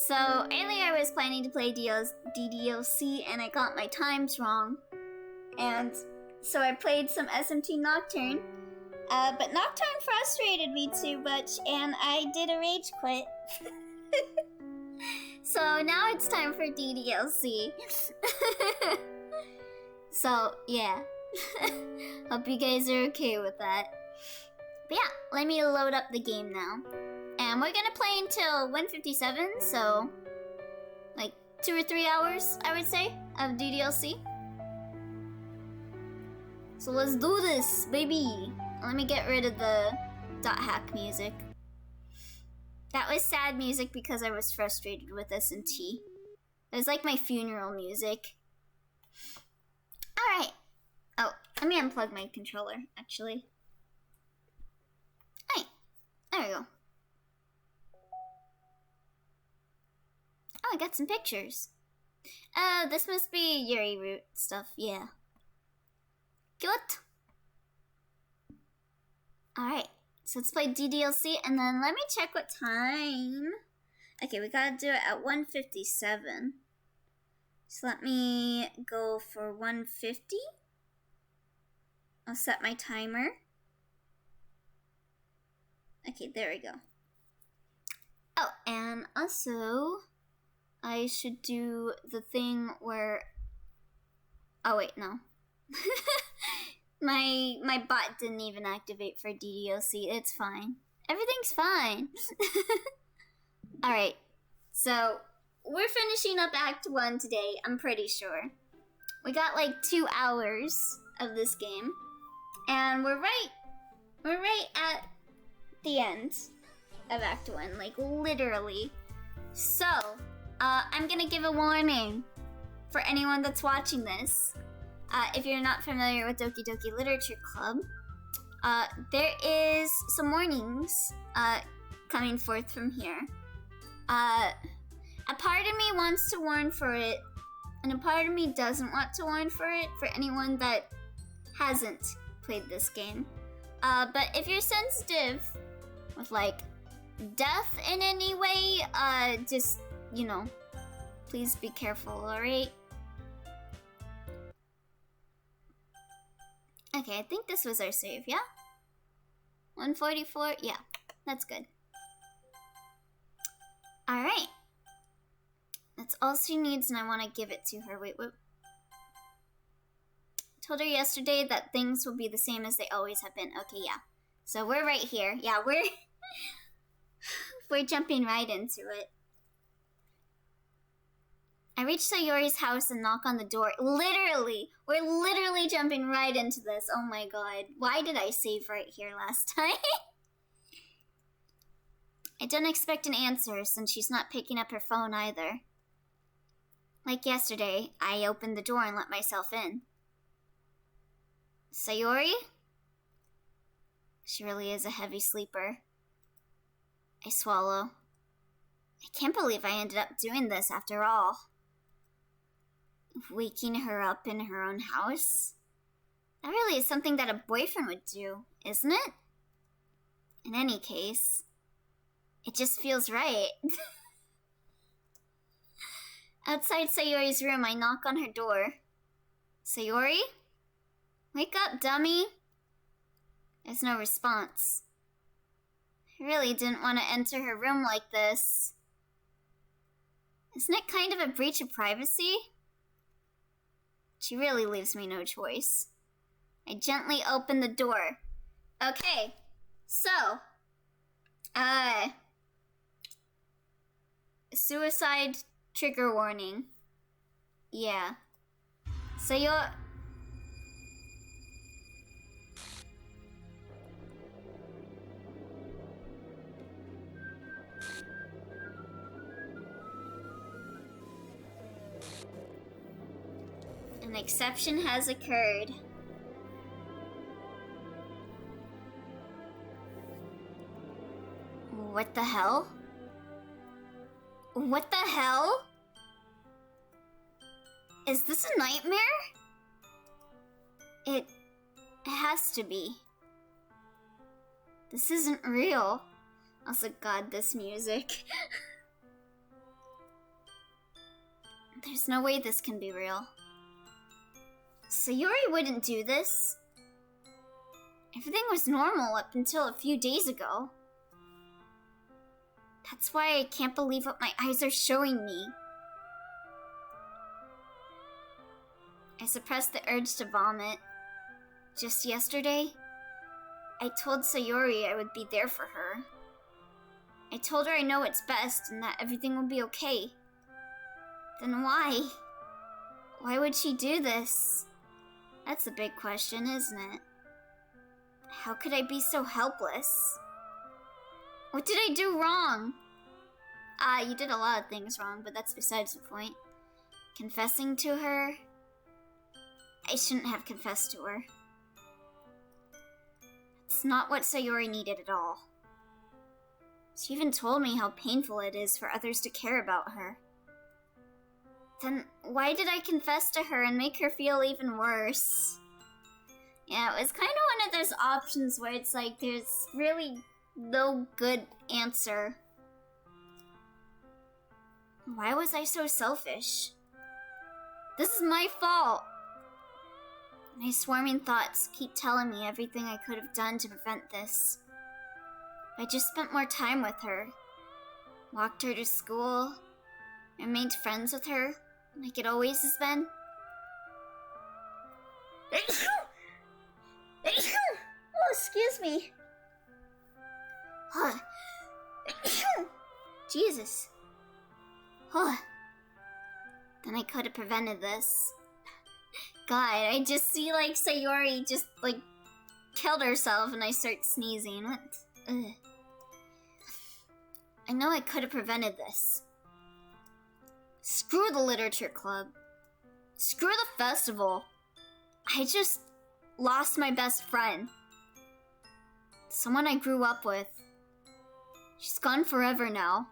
So earlier I was planning to play DDLC and I got my times wrong. And so I played some SMT Nocturne. But Nocturne frustrated me too much and I did a rage quit. So now it's time for DDLC. So yeah. Hope you guys are okay with that. But yeah, let me load up the game now. And we're gonna play until 1:57, so like 2 or 3 hours, I would say, of DDLC. So let's do this, baby. Let me get rid of the .hack music. That was sad music because I was frustrated with SMT. It was like my funeral music. Alright. Oh, let me unplug my controller, actually. Hey, there we go. Oh, I got some pictures. This must be Yuri root stuff, yeah. Good. Alright, so let's play DDLC and then let me check what time. Okay, we gotta do it at 1:57. So let me go for 1:50. I'll set my timer. Okay, there we go. Oh, and also, I should do the thing where... Oh wait, no. My bot didn't even activate for DDLC. It's fine. Everything's fine. Alright, so we're finishing up Act 1 today, I'm pretty sure. We got like 2 hours of this game. And we're right at the end of Act 1, like literally. So, I'm gonna give a warning for anyone that's watching this. If you're not familiar with Doki Doki Literature Club, there is some warnings coming forth from here. A part of me wants to warn for it, and a part of me doesn't want to warn for it for anyone that hasn't played this game. But if you're sensitive with like death in any way, just, you know, please be careful, alright? Okay, I think this was our save, yeah? 144, yeah, that's good. Alright. That's all she needs and I want to give it to her. Wait, what? Told her yesterday that things will be the same as they always have been. Okay, yeah. So we're right here. Yeah, we're jumping right into it. I reach Sayori's house and knock on the door. Literally! We're literally jumping right into this. Oh my god. Why did I save right here last time? I don't expect an answer since she's not picking up her phone either. Like yesterday, I opened the door and let myself in. Sayori? She really is a heavy sleeper. I swallow. I can't believe I ended up doing this after all. Waking her up in her own house? That really is something that a boyfriend would do, isn't it? In any case, it just feels right. Outside Sayori's room, I knock on her door. Sayori? Wake up, dummy! There's no response. I really didn't want to enter her room like this. Isn't it kind of a breach of privacy? She really leaves me no choice. I gently open the door. Okay, so, suicide trigger warning. Yeah. Sayori... An exception has occurred. What the hell? What the hell? Is this a nightmare? It has to be. This isn't real. Also, God, this music. There's no way this can be real. Sayori wouldn't do this. Everything was normal up until a few days ago. That's why I can't believe what my eyes are showing me. I suppressed the urge to vomit. Just yesterday, I told Sayori I would be there for her. I told her I know what's best and that everything will be okay. Then why? Why would she do this? That's a big question, isn't it? How could I be so helpless? What did I do wrong? You did a lot of things wrong, but that's besides the point. Confessing to her? I shouldn't have confessed to her. It's not what Sayori needed at all. She even told me how painful it is for others to care about her. Then why did I confess to her and make her feel even worse? Yeah, it was kind of one of those options where it's like there's really no good answer. Why was I so selfish? This is my fault. My swarming thoughts keep telling me everything I could have done to prevent this. I just spent more time with her, walked her to school, remained friends with her, like it always has been. Oh, excuse me. Jesus. Then I could have prevented this. God, I just see like Sayori just like killed herself and I start sneezing. What? Ugh. I know I could have prevented this. Screw the literature club. Screw the festival. I just lost my best friend. Someone I grew up with. She's gone forever now.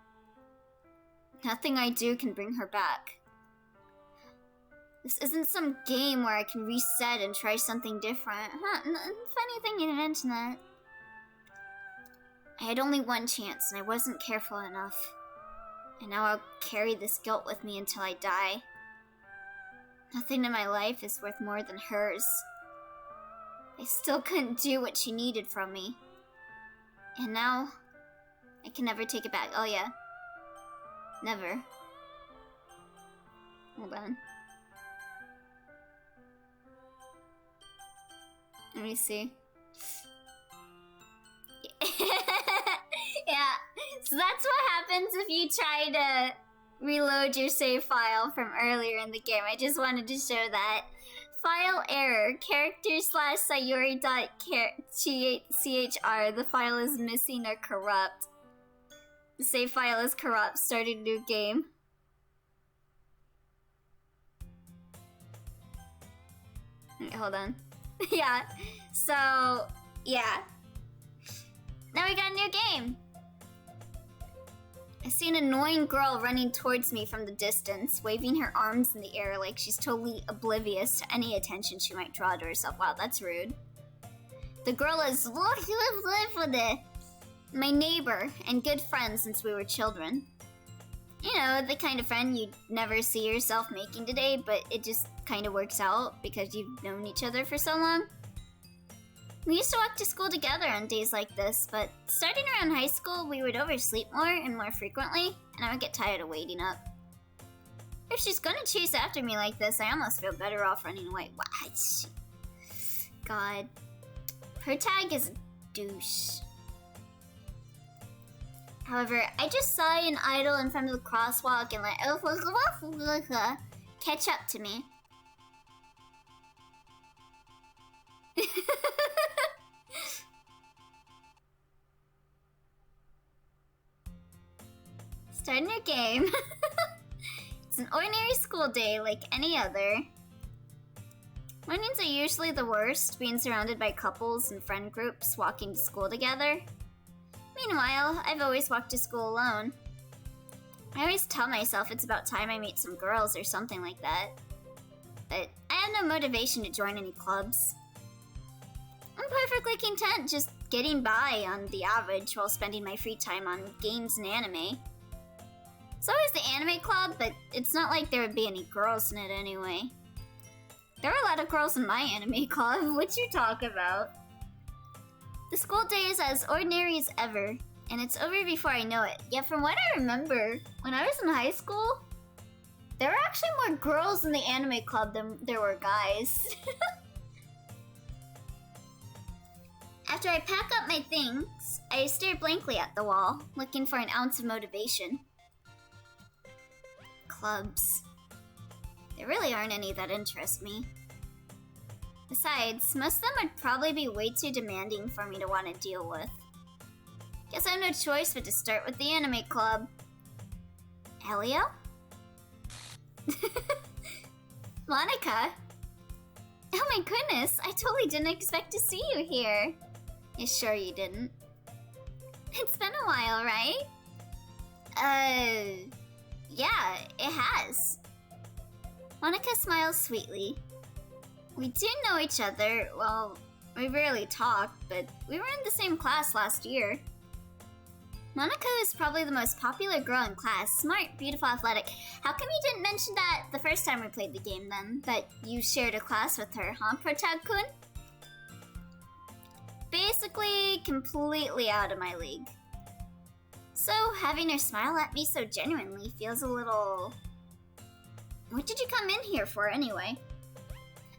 Nothing I do can bring her back. This isn't some game where I can reset and try something different. Funny thing you mention that. I had only one chance and I wasn't careful enough. And now I'll carry this guilt with me until I die. Nothing in my life is worth more than hers. I still couldn't do what she needed from me. And now, I can never take it back. Oh yeah. Never. Hold on. Let me see. Yeah, so that's what happens if you try to reload your save file from earlier in the game. I just wanted to show that. File error, character/sayori.chr. The file is missing or corrupt. The save file is corrupt. Start a new game. Wait, hold on. Yeah, so, yeah. Now we got a new game. I see an annoying girl running towards me from the distance, waving her arms in the air like she's totally oblivious to any attention she might draw to herself. Wow, that's rude. The girl is my neighbor and good friend since we were children. You know, the kind of friend you'd never see yourself making today, but it just kind of works out because you've known each other for so long. We used to walk to school together on days like this, but starting around high school, we would oversleep more and more frequently, and I would get tired of waiting up. If she's gonna chase after me like this, I almost feel better off running away. What? God. Her tag is a douche. However, I just saw an idol in front of the crosswalk and let catch up to me. Start a new game. It's an ordinary school day like any other. Mornings are usually the worst, being surrounded by couples and friend groups walking to school together. Meanwhile, I've always walked to school alone. I always tell myself it's about time I meet some girls or something like that. But I have no motivation to join any clubs. I'm perfectly content just getting by on the average while spending my free time on games and anime. It's always the anime club, but it's not like there would be any girls in it anyway. There are a lot of girls in my anime club. What you talk about? The school day is as ordinary as ever, and it's over before I know it. Yet from what I remember, when I was in high school, there were actually more girls in the anime club than there were guys. After I pack up my things, I stare blankly at the wall, looking for an ounce of motivation. Clubs. There really aren't any that interest me. Besides, most of them would probably be way too demanding for me to want to deal with. Guess I have no choice but to start with the anime club. Elio? Monica? Oh my goodness, I totally didn't expect to see you here. You sure you didn't? It's been a while, right? Yeah, it has. Monica smiles sweetly. We do know each other. Well, we rarely talk, but we were in the same class last year. Monica is probably the most popular girl in class. Smart, beautiful, athletic. How come you didn't mention that the first time we played the game then? That you shared a class with her, huh, Protag-kun? Basically, completely out of my league. So, having her smile at me so genuinely feels a little... What did you come in here for, anyway?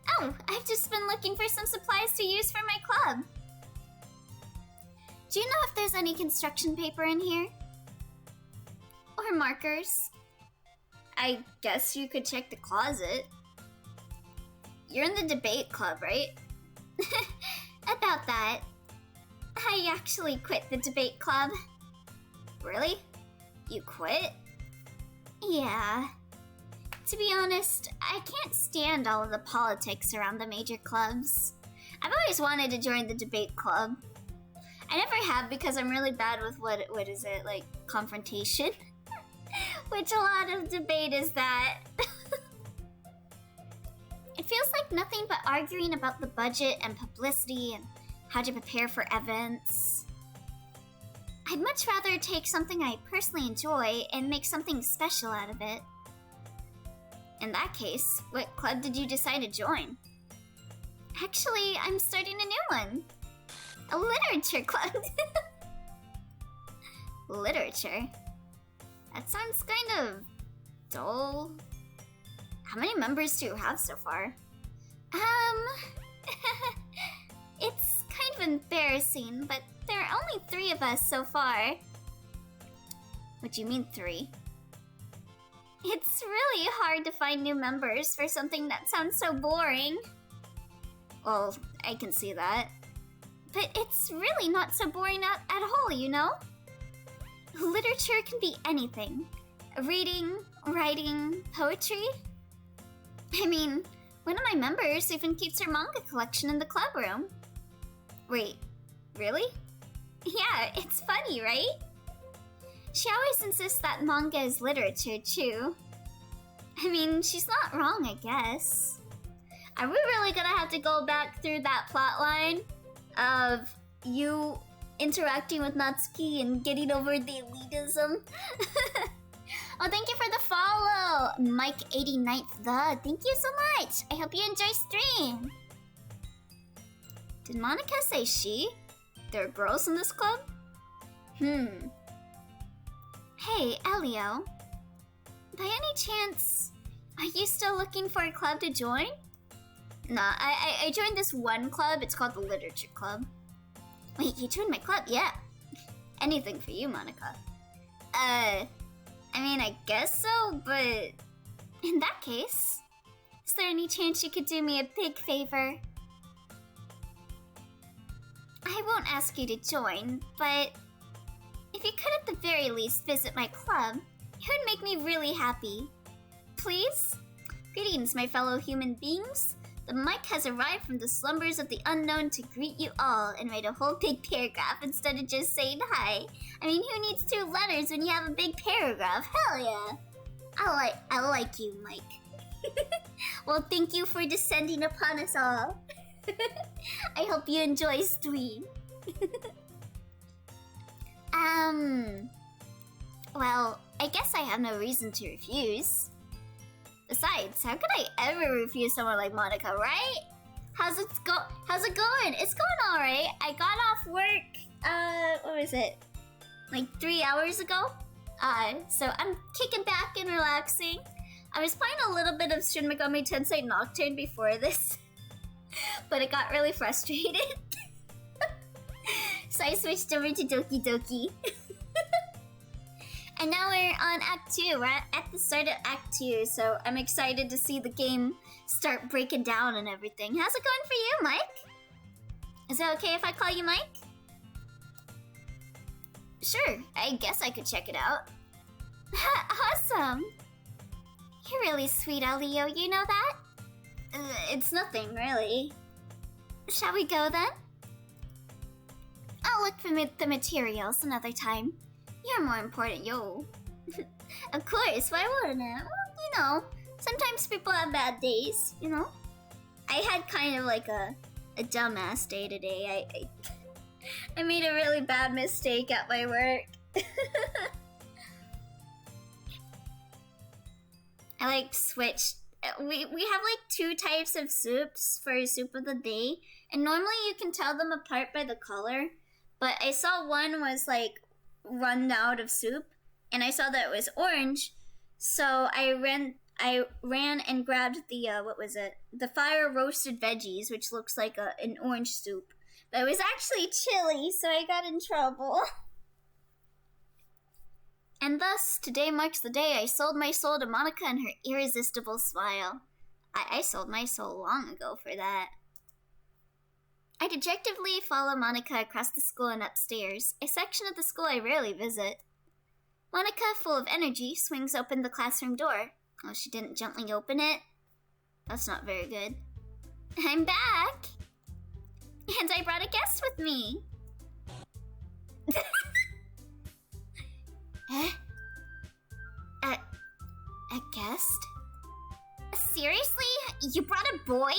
Oh, I've just been looking for some supplies to use for my club. Do you know if there's any construction paper in here? Or markers? I guess you could check the closet. You're in the debate club, right? About that. I actually quit the debate club. Really? You quit? Yeah. To be honest, I can't stand all of the politics around the major clubs. I've always wanted to join the debate club. I never have because I'm really bad with what is it, like, confrontation? Which a lot of debate is that. It feels like nothing but arguing about the budget and publicity and how to prepare for events. I'd much rather take something I personally enjoy and make something special out of it. In that case, what club did you decide to join? Actually, I'm starting a new one. A literature club. Literature? That sounds kind of dull. How many members do you have so far? It's kind of embarrassing, but there are only 3 of us so far. What do you mean 3? It's really hard to find new members for something that sounds so boring. Well, I can see that. But it's really not so boring at all, you know? Literature can be anything. Reading, writing, poetry. I mean, one of my members even keeps her manga collection in the club room. Wait, really? Yeah, it's funny, right? She always insists that manga is literature, too. I mean, she's not wrong, I guess. Are we really gonna have to go back through that plot line of you interacting with Natsuki and getting over the elitism? Oh, thank you for the follow, Mike89th the. Thank you so much. I hope you enjoy stream. Did Monica say she? There are girls in this club? Hey, Elio. By any chance, are you still looking for a club to join? Nah, I joined this one club. It's called the Literature Club. Wait, you joined my club? Yeah. Anything for you, Monica. I mean, I guess so, but in that case, is there any chance you could do me a big favor? I won't ask you to join, but if you could at the very least visit my club, it would make me really happy. Please? Greetings, my fellow human beings. The mic has arrived from the slumbers of the unknown to greet you all and write a whole big paragraph instead of just saying hi. I mean, who needs 2 letters when you have a big paragraph? Hell yeah. I like you, Mike. Well, thank you for descending upon us all. I hope you enjoy stream. Well, I guess I have no reason to refuse. Besides, how could I ever refuse someone like Monica, right? How's it going? It's going alright. I got off work, what was it? Like 3 hours ago? So I'm kicking back and relaxing. I was playing a little bit of Shin Megami Tensei Nocturne before this, but it got really frustrated. So I switched over to Doki Doki. And now we're on Act 2. We're at the start of Act 2, so I'm excited to see the game start breaking down and everything. How's it going for you, Mike? Is it okay if I call you Mike? Sure, I guess I could check it out. Awesome! You're really sweet, Elio, you know that? It's nothing, really. Shall we go then? I'll look for the materials another time. You're more important, yo. Of course, why wouldn't it? Well, you know, sometimes people have bad days, you know? I had kind of like a dumbass day today. I made a really bad mistake at my work. I like switched. We have like 2 types of soups for soup of the day, and normally you can tell them apart by the color, but I saw one was like run out of soup, and I saw that it was orange, so I ran and grabbed the what was it? The fire roasted veggies, which looks like an orange soup. But it was actually chili, so I got in trouble. And thus, today marks the day I sold my soul to Monica and her irresistible smile. I sold my soul long ago for that. I dejectedly follow Monica across the school and upstairs, a section of the school I rarely visit. Monica, full of energy, swings open the classroom door. Oh, she didn't gently open it? That's not very good. I'm back! And I brought a guest with me! Eh? A guest? Seriously? You brought a boy?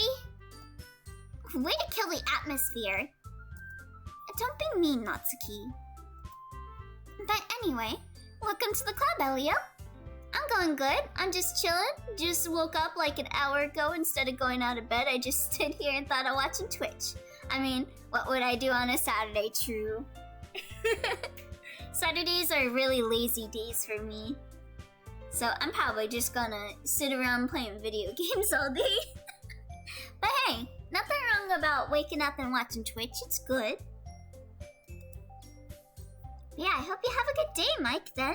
Way to kill the atmosphere! Don't be mean, Natsuki. But anyway, welcome to the club, Elio. I'm going good. I'm just chilling. Just woke up like an hour ago. Instead of going out of bed, I just stood here and thought of watching Twitch. I mean, what would I do on a Saturday, true? Saturdays are really lazy days for me. So I'm probably just gonna sit around playing video games all day. But hey, nothing wrong about waking up and watching Twitch. It's good. Yeah, I hope you have a good day, Mike, then.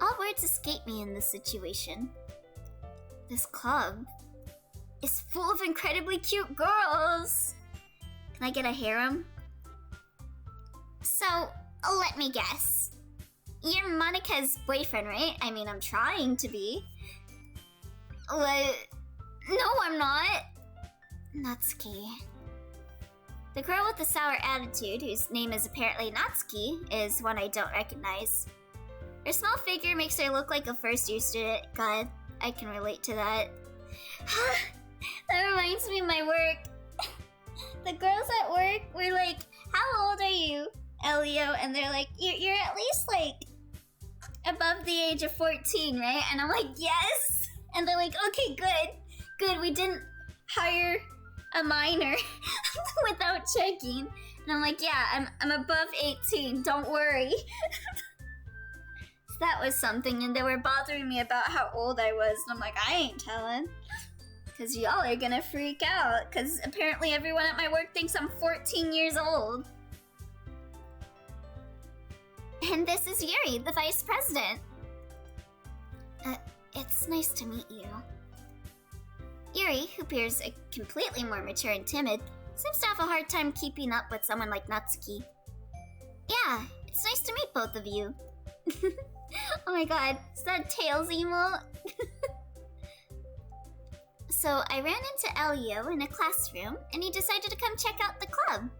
All words escape me in this situation. This club is full of incredibly cute girls. Can I get a harem? So, let me guess. You're Monica's boyfriend, right? I mean, I'm trying to be. What? No, I'm not. Natsuki. The girl with the sour attitude, whose name is apparently Natsuki, is one I don't recognize. Her small figure makes her look like a first-year student. God, I can relate to that. That reminds me of my work. The girls at work were like, how old are you, Elio? And they're like, you're at least like above the age of 14, right? And I'm like, yes. And they're like, okay, good. We didn't hire a minor without checking. And I'm like, yeah, I'm above 18, don't worry. So that was something, and they were bothering me about how old I was, and I'm like, I ain't telling. Because y'all are gonna freak out, because apparently everyone at my work thinks I'm 14 years old. And this is Yuri, the vice president. It's nice to meet you. Yuri, who appears completely more mature and timid, seems to have a hard time keeping up with someone like Natsuki. Yeah, it's nice to meet both of you. Oh my god, is that Tails emote? So I ran into Elio in a classroom, and he decided to come check out the club.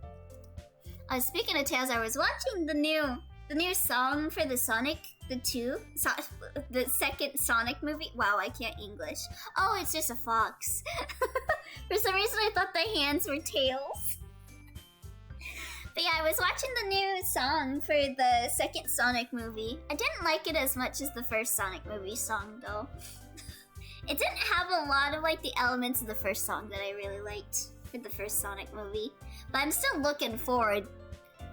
Speaking of Tails, I was watching the new song for the Sonic, the second Sonic movie. Wow, I can't English. Oh, it's just a fox. For some reason, I thought the hands were tails. But yeah, I was watching the new song for the second Sonic movie. I didn't like it as much as the first Sonic movie song, though. It didn't have a lot of, like, the elements of the first song that I really liked for the first Sonic movie. But I'm still looking forward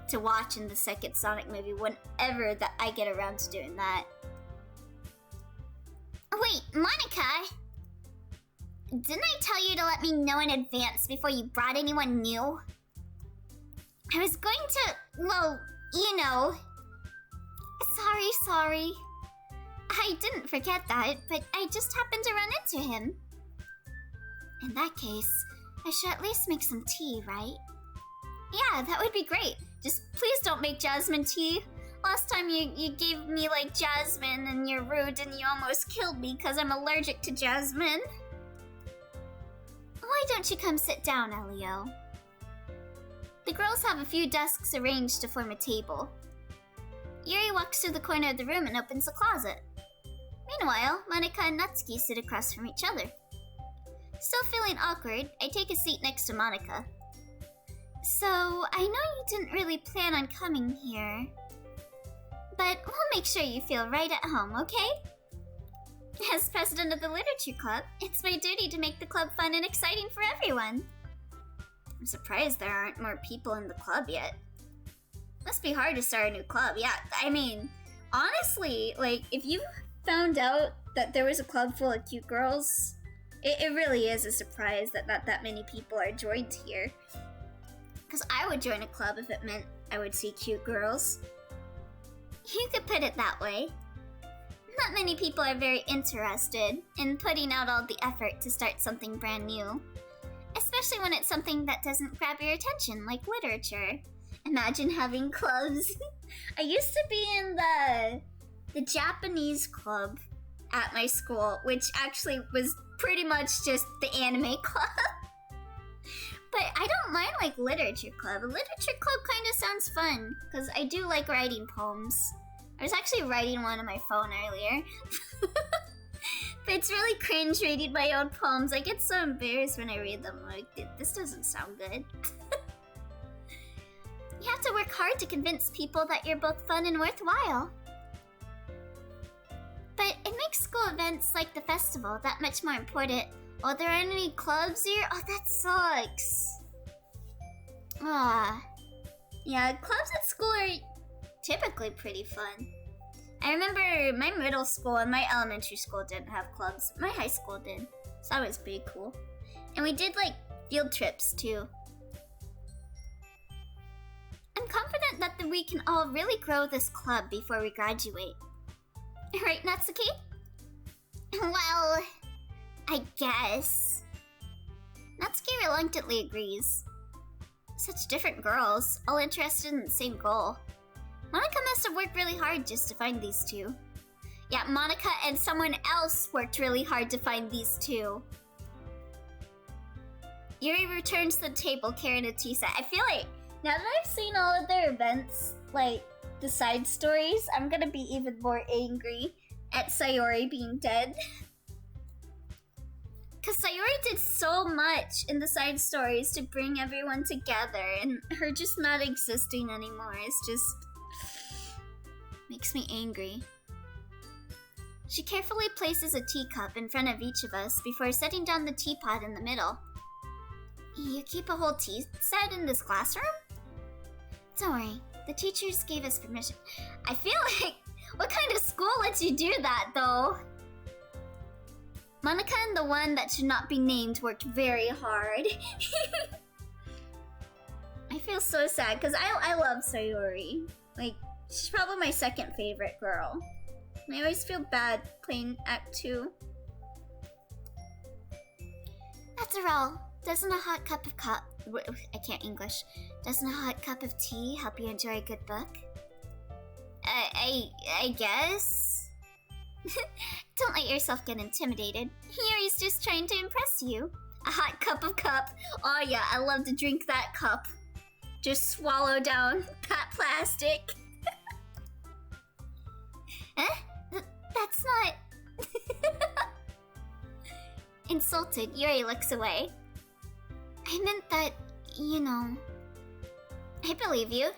to watching the second Sonic movie whenever that I get around to doing that. Oh, wait, Monica! Didn't I tell you to let me know in advance before you brought anyone new? I was going to, well, you know. Sorry. I didn't forget that, but I just happened to run into him. In that case, I should at least make some tea, right? Yeah, that would be great. Just please don't make jasmine tea. Last time you gave me, like, jasmine and you're rude and you almost killed me because I'm allergic to jasmine. Why don't you come sit down, Elio? The girls have a few desks arranged to form a table. Yuri walks to the corner of the room and opens the closet. Meanwhile, Monica and Natsuki sit across from each other. Still feeling awkward, I take a seat next to Monica. So, I know you didn't really plan on coming here, but we'll make sure you feel right at home, okay? As president of the literature club, it's my duty to make the club fun and exciting for everyone. I'm surprised there aren't more people in the club yet. Must be hard to start a new club. Yeah, I mean, honestly, like, if you found out that there was a club full of cute girls, it really is a surprise that not that many people are joined here. Because I would join a club if it meant I would see cute girls. You could put it that way. Not many people are very interested in putting out all the effort to start something brand new. Especially when it's something that doesn't grab your attention, like literature. Imagine having clubs. I used to be in the Japanese club at my school, which actually was pretty much just the anime club. But I don't mind, like, literature club. A literature club kind of sounds fun, because I do like writing poems. I was actually writing one on my phone earlier. But it's really cringe reading my own poems. I get so embarrassed when I read them. Like, this doesn't sound good. You have to work hard to convince people that you're both fun and worthwhile. But it makes school events like the festival that much more important. Oh, there aren't any clubs here? Oh, that sucks. Ah. Yeah, clubs at school are typically pretty fun. I remember my middle school and my elementary school didn't have clubs. My high school did. So that was pretty cool. And we did, like, field trips, too. I'm confident that we can all really grow this club before we graduate. Right, Natsuki? Well, I guess. Natsuki reluctantly agrees. Such different girls, all interested in the same goal. Monica must have worked really hard just to find these two. Yeah, Monica and someone else worked really hard to find these two. Yuri returns to the table carrying a tea set. I feel like, now that I've seen all of their events, like, the side stories, I'm gonna be even more angry at Sayori being dead. Because Sayori did so much in the side stories to bring everyone together, and her just not existing anymore is just makes me angry. She carefully places a teacup in front of each of us before setting down the teapot in the middle. You keep a whole tea set in this classroom? Don't worry, the teachers gave us permission. I feel like, what kind of school lets you do that, though? Monica and the one that should not be named worked very hard. I feel so sad, because I love Sayori. Like, she's probably my second favorite girl. I always feel bad playing Act 2. After all, doesn't a hot cup of I can't English. Doesn't a hot cup of tea help you enjoy a good book? I guess? Don't let yourself get intimidated. Yuri's just trying to impress you. A hot cup of cup. Oh yeah, I love to drink that cup. Just swallow down that plastic. That's not... Insulted, Yuri looks away. I meant that, you know... I I believe you.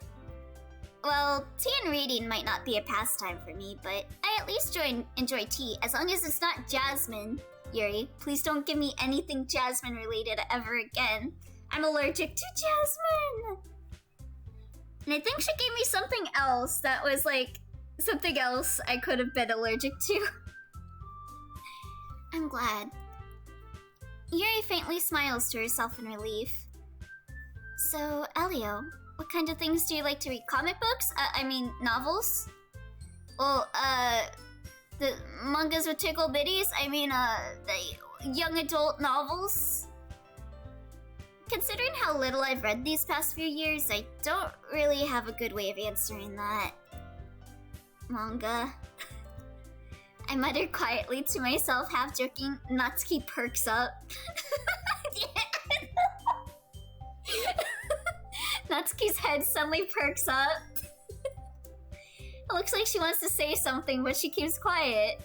Well, tea and reading might not be a pastime for me, but I at least enjoy tea, as long as it's not jasmine. Yuri, please don't give me anything jasmine related ever again. I'm allergic to jasmine! And I think she gave me something else that was like, something else I could have been allergic to. I'm glad. Yuri faintly smiles to herself in relief. So, Elio, what kind of things do you like to read? Comic books? I mean, novels? Well, the mangas with tickle bitties? I mean, the young adult novels? Considering how little I've read these past few years, I don't really have a good way of answering that. Manga. I muttered quietly to myself, half joking. Natsuki perks up. Natsuki's head suddenly perks up. It looks like she wants to say something, but she keeps quiet.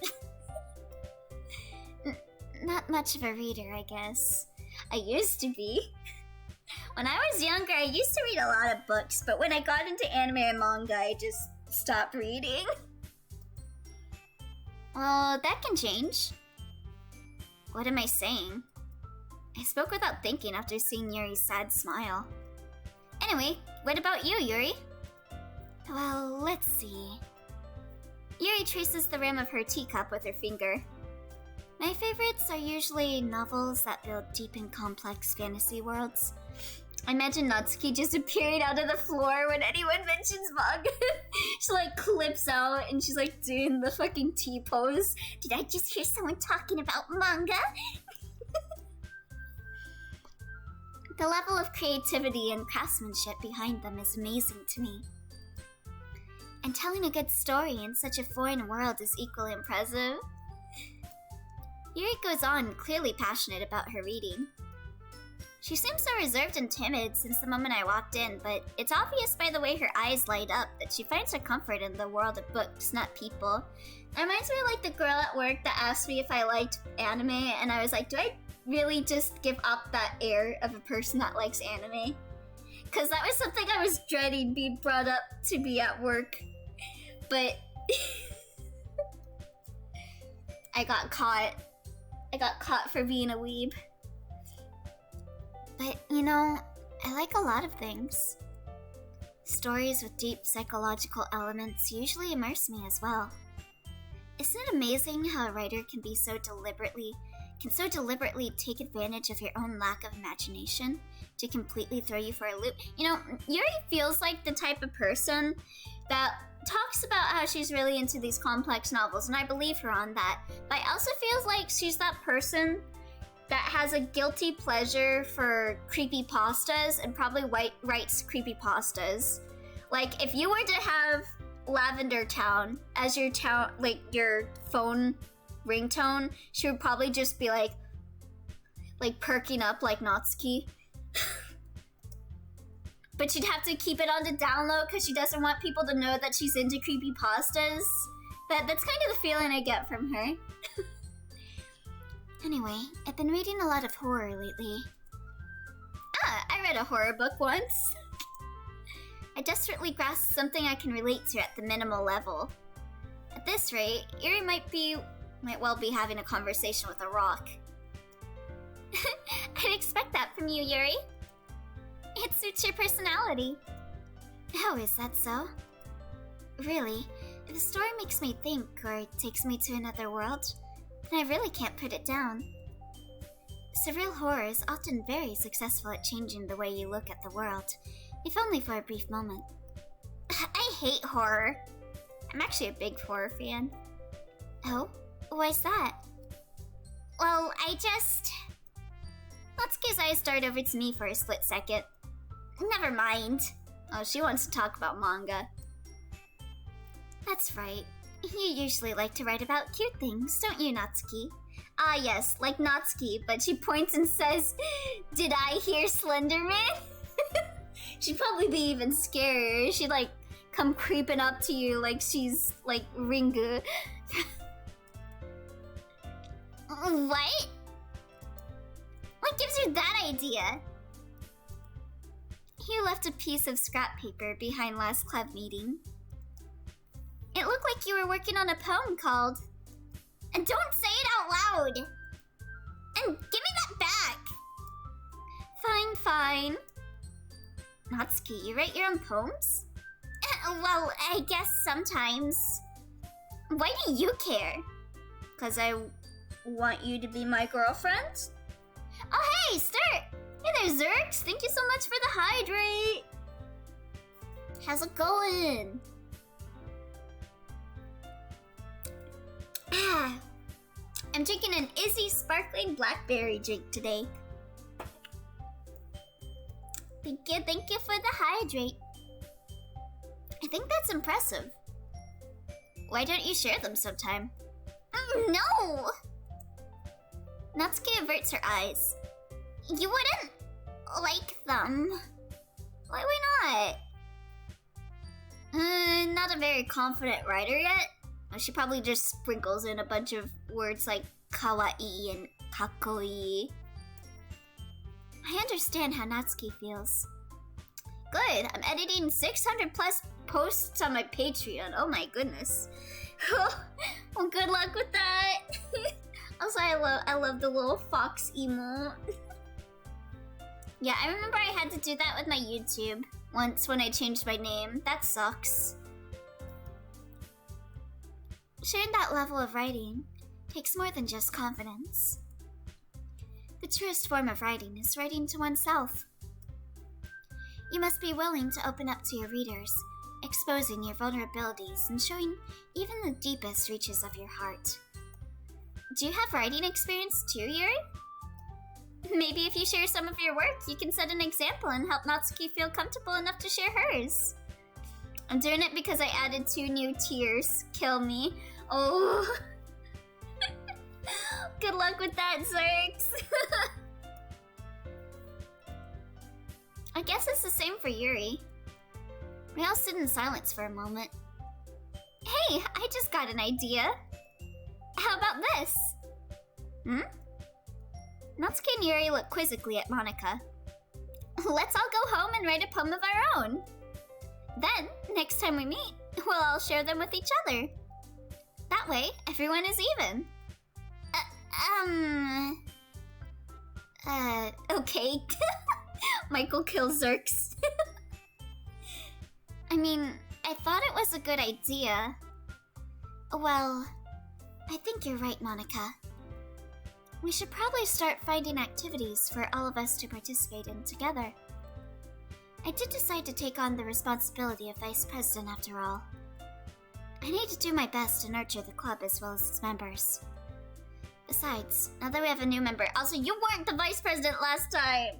Not much of a reader, I guess. I used to be. When I was younger, I used to read a lot of books, but when I got into anime and manga, I just stopped reading. Well, that can change. What am I saying? I spoke without thinking after seeing Yuri's sad smile. Anyway, what about you, Yuri? Well, let's see. Yuri traces the rim of her teacup with her finger. My favorites are usually novels that build deep and complex fantasy worlds. I imagine Natsuki just appearing out of the floor when anyone mentions manga. She like clips out and she's like doing the fucking T-pose. Did I just hear someone talking about manga? The level of creativity and craftsmanship behind them is amazing to me. And telling a good story in such a foreign world is equally impressive. Yuri goes on, clearly passionate about her reading. She seems so reserved and timid since the moment I walked in, but it's obvious by the way her eyes light up that she finds her comfort in the world of books, not people. It reminds me of like the girl at work that asked me if I liked anime, and I was like, do I really just give up that air of a person that likes anime? Because that was something I was dreading being brought up to be at work. But I got caught. I got caught for being a weeb. But, you know, I like a lot of things. Stories with deep psychological elements usually immerse me as well. Isn't it amazing how a writer can so deliberately take advantage of your own lack of imagination to completely throw you for a loop? You know, Yuri feels like the type of person that talks about how she's really into these complex novels, and I believe her on that. But I also feels like she's that person that has a guilty pleasure for creepypastas and probably writes creepypastas. Like, if you were to have Lavender Town as your town, like your phone ringtone, she would probably just be like perking up like Natsuki. But she'd have to keep it on the down low because she doesn't want people to know that she's into creepypastas. That's kind of the feeling I get from her. Anyway, I've been reading a lot of horror lately. I read a horror book once. I desperately grasped something I can relate to at the minimal level. At this rate, Yuri might well be having a conversation with a rock. I'd expect that from you, Yuri. It suits your personality. Oh, is that so? Really, if a story makes me think or takes me to another world, then I really can't put it down. Surreal horror is often very successful at changing the way you look at the world, if only for a brief moment. I hate horror. I'm actually a big horror fan. Oh? Why's that? Well, Natsuki's eyes dart over to me for a split second. Never mind. Oh, she wants to talk about manga. That's right. You usually like to write about cute things, don't you, Natsuki? Ah, yes, like Natsuki, but she points and says, "Did I hear Slenderman?" She'd probably be even scarier. She'd, like, come creeping up to you like she's, like, Ringu. What? What gives her that idea? You left a piece of scrap paper behind last club meeting. It looked like you were working on a poem called... And don't say it out loud! And give me that back! Fine. Natsuki, you write your own poems? Well, I guess sometimes. Why do you care? 'Cause I want you to be my girlfriend? Oh hey, Sturt! Hey there, Zerx! Thank you so much for the hydrate! How's it going? I'm drinking an Izzy sparkling blackberry drink today. Thank you for the hydrate. I think that's impressive. Why don't you share them sometime? No! Natsuki averts her eyes. You wouldn't like them. Why not? Not a very confident writer yet. She probably just sprinkles in a bunch of words like kawaii and kakoi. I understand how Natsuki feels. Good, I'm editing 600 plus posts on my Patreon. Oh my goodness. Well, good luck with that. Also, I love the little fox emote. Yeah, I remember I had to do that with my YouTube once when I changed my name. That sucks. Sharing that level of writing takes more than just confidence. The truest form of writing is writing to oneself. You must be willing to open up to your readers, exposing your vulnerabilities and showing even the deepest reaches of your heart. Do you have writing experience too, Yuri? Maybe if you share some of your work, you can set an example and help Natsuki feel comfortable enough to share hers. I'm doing it because I added 2 new tiers. Kill me. Oh. Good luck with that, Zerx. I guess it's the same for Yuri. We all stood in silence for a moment. Hey, I just got an idea. How about this? Natsuki and Yuri look quizzically at Monika. Let's all go home and write a poem of our own. Then, next time we meet, we'll all share them with each other. That way, everyone is even. Okay. Michael kills Zerx. I mean, I thought it was a good idea. Well, I think you're right, Monika. We should probably start finding activities for all of us to participate in together. I did decide to take on the responsibility of vice president after all. I need to do my best to nurture the club as well as its members. Besides, now that we have a new member... Also, you weren't the vice president last time!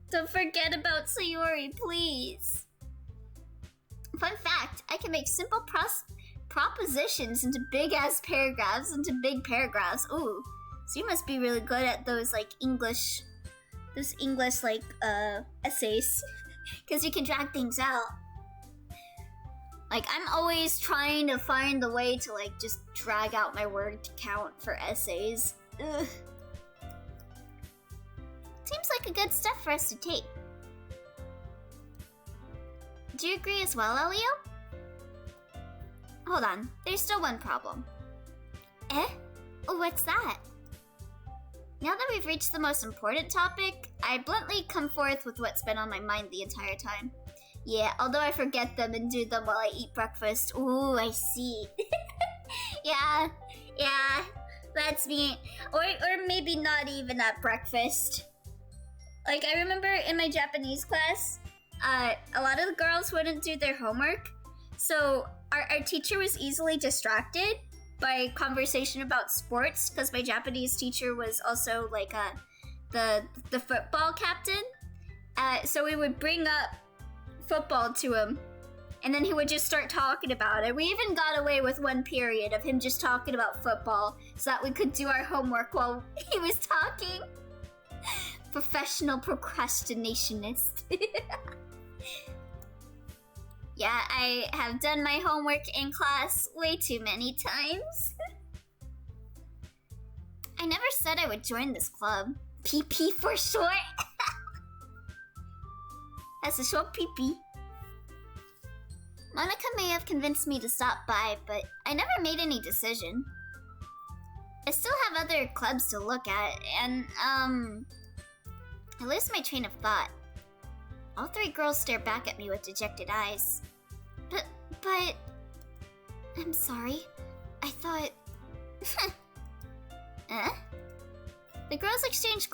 Don't forget about Sayori, please! Fun fact, I can make simple propositions into big-ass paragraphs into big paragraphs. Ooh, so you must be really good at those, like, English, essays. Because you can drag things out. Like, I'm always trying to find the way to, like, just drag out my word count for essays. Ugh. Seems like a good step for us to take. Do you agree as well, Elio? Hold on, there's still one problem. What's that? Now that we've reached the most important topic, I bluntly come forth with what's been on my mind the entire time. Yeah, although I forget them and do them while I eat breakfast. Ooh, I see. Yeah, that's me. Or maybe not even at breakfast. Like, I remember in my Japanese class, a lot of the girls wouldn't do their homework. So our teacher was easily distracted by conversation about sports, because my Japanese teacher was also like the football captain. So we would bring up football to him, and then he would just start talking about it. We even got away with one period of him just talking about football so that we could do our homework while he was talking. Professional procrastinationist. Yeah, I have done my homework in class way too many times. I never said I would join this club. PP for short. Has a short pee-pee. Monica may have convinced me to stop by, but I never made any decision. I still have other clubs to look at, and, I lose my train of thought. All three girls stare back at me with dejected eyes. But... I'm sorry. I thought... Eh? The girls exchange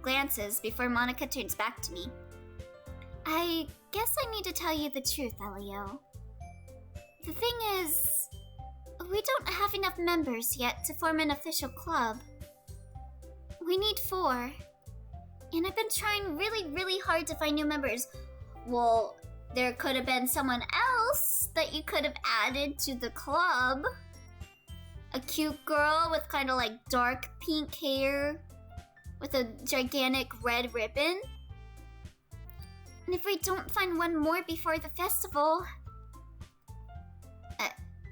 glances before Monica turns back to me. I guess I need to tell you the truth, Elio. The thing is, we don't have enough members yet to form an official club. We need 4. And I've been trying really hard to find new members. Well, there could have been someone else that you could have added to the club. A cute girl with kind of like dark pink hair with a gigantic red ribbon. And if we don't find one more before the festival...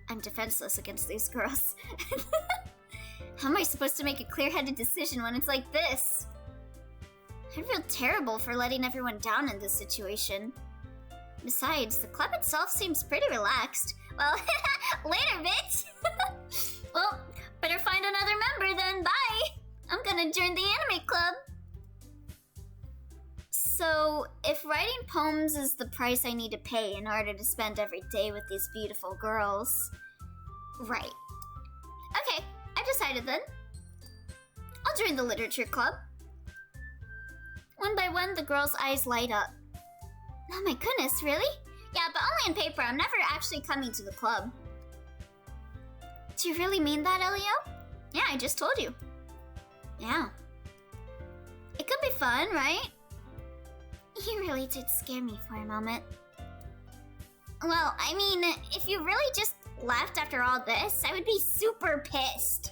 I'm defenseless against these girls. How am I supposed to make a clear-headed decision when it's like this? I feel terrible for letting everyone down in this situation. Besides, the club itself seems pretty relaxed. Well, later, bitch! Well, better find another member then, bye! I'm gonna join the anime club. So, if writing poems is the price I need to pay in order to spend every day with these beautiful girls... Right. Okay, I've decided then. I'll join the literature club. One by one, the girls' eyes light up. Oh my goodness, really? Yeah, but only in paper. I'm never actually coming to the club. Do you really mean that, Elio? Yeah, I just told you. Yeah. It could be fun, right? You really did scare me for a moment. Well, I mean, if you really just left after all this, I would be super pissed.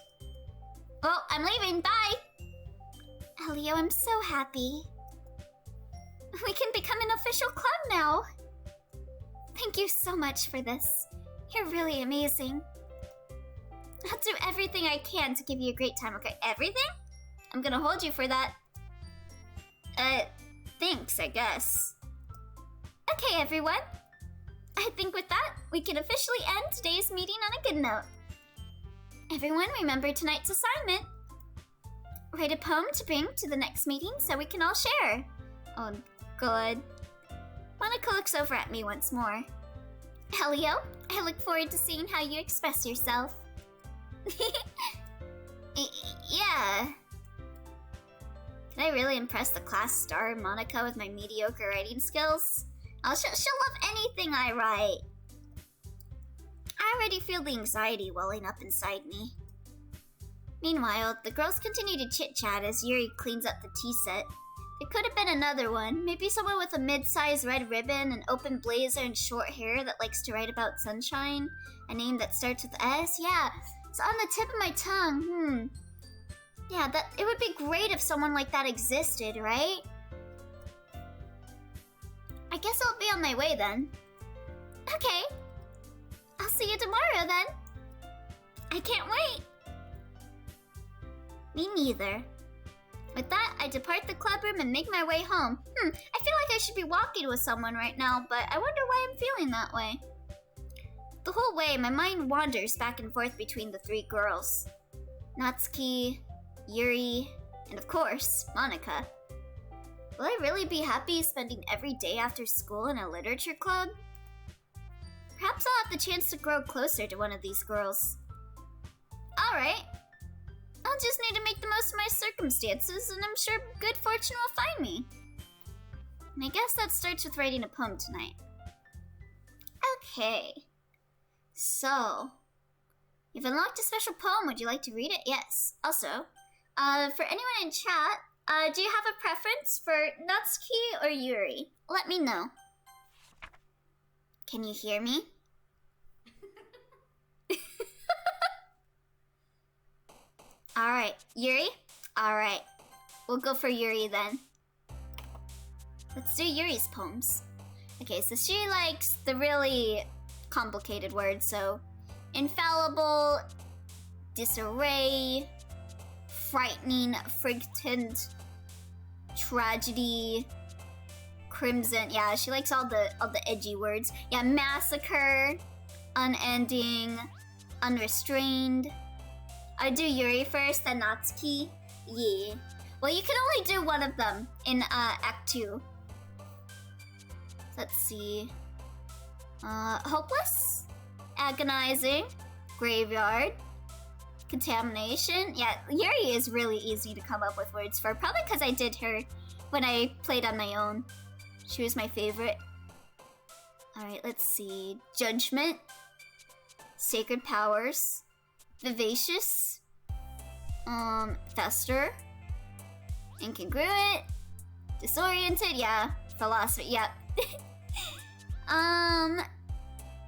Well, I'm leaving. Bye! Elio, I'm so happy. We can become an official club now. Thank you so much for this. You're really amazing. I'll do everything I can to give you a great time, okay? Everything? I'm gonna hold you for that. Thanks, I guess. Okay, everyone. I think with that, we can officially end today's meeting on a good note. Everyone, remember tonight's assignment. Write a poem to bring to the next meeting so we can all share. Oh, good. Monica looks over at me once more. Elio, I look forward to seeing how you express yourself. Yeah. Can I really impress the class star, Monica, with my mediocre writing skills? She'll love anything I write. I already feel the anxiety welling up inside me. Meanwhile, the girls continue to chit-chat as Yuri cleans up the tea set. It could have been another one, maybe someone with a mid-sized red ribbon, an open blazer, and short hair that likes to write about sunshine. A name that starts with S, yeah, it's on the tip of my tongue, Yeah, it would be great if someone like that existed, right? I guess I'll be on my way then. Okay. I'll see you tomorrow then. I can't wait. Me neither. With that, I depart the club room and make my way home. I feel like I should be walking with someone right now, but I wonder why I'm feeling that way. The whole way, my mind wanders back and forth between the 3 girls. Natsuki, Yuri, and of course, Monica. Will I really be happy spending every day after school in a literature club? Perhaps I'll have the chance to grow closer to one of these girls. Alright. I'll just need to make the most of my circumstances, and I'm sure good fortune will find me. And I guess that starts with writing a poem tonight. Okay. So, you've unlocked a special poem. Would you like to read it? Yes. Also, for anyone in chat, do you have a preference for Natsuki or Yuri? Let me know. Can you hear me? Alright, Yuri? Alright, we'll go for Yuri then. Let's do Yuri's poems. Okay, so she likes the really complicated words, so infallible, disarray, frightening, frightened, tragedy, Crimson. Yeah, she likes all the edgy words. Yeah, massacre, unending, unrestrained. I do Yuri first, then Natsuki. Yeah. Well, you can only do one of them in Act 2. Let's see. Hopeless, agonizing, graveyard, contamination. Yeah, Yuri is really easy to come up with words for. Probably because I did her when I played on my own. She was my favorite. Alright, let's see. Judgment, sacred powers, vivacious, fester, incongruent, disoriented, yeah, philosophy, yep.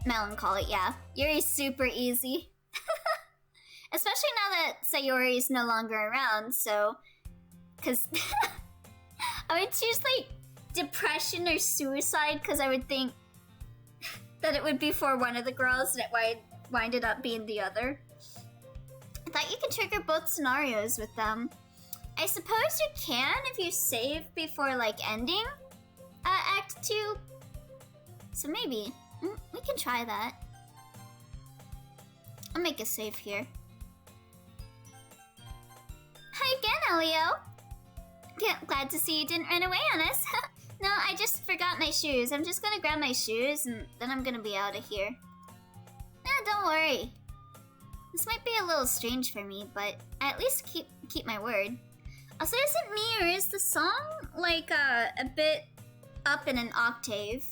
Melancholy, yeah. Yuri's super easy. Especially now that Sayori is no longer around, so... Because... I would choose, like, depression or suicide, because I would think that it would be for one of the girls, and it winded up being the other. I thought you could trigger both scenarios with them. I suppose you can if you save before, like, ending Act 2. So maybe. We can try that. I'll make a save here. Hi again, Elio. Glad to see you didn't run away on us. No, I just forgot my shoes. I'm just gonna grab my shoes and then I'm gonna be out of here. Don't worry. This might be a little strange for me, but I at least keep my word. Also, isn't me or is the song like a bit up in an octave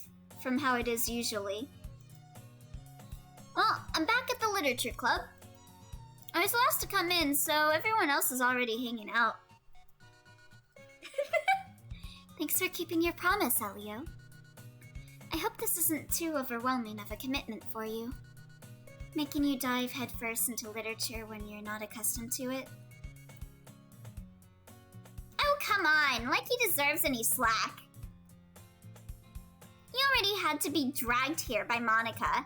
from how it is usually? Well, I'm back at the literature club. I was last to come in, so everyone else is already hanging out. Thanks for keeping your promise, Elio. I hope this isn't too overwhelming of a commitment for you, making you dive headfirst into literature when you're not accustomed to it. Oh, come on, like he deserves any slack. You already had to be dragged here by Monica.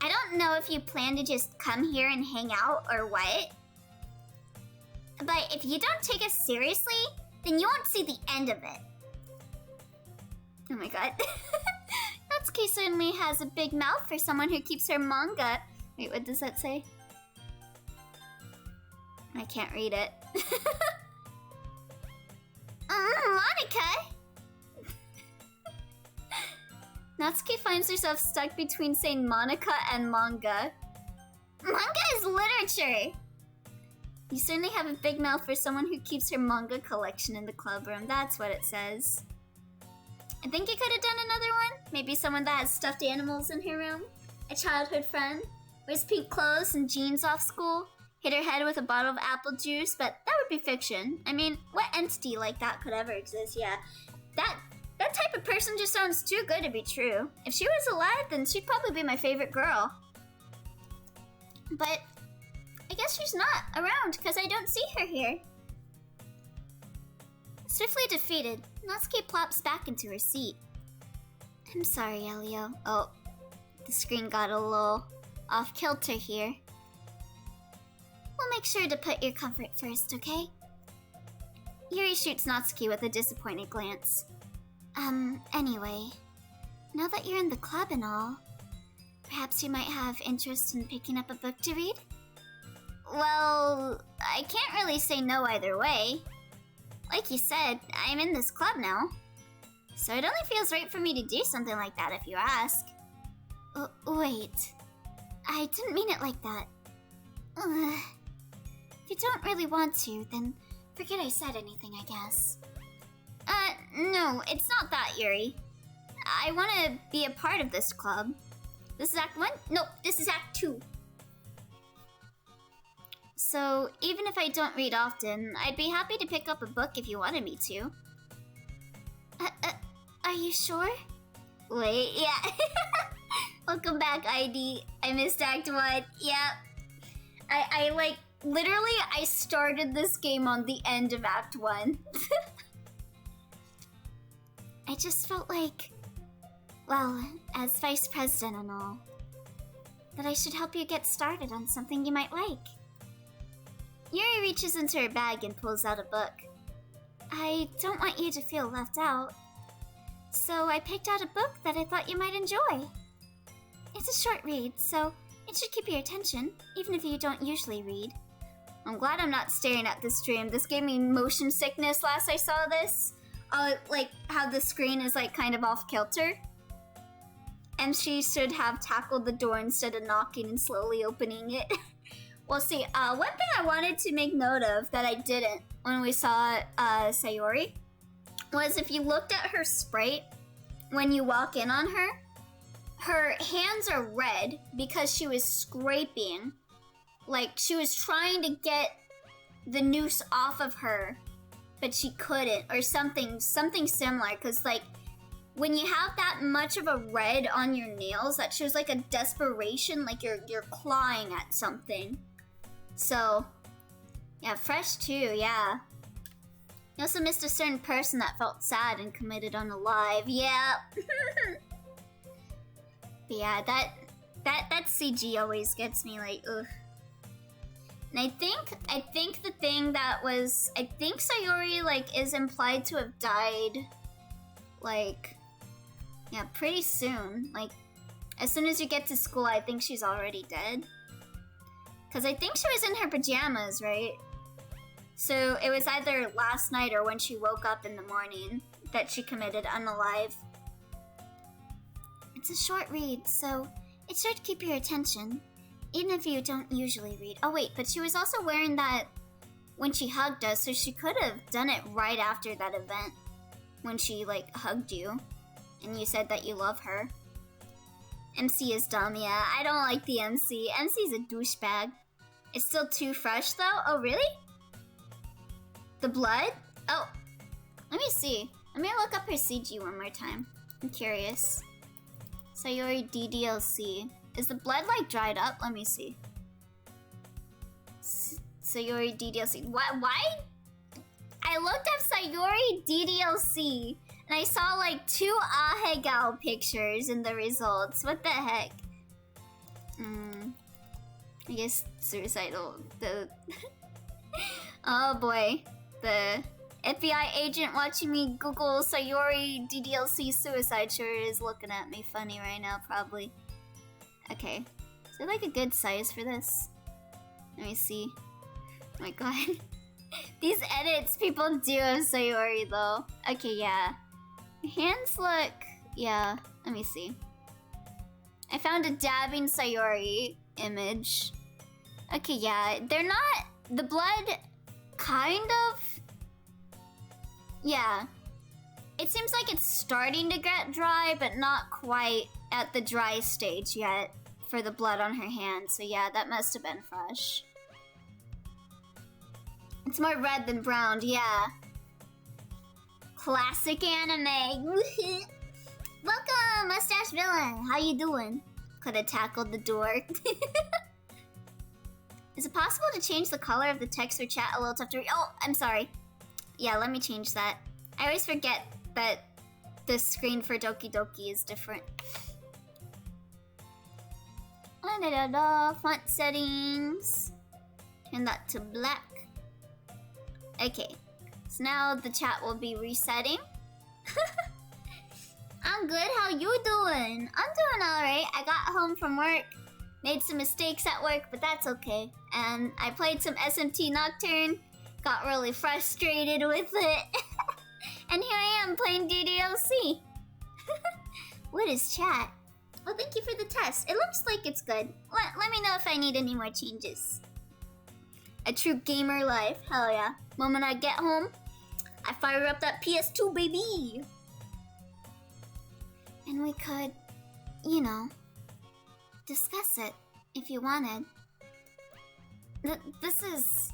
I don't know if you plan to just come here and hang out or what, but if you don't take us seriously, then you won't see the end of it. Oh my god. Natsuki certainly has a big mouth for someone who keeps her manga. Wait, what does that say? I can't read it. Monica! Natsuki finds herself stuck between saying Monica and manga. Manga is literature! You certainly have a big mouth for someone who keeps her manga collection in the club room. That's what it says. I think you could have done another one. Maybe someone that has stuffed animals in her room. A childhood friend. Wears pink clothes and jeans off school. Hit her head with a bottle of apple juice, but that would be fiction. I mean, what entity like that could ever exist? Yeah, that type of person just sounds too good to be true. If she was alive, then she'd probably be my favorite girl. But I guess she's not around because I don't see her here. Swiftly defeated, Natsuki plops back into her seat. I'm sorry, Elio. Oh, the screen got a little off kilter here. We'll make sure to put your comfort first, okay? Yuri shoots Natsuki with a disappointed glance. Anyway, now that you're in the club and all, perhaps you might have interest in picking up a book to read? Well, I can't really say no either way. Like you said, I'm in this club now. So it only feels right for me to do something like that if you ask. Wait. I didn't mean it like that. If you don't really want to, then forget I said anything, I guess. No, it's not that, Yuri. I want to be a part of this club. This is Act 1? Nope, this is Act 2. So, even if I don't read often, I'd be happy to pick up a book if you wanted me to. Are you sure? Wait, yeah. Welcome back, ID. I missed Act 1. Yep. I like, literally, I started this game on the end of Act 1. I just felt like, well, as vice president and all, that I should help you get started on something you might like. Yuri reaches into her bag and pulls out a book. I don't want you to feel left out. So I picked out a book that I thought you might enjoy. It's a short read, so it should keep your attention, even if you don't usually read. I'm glad I'm not staring at the stream. This gave me motion sickness last I saw this. Like how the screen is like kind of off kilter. And she should have tackled the door instead of knocking and slowly opening it. Well, see, one thing I wanted to make note of that I didn't when we saw Sayori was if you looked at her sprite when you walk in on her, her hands are red because she was scraping. Like, she was trying to get the noose off of her, but she couldn't, or something similar, because, like, when you have that much of a red on your nails, that shows, like, a desperation, like you're clawing at something. So, yeah, fresh too, yeah. You also missed a certain person that felt sad and committed unalive. Yeah. But yeah, that CG always gets me like, ugh. And I think the thing that was, I think Sayori, like, is implied to have died, like, yeah, pretty soon. Like, as soon as you get to school, I think she's already dead. Because I think she was in her pajamas, right? So it was either last night or when she woke up in the morning that she committed unalive. It's a short read, so it should keep your attention, even if you don't usually read. Oh wait, but she was also wearing that when she hugged us, so she could have done it right after that event when she, like, hugged you and you said that you love her. MC is dumb, yeah. I don't like the MC. MC's a douchebag. It's still too fresh, though? Oh, really? The blood? Oh, let me see. Let me look up her CG one more time. I'm curious. Sayori DDLC. Is the blood, like, dried up? Let me see. Sayori DDLC. Why? I looked up Sayori DDLC, and I saw, like, 2 Ahegal pictures in the results. What the heck? I guess suicidal. Oh boy. The FBI agent watching me Google Sayori DDLC suicide sure is looking at me funny right now, probably. Okay. Is there, like, a good size for this? Let me see. Oh my god. These edits people do of Sayori, though. Okay, yeah. Hands look... Yeah, let me see. I found a dabbing Sayori image. Okay, yeah, they're not... The blood... Kind of... Yeah. It seems like it's starting to get dry, but not quite at the dry stage yet for the blood on her hand. So yeah, that must have been fresh. It's more red than brown, yeah. Classic anime. Welcome, Mustache Villain. How you doing? Could have tackled the door. Is it possible to change the color of the text or chat a little tough to read? Oh, I'm sorry. Yeah, let me change that. I always forget that the screen for Doki Doki is different. Font settings. Turn that to black. Okay. So now the chat will be resetting. I'm good, how you doing? I'm doing alright. I got home from work. Made some mistakes at work, but that's okay. And I played some SMT Nocturne. Got really frustrated with it. And here I am playing DDLC. What is chat? Well, thank you for the test. It looks like it's good. Let me know if I need any more changes. A true gamer life. Hell yeah. Moment I get home, I fire up that PS2, baby. And we could, you know, discuss it if you wanted. This is...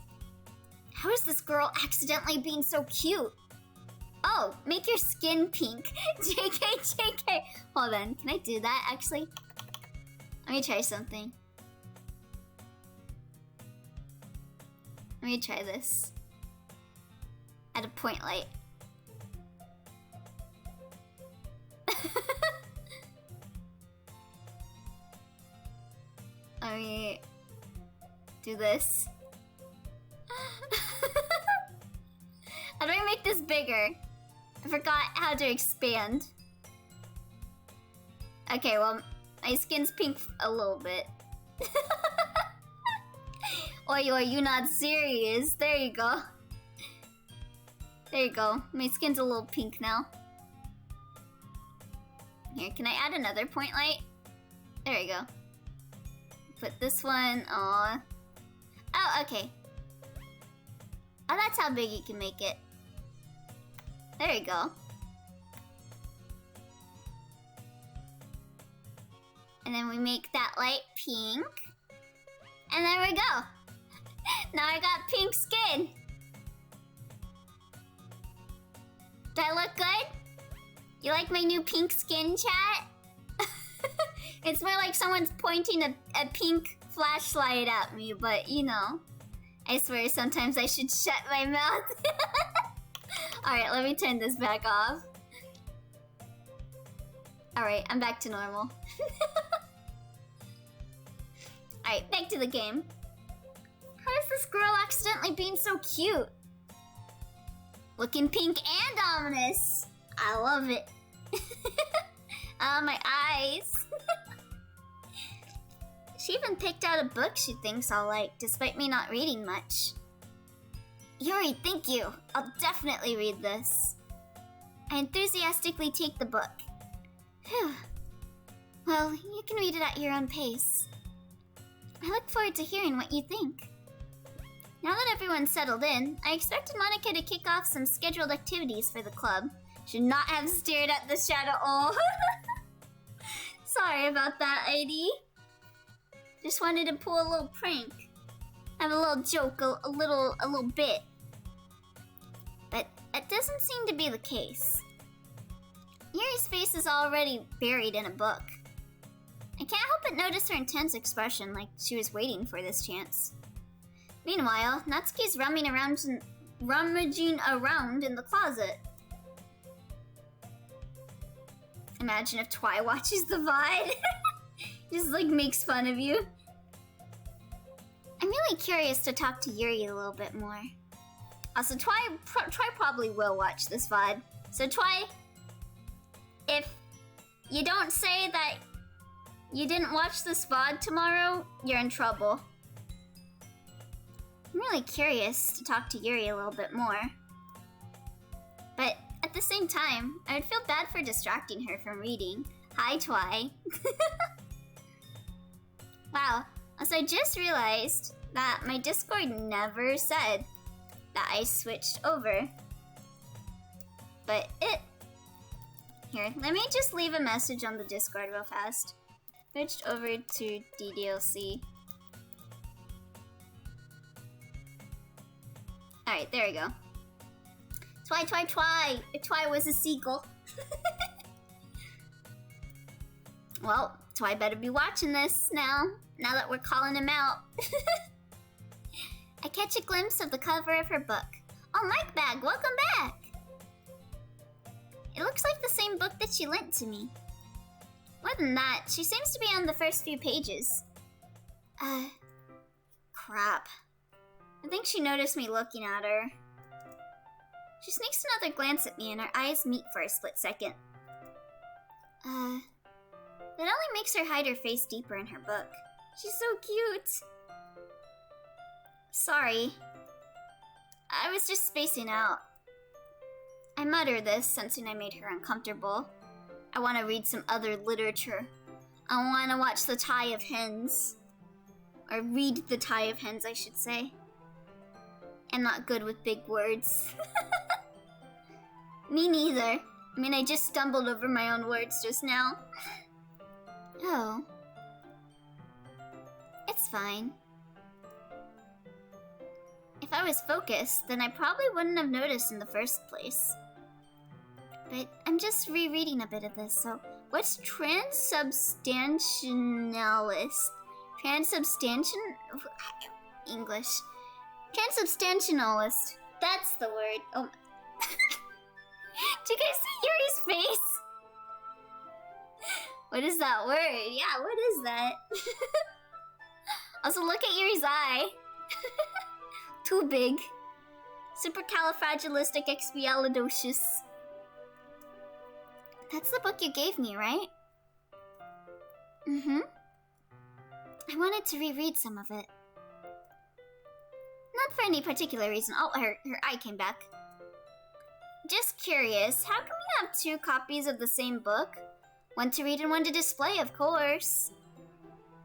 How is this girl accidentally being so cute? Oh, make your skin pink. JK. Hold on, can I do that actually? Let me try something. Let me try this. At a point light. Let me do this. How do I make this bigger. I forgot how to expand. Okay, well, my skin's pink a little bit. Oi, you not serious. There you go. There you go. My skin's a little pink now. Here, can I add another point light? There you go. Put this one on. Oh, okay. Oh, that's how big you can make it. There you go. And then we make that light pink. And there we go. Now I got pink skin. Do I look good? You like my new pink skin, chat? It's more like someone's pointing a pink flashlight at me, but you know. I swear sometimes I should shut my mouth. Alright, let me turn this back off. Alright, I'm back to normal. Alright, back to the game. How is this girl accidentally being so cute? Looking pink and ominous. I love it. My eyes. She even picked out a book she thinks I'll like, despite me not reading much. Yuri, thank you. I'll definitely read this. I enthusiastically take the book. Phew. Well, you can read it at your own pace. I look forward to hearing what you think. Now that everyone's settled in, I expected Monica to kick off some scheduled activities for the club. Should not have stared at the shadow. Oh. Sorry about that, ID. Just wanted to pull a little prank. Have a little joke, a little bit. But it doesn't seem to be the case. Yuri's face is already buried in a book. I can't help but notice her intense expression, like she was waiting for this chance. Meanwhile, Natsuki's rummaging around in the closet. Imagine if Twi watches the VOD. Just like makes fun of you. I'm really curious to talk to Yuri a little bit more. Also, Twi probably will watch this VOD. So Twi, if you don't say that you didn't watch this VOD tomorrow, you're in trouble. I'm really curious to talk to Yuri a little bit more. But at the same time, I would feel bad for distracting her from reading. Hi, Twi. Wow, also I just realized that my Discord never said that I switched over. But here, let me just leave a message on the Discord real fast. Switched over to DDLC. Alright, there we go. Twi. If Twi was a seagull. Well, Twi better be watching this now that we're calling him out. I catch a glimpse of the cover of her book. Oh, Mike Bag, welcome back! It looks like the same book that she lent to me. More than that, she seems to be on the first few pages. Crap. I think she noticed me looking at her. She sneaks another glance at me and our eyes meet for a split second. That only makes her hide her face deeper in her book. She's so cute. Sorry. I was just spacing out. I mutter this, sensing I made her uncomfortable. I want to read some other literature. I want to watch The Tie of Hens. Or read The Tie of Hens, I should say. I'm not good with big words. Me neither. I mean, I just stumbled over my own words just now. Oh. It's fine. If I was focused, then I probably wouldn't have noticed in the first place. But I'm just rereading a bit of this, so what's transubstantialist? English. Transubstantialist. That's the word. Oh. Did you guys see Yuri's face? What is that word? Yeah, what is that? Also, look at Yuri's eye. Too big. Supercalifragilisticexpialidocious. That's the book you gave me, right? Mm-hmm. I wanted to reread some of it. Not for any particular reason. Oh, her eye came back. Just curious, how come you have 2 copies of the same book? One to read and one to display, of course.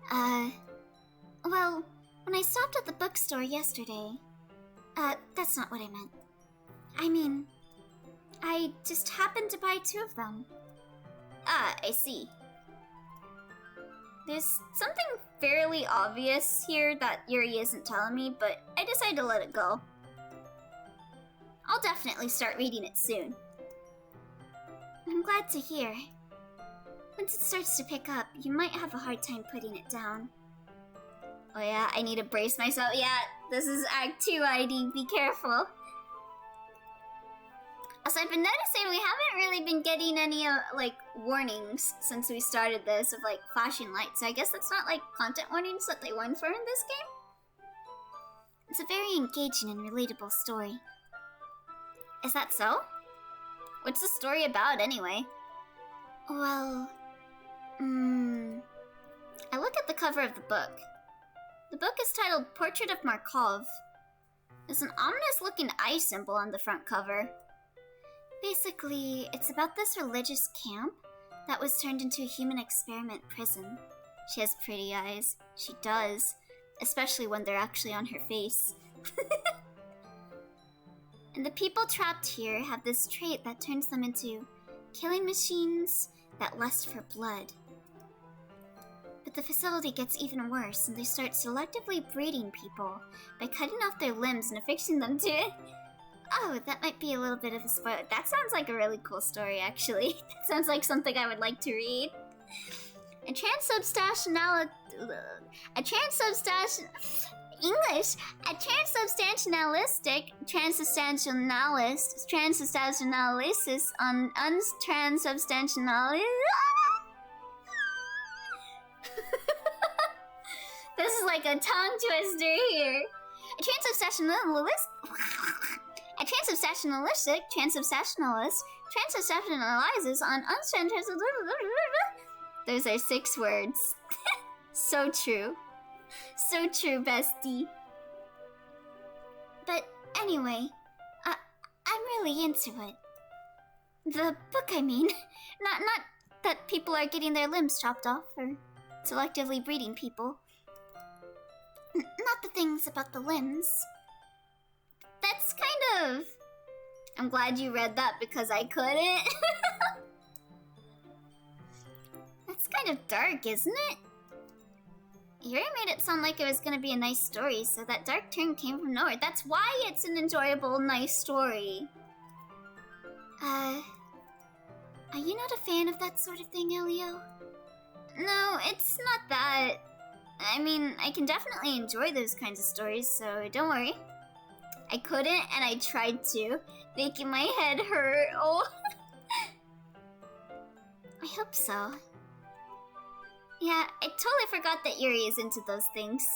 Well, when I stopped at the bookstore yesterday... that's not what I meant. I mean, I just happened to buy 2 of them. Ah, I see. There's something fairly obvious here that Yuri isn't telling me, but I decided to let it go. I'll definitely start reading it soon. I'm glad to hear. Once it starts to pick up, you might have a hard time putting it down. Oh yeah, I need to brace myself. Yeah, this is Act 2 ID, be careful. Also, I've been noticing we haven't really been getting any, like, warnings since we started this of, like, flashing lights. So I guess that's not, like, content warnings that they warn for in this game? It's a very engaging and relatable story. Is that so? What's the story about, anyway? Well... I look at the cover of the book. The book is titled Portrait of Markov. There's an ominous-looking eye symbol on the front cover. Basically, it's about this religious camp that was turned into a human experiment prison. She has pretty eyes. She does. Especially when they're actually on her face. And the people trapped here have this trait that turns them into killing machines that lust for blood. But the facility gets even worse, and they start selectively breeding people by cutting off their limbs and affixing them to it. Oh, that might be a little bit of a spoiler. That sounds like a really cool story, actually. That sounds like something I would like to read. A transubstantialist... English! A transubstantialistic on untransubstantialist... This is like a tongue twister here. A transubstantializes on untransubstantialist. Those are 6 words. So true. So true, bestie. But anyway, I'm really into it. The book, I mean. Not that people are getting their limbs chopped off or selectively breeding people. Not the things about the limbs. That's kind of... I'm glad you read that because I couldn't. That's kind of dark, isn't it? Yuri made it sound like it was gonna be a nice story, so that dark turn came from nowhere. That's why it's an enjoyable, nice story. Are you not a fan of that sort of thing, Elio? No, it's not that. I mean, I can definitely enjoy those kinds of stories, so don't worry. I couldn't, and I tried to, making my head hurt. Oh. I hope so. Yeah, I totally forgot that Yuri is into those things.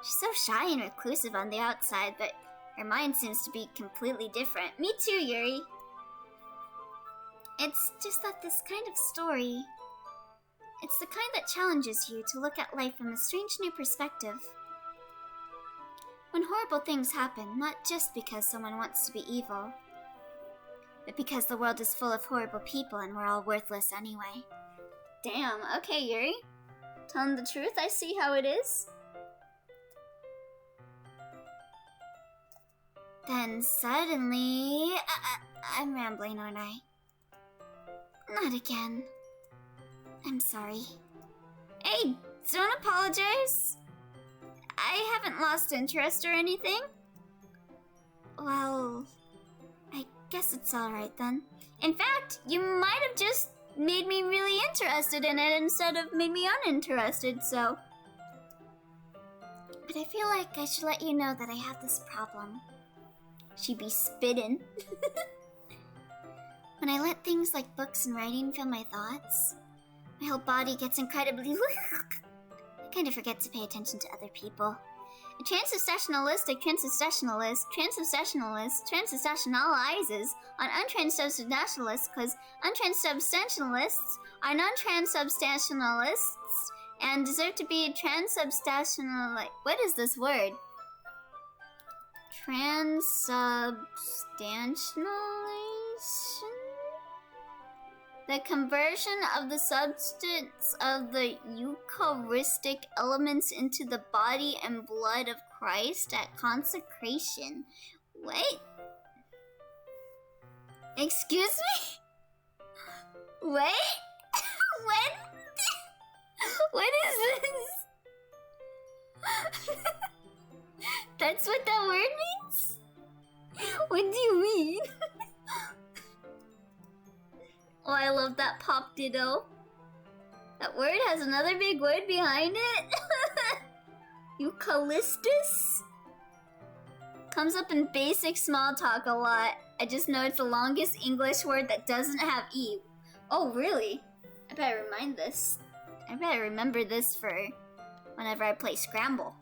She's so shy and reclusive on the outside, but her mind seems to be completely different. Me too, Yuri. It's just that this kind of story... It's the kind that challenges you to look at life from a strange new perspective. When horrible things happen, not just because someone wants to be evil, but because the world is full of horrible people and we're all worthless anyway. Damn, okay, Yuri. Telling the truth, I see how it is. Then suddenly... I'm rambling, aren't I? Not again. I'm sorry. Hey, don't apologize. I haven't lost interest or anything. Well, I guess it's alright then. In fact, you might have just made me really interested in it instead of made me uninterested, so... But I feel like I should let you know that I have this problem. She be spittin'. When I let things like books and writing fill my thoughts, my whole body gets incredibly... I kind of forget to pay attention to other people. Transubstantialistic transubstantialist transubstantialist transubstantializes on untransubstantialists because untransubstantialists are non-transubstantialists and deserve to be transubstantial. What is this word? Transubstantialization? The conversion of the substance of the Eucharistic elements into the body and blood of Christ at consecration. What? Excuse me? What? What? What is this? That's what that word means? What do you mean? Oh, I love that pop ditto. That word has another big word behind it. Eucalyptus? Comes up in basic small talk a lot. I just know it's the longest English word that doesn't have E. Oh, really? I better remember this for whenever I play Scramble.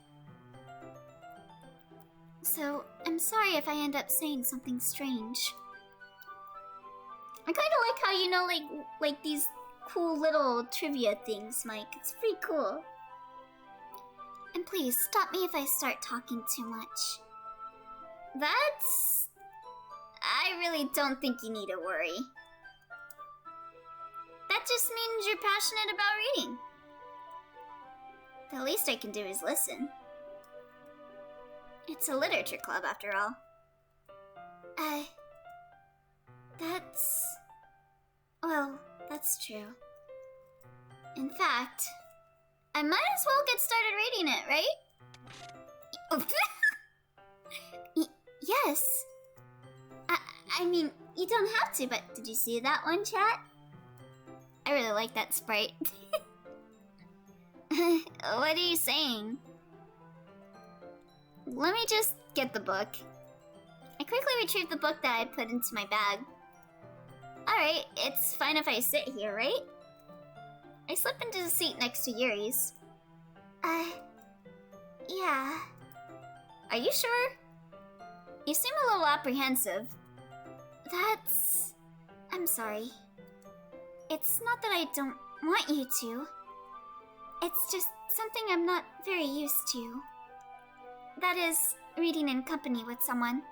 So, I'm sorry if I end up saying something strange. I kind of like how you know, like these cool little trivia things, Mike. It's pretty cool. And please, stop me if I start talking too much. I really don't think you need to worry. That just means you're passionate about reading. The least I can do is listen. It's a literature club, after all. That's true. In fact, I might as well get started reading it, right? Yes. I mean, you don't have to, but did you see that one, chat? I really like that sprite. What are you saying? Let me just get the book. I quickly retrieved the book that I put into my bag. Alright, it's fine if I sit here, right? I slip into the seat next to Yuri's. Yeah. Are you sure? You seem a little apprehensive. I'm sorry. It's not that I don't want you to. It's just something I'm not very used to. That is, reading in company with someone.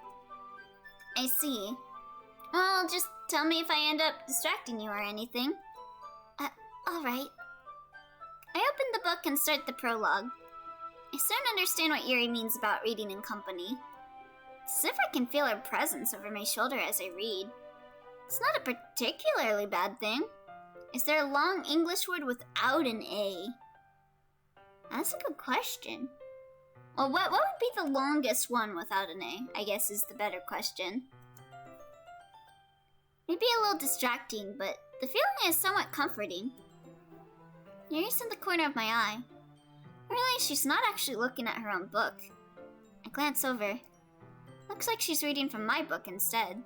I see. Well, just tell me if I end up distracting you or anything. Alright. I open the book and start the prologue. I soon understand what Yuri means about reading in company. It's as if I can feel her presence over my shoulder as I read. It's not a particularly bad thing. Is there a long English word without an A? That's a good question. Well, what would be the longest one without an A, I guess is the better question. Maybe a little distracting, but the feeling is somewhat comforting. Yuri's in the corner of my eye. I realize she's not actually looking at her own book. I glance over. Looks like she's reading from my book instead.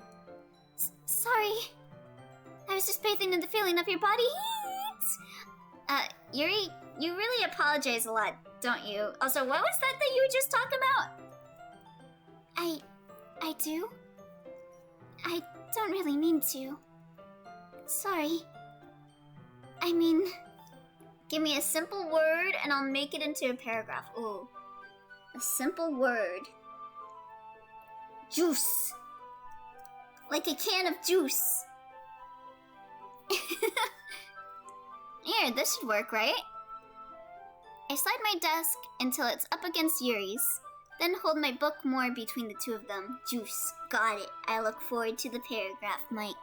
Sorry. I was just bathing in the feeling of your body heat. Yuri, you really apologize a lot, don't you? Also, what was that you were just talking about? I do? I don't really mean to. Sorry. I mean, give me a simple word and I'll make it into a paragraph. Ooh. A simple word. Juice. Like a can of juice. Here, this should work, right? I slide my desk until it's up against Yuri's, then hold my book more between the two of them. Juice. Got it. I look forward to the paragraph, Mike.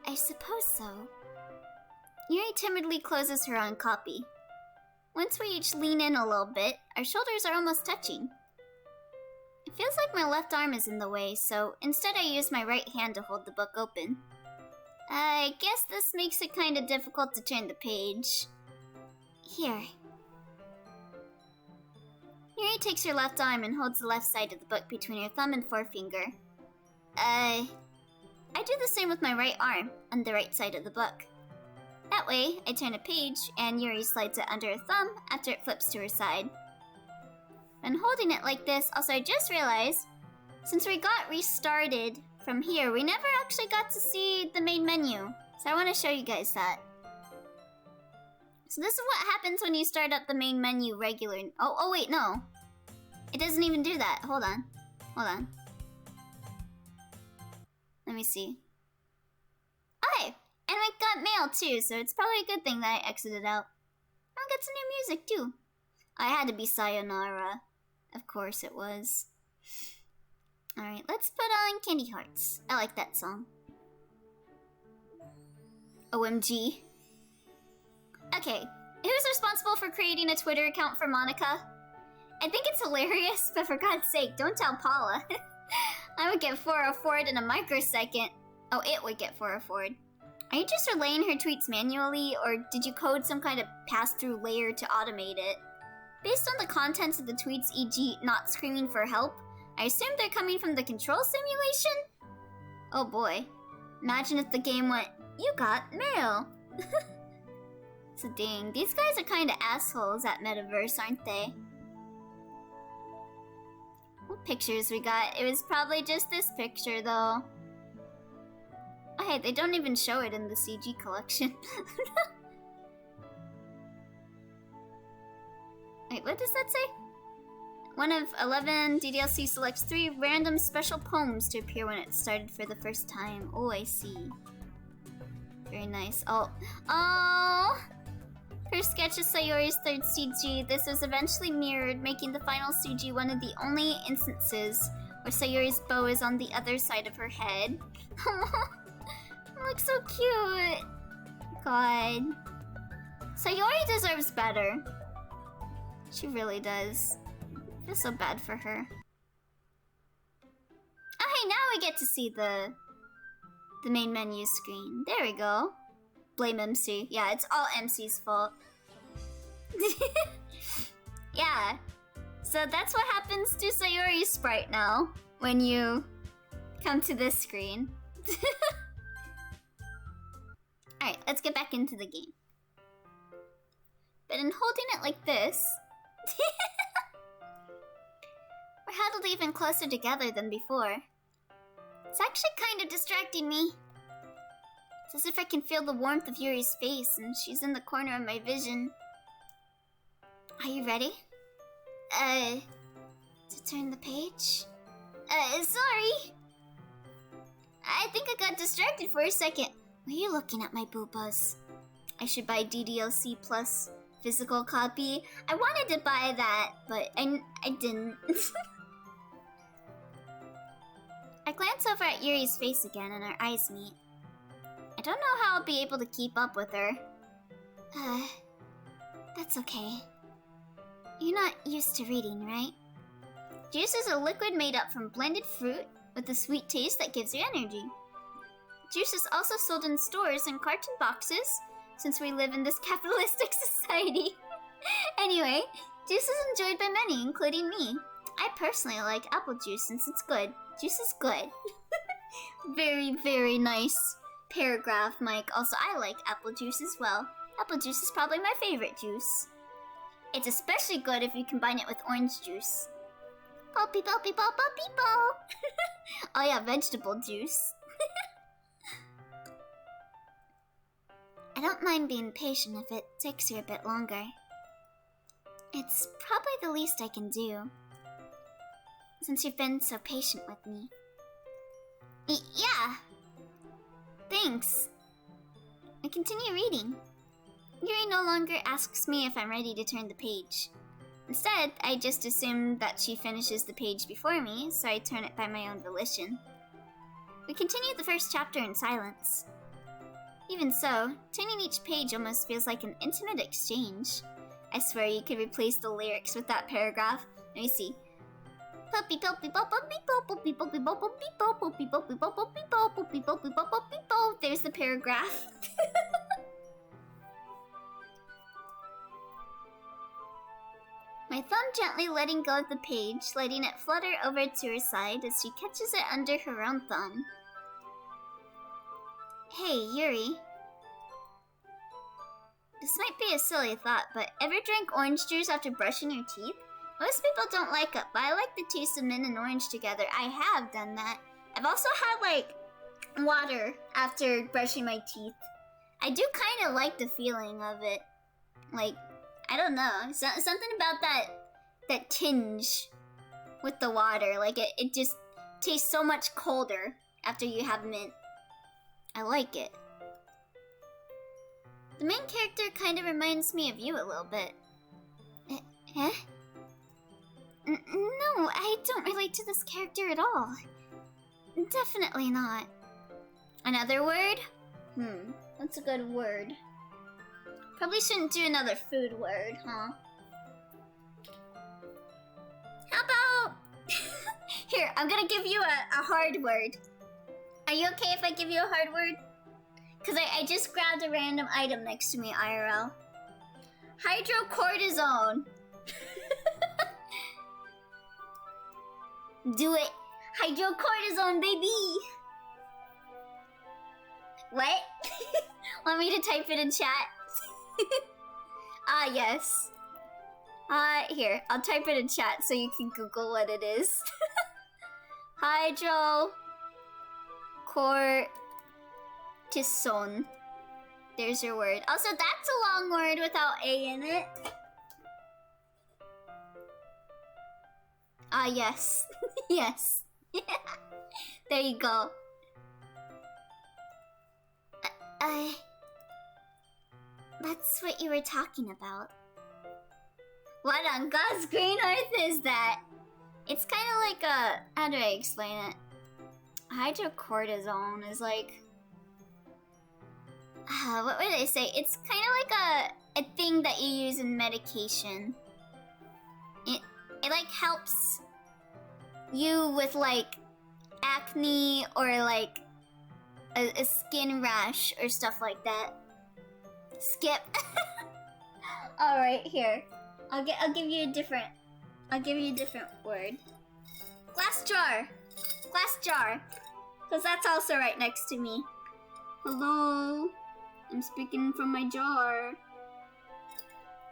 I suppose so. Yuri timidly closes her own copy. Once we each lean in a little bit, our shoulders are almost touching. It feels like my left arm is in the way, so instead I use my right hand to hold the book open. I guess this makes it kind of difficult to turn the page. Here. Yuri takes her left arm and holds the left side of the book between her thumb and forefinger. I do the same with my right arm, on the right side of the book. That way, I turn a page, and Yuri slides it under her thumb after it flips to her side. And holding it like this, also I just realized, since we got restarted from here, we never actually got to see the main menu. So I want to show you guys that. So this is what happens when you start up the main menu regular. Oh wait, no. It doesn't even do that. Hold on. Let me see. Okay, and we got mail too, so it's probably a good thing that I exited out. I'll get some new music too. I had to be Sayonara. Of course it was. Alright, let's put on Candy Hearts. I like that song. OMG. Okay, who's responsible for creating a Twitter account for Monica? I think it's hilarious, but for God's sake, don't tell Paula. I would get 404'd in a microsecond. Oh, it would get 404'd. Are you just relaying her tweets manually, or did you code some kind of pass-through layer to automate it? Based on the contents of the tweets, e.g. not screaming for help, I assume they're coming from the control simulation? Oh boy. Imagine if the game went, "You got mail." So dang, these guys are kinda assholes at Metaverse, aren't they? What pictures we got? It was probably just this picture though. Oh hey, they don't even show it in the CG collection. Wait, what does that say? One of 11, DDLC selects 3 random special poems to appear when it started for the first time. Oh, I see. Very nice. Oh. Her sketch of Sayori's third CG. This was eventually mirrored, making the final CG one of the only instances where Sayori's bow is on the other side of her head. Looks so cute. God. Sayori deserves better. She really does. I feel so bad for her. Oh hey, now we get to see the main menu screen. There we go. Blame MC. Yeah, it's all MC's fault. Yeah. So that's what happens to Sayori's sprite now when you come to this screen. Alright, let's get back into the game. But in holding it like this, we're huddled even closer together than before. It's actually kind of distracting me. It's as if I can feel the warmth of Yuri's face and she's in the corner of my vision. Are you ready? To turn the page? Sorry. I think I got distracted for a second. Were you looking at my boobas? I should buy DDLC plus physical copy. I wanted to buy that, but I didn't. I glance over at Yuri's face again and our eyes meet. I don't know how I'll be able to keep up with her. That's okay. You're not used to reading, right? Juice is a liquid made up from blended fruit with a sweet taste that gives you energy. Juice is also sold in stores and carton boxes, since we live in this capitalistic society. Anyway, juice is enjoyed by many, including me. I personally like apple juice since it's good. Juice is good. Very, very nice paragraph, Mike. Also, I like apple juice as well. Apple juice is probably my favorite juice. It's especially good if you combine it with orange juice. Pulpy, pulpy, pulpy, pulpy. Oh yeah, vegetable juice. I don't mind being patient if it takes you a bit longer. It's probably the least I can do, since you've been so patient with me. Yeah. Thanks. I continue reading. Yuri no longer asks me if I'm ready to turn the page. Instead, I just assume that she finishes the page before me, so I turn it by my own volition. We continue the first chapter in silence. Even so, turning each page almost feels like an intimate exchange. I swear you could replace the lyrics with that paragraph. Let me see. There's the paragraph. My thumb gently letting go of the page, letting it flutter over to her side as she catches it under her own thumb. Hey, Yuri. This might be a silly thought, but ever drink orange juice after brushing your teeth? Most people don't like it, but I like the taste of mint and orange together. I have done that. I've also had, like, water after brushing my teeth. I do kind of like the feeling of it. Like, I don't know. Something about that tinge with the water. Like, it just tastes so much colder after you have mint. I like it. The main character kind of reminds me of you a little bit. Eh? No, I don't relate to this character at all. Definitely not. Another word? What's a good word? Probably shouldn't do another food word, huh? How about... Here, I'm gonna give you a hard word. Are you okay if I give you a hard word? Because I just grabbed a random item next to me, IRL. Hydrocortisone. Do it. Hydrocortisone, baby. What? Want me to type it in chat? Ah, yes. Here, I'll type it in chat so you can Google what it is. Hydrocortisone. There's your word. Also, that's a long word without A in it. Ah, yes. Yes. There you go. That's what you were talking about. What on God's green earth is that? It's kind of like a... How do I explain it? Hydrocortisone is like... what would I say? It's kind of like a thing that you use in medication. It like helps you with like acne or like a skin rash or stuff like that. Skip. All right, here. I'll give you a different word. Glass jar. Glass jar. Cause that's also right next to me. Hello. I'm speaking from my jar.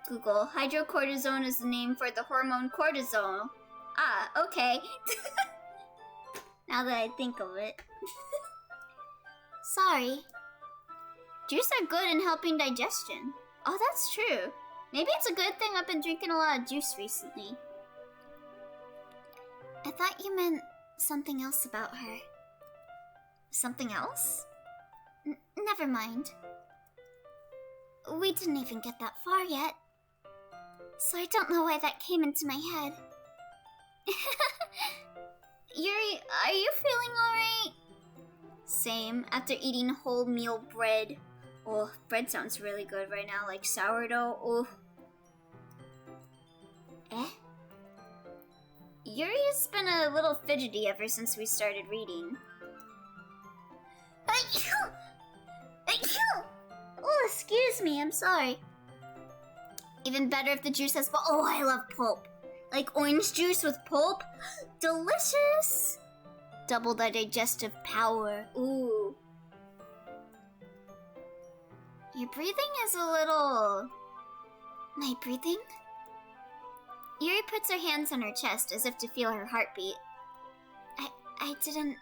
Google. Hydrocortisone is the name for the hormone cortisol. Ah, okay. Now that I think of it. Sorry. Juice are good in helping digestion. Oh, that's true. Maybe it's a good thing I've been drinking a lot of juice recently. I thought you meant something else about her. Something else? Never mind. We didn't even get that far yet. So I don't know why that came into my head. Yuri, are you feeling alright? Same, after eating wholemeal bread. Oh, bread sounds really good right now, like sourdough. Oh. Yuri's been a little fidgety ever since we started reading. Oh, excuse me, I'm sorry. Even better if the juice has pulp. Oh, I love pulp. Like orange juice with pulp? Delicious! Double the digestive power. Ooh. Your breathing is a little... My breathing? Yuri puts her hands on her chest as if to feel her heartbeat. I didn't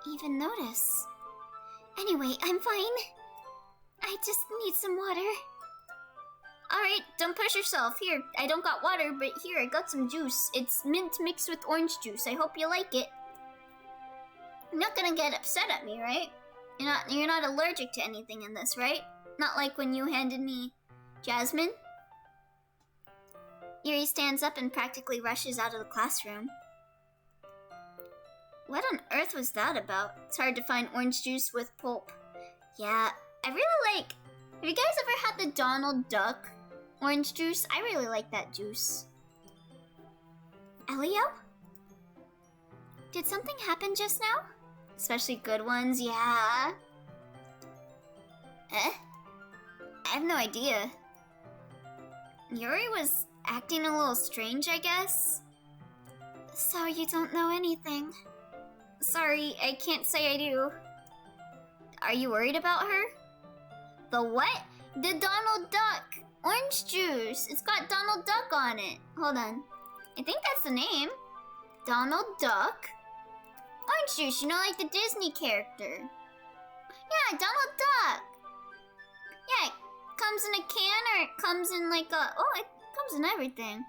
even notice. Anyway, I'm fine. I just need some water. Alright, don't push yourself. Here, I don't got water, but here, I got some juice. It's mint mixed with orange juice. I hope you like it. You're not gonna get upset at me, right? You're not allergic to anything in this, right? Not like when you handed me Jasmine? Yuri stands up and practically rushes out of the classroom. What on earth was that about? It's hard to find orange juice with pulp. Yeah, I really like... Have you guys ever had the Donald Duck orange juice? I really like that juice. Elio? Did something happen just now? Especially good ones, yeah. I have no idea. Yuri was acting a little strange, I guess. So you don't know anything. Sorry, I can't say I do. Are you worried about her? The what? The Donald Duck orange juice. It's got Donald Duck on it. Hold on. I think that's the name. Donald Duck. Orange juice, you know, like the Disney character. Yeah, Donald Duck. Yeah, it comes in a can or it comes in like a... Oh, it comes in everything.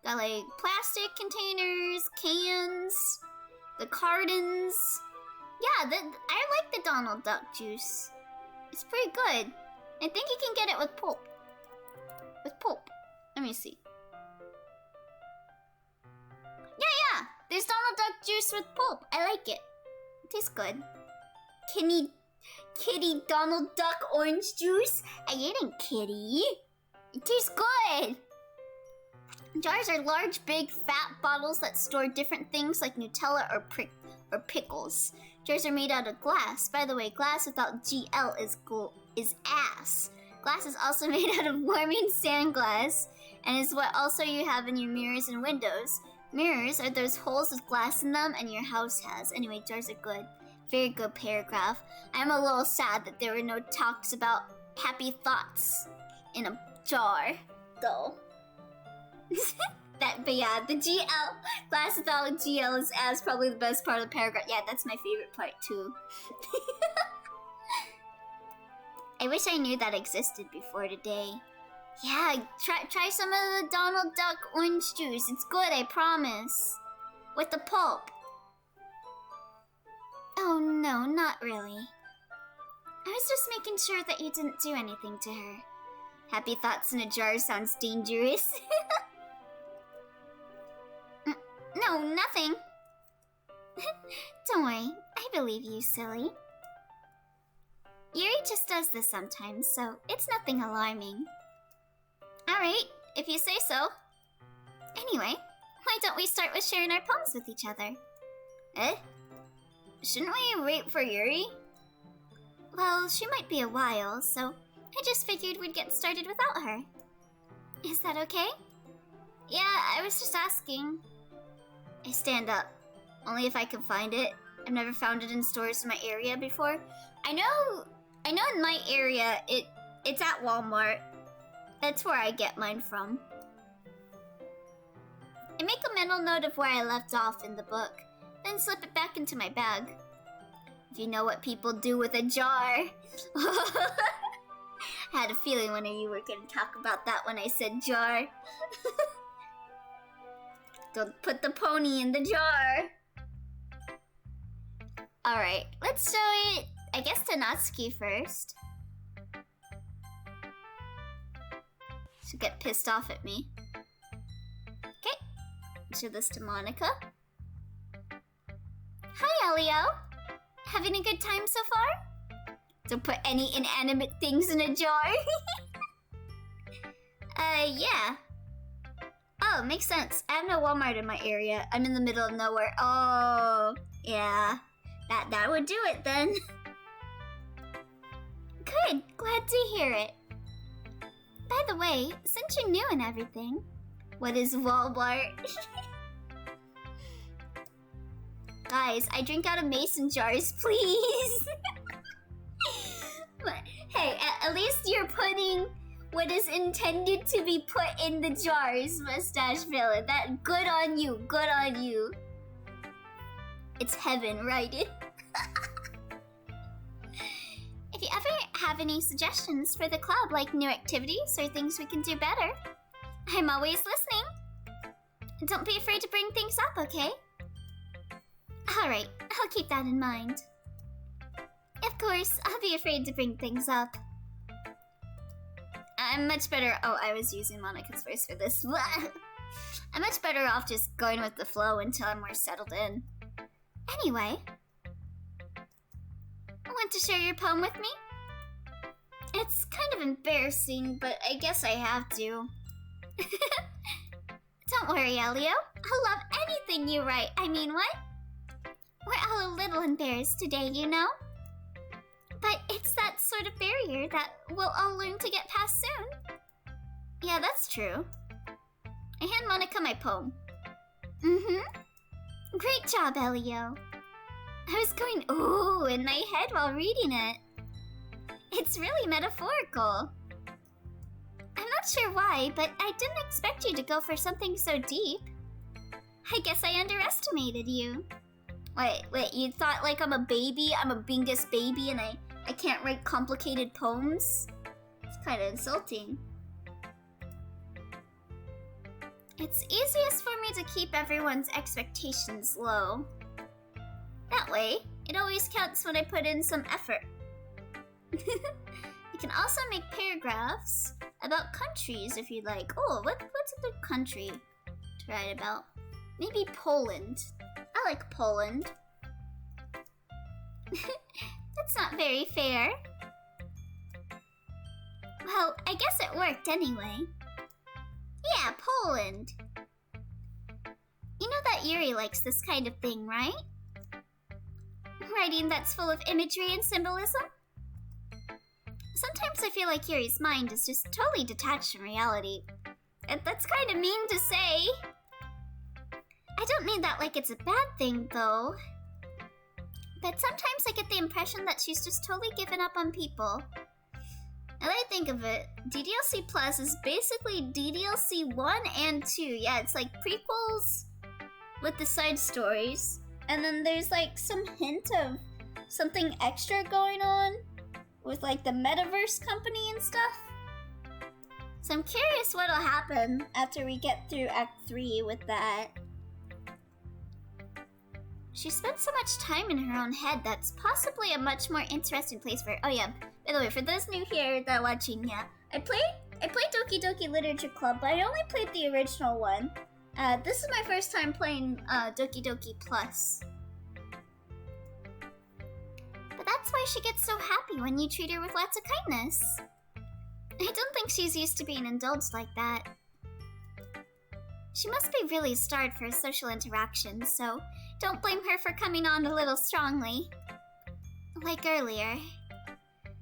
Got like plastic containers, cans, the cartons. Yeah, I like the Donald Duck juice. It's pretty good. I think you can get it with pulp. With pulp. Let me see. Yeah. There's Donald Duck juice with pulp. I like it. It tastes good. Kitty Donald Duck orange juice? I ain't kitty. It tastes good. Jars are large, big, fat bottles that store different things like Nutella or pickles. Jars are made out of glass. By the way, glass without GL is ass. Glass is also made out of warming sand glass and is what also you have in your mirrors and windows. Mirrors are those holes with glass in them and your house has. Anyway, jars are good. Very good paragraph. I'm a little sad that there were no talks about happy thoughts in a jar, though. But yeah, the GL, glass without GL is as probably the best part of the paragraph. Yeah, that's my favorite part too. I wish I knew that existed before today. Yeah, try some of the Donald Duck orange juice. It's good, I promise. With the pulp. Oh no, not really. I was just making sure that you didn't do anything to her. Happy thoughts in a jar sounds dangerous. No, nothing. Don't worry, I believe you, silly. Yuri just does this sometimes, so it's nothing alarming. Alright, if you say so. Anyway, why don't we start with sharing our poems with each other? Eh? Shouldn't we wait for Yuri? Well, she might be a while, so I just figured we'd get started without her. Is that okay? Yeah, I was just asking. I stand up. Only if I can find it. I've never found it in stores in my area before. I know in my area, it's at Walmart. That's where I get mine from. I make a mental note of where I left off in the book, then slip it back into my bag. If you know what people do with a jar. I had a feeling one of you were going to talk about that when I said jar. Don't put the pony in the jar. Alright, let's show it, I guess, to Natsuki first. She'll get pissed off at me. Okay, show this to Monica. Hi, Elio. Having a good time so far? Don't put any inanimate things in a jar. Yeah. Oh, makes sense. I have no Walmart in my area. I'm in the middle of nowhere. Oh, yeah. That would do it then. Good. Glad to hear it. By the way, since you're new and everything, what is Walmart? Guys, I drink out of mason jars, please. But, hey, at least you're putting what is intended to be put in the jars, Mustache Villain. That good on you, good on you. It's heaven, right? If you ever have any suggestions for the club, like new activities or things we can do better, I'm always listening. Don't be afraid to bring things up, okay? Alright, I'll keep that in mind. Of course, I'll be afraid to bring things up. I'm much better... Oh, I was using Monica's voice for this. I'm much better off just going with the flow until I'm more settled in. Anyway, want to share your poem with me? It's kind of embarrassing, but I guess I have to. Don't worry, Elio. I'll love anything you write. I mean, what? We're all a little embarrassed today, you know? But it's that sort of barrier that we'll all learn to get past soon. Yeah, that's true. I hand Monica my poem. Great job, Elio. I was going ooh in my head while reading it. It's really metaphorical. I'm not sure why, but I didn't expect you to go for something so deep. I guess I underestimated you. Wait, you thought like I'm a baby? I'm a Bingus baby and I can't write complicated poems? It's kind of insulting. It's easiest for me to keep everyone's expectations low. That way, it always counts when I put in some effort. You can also make paragraphs about countries if you'd like. Oh, what's a good country to write about? Maybe Poland. I like Poland. That's not very fair. Well, I guess it worked anyway. Yeah, Poland. You know that Yuri likes this kind of thing, right? Writing that's full of imagery and symbolism? Sometimes I feel like Yuri's mind is just totally detached from reality. That's kind of mean to say. I don't mean that like it's a bad thing, though. But sometimes I get the impression that she's just totally given up on people. Now that I think of it, DDLC Plus is basically DDLC 1 and 2. Yeah, it's like prequels with the side stories. And then there's like some hint of something extra going on with like the metaverse company and stuff. So I'm curious what'll happen after we get through Act 3 with that. She spent so much time in her own head that's possibly a much more interesting place for her. Oh yeah, by the way, for those new here that are watching, yeah, I played Doki Doki Literature Club, but I only played the original one. This is my first time playing Doki Doki Plus. But that's why she gets so happy when you treat her with lots of kindness. I don't think she's used to being indulged like that. She must be really starved for social interaction, so don't blame her for coming on a little strongly. Like earlier.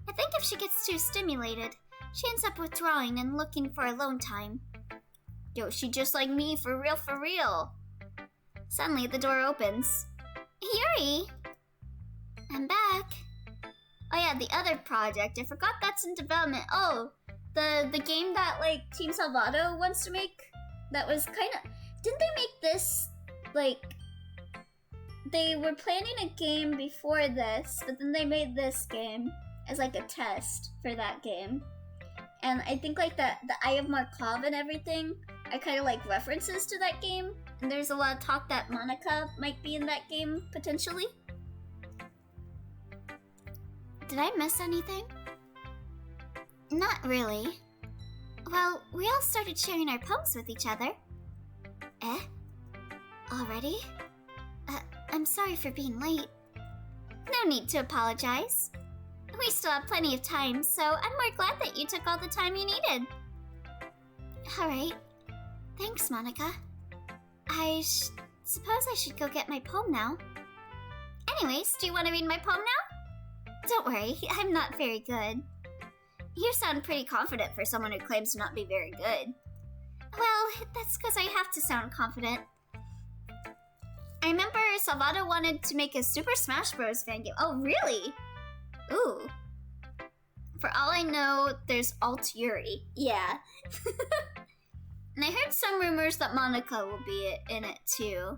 I think if she gets too stimulated, she ends up withdrawing and looking for alone time. Yo, she just like me, for real, for real. Suddenly, the door opens. Yuri! I'm back. Oh yeah, the other project. I forgot that's in development. Oh, the game that like Team Salvato wants to make. That was kind of... Didn't they make this, like... They were planning a game before this, but then they made this game as like a test for that game. And I think like the Eye of Markov and everything are kind of like references to that game. And there's a lot of talk that Monica might be in that game, potentially. Did I miss anything? Not really. Well, we all started sharing our poems with each other. Eh? Already? I'm sorry for being late. No need to apologize. We still have plenty of time, so I'm more glad that you took all the time you needed. Alright. Thanks, Monica. I suppose I should go get my poem now. Anyways, do you want to read my poem now? Don't worry, I'm not very good. You sound pretty confident for someone who claims to not be very good. Well, that's because I have to sound confident. I remember Salvato wanted to make a Super Smash Bros. Fan game. Oh, really? Ooh. For all I know, there's Alt Yuri. Yeah. And I heard some rumors that Monica will be in it too.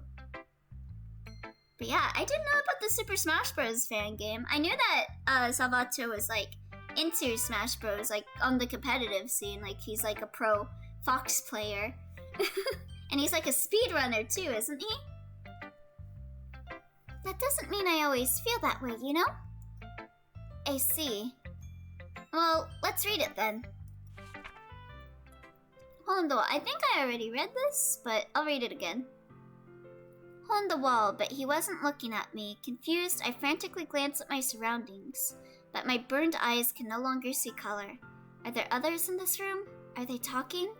But yeah, I didn't know about the Super Smash Bros. Fan game. I knew that Salvato was like into Smash Bros. Like on the competitive scene. Like he's like a pro Fox player. And he's like a speedrunner too, isn't he? That doesn't mean I always feel that way, you know? I see. Well, let's read it then. Hold on, I think I already read this, but I'll read it again. On the wall, but he wasn't looking at me. Confused, I frantically glanced at my surroundings, but my burned eyes can no longer see color. Are there others in this room? Are they talking?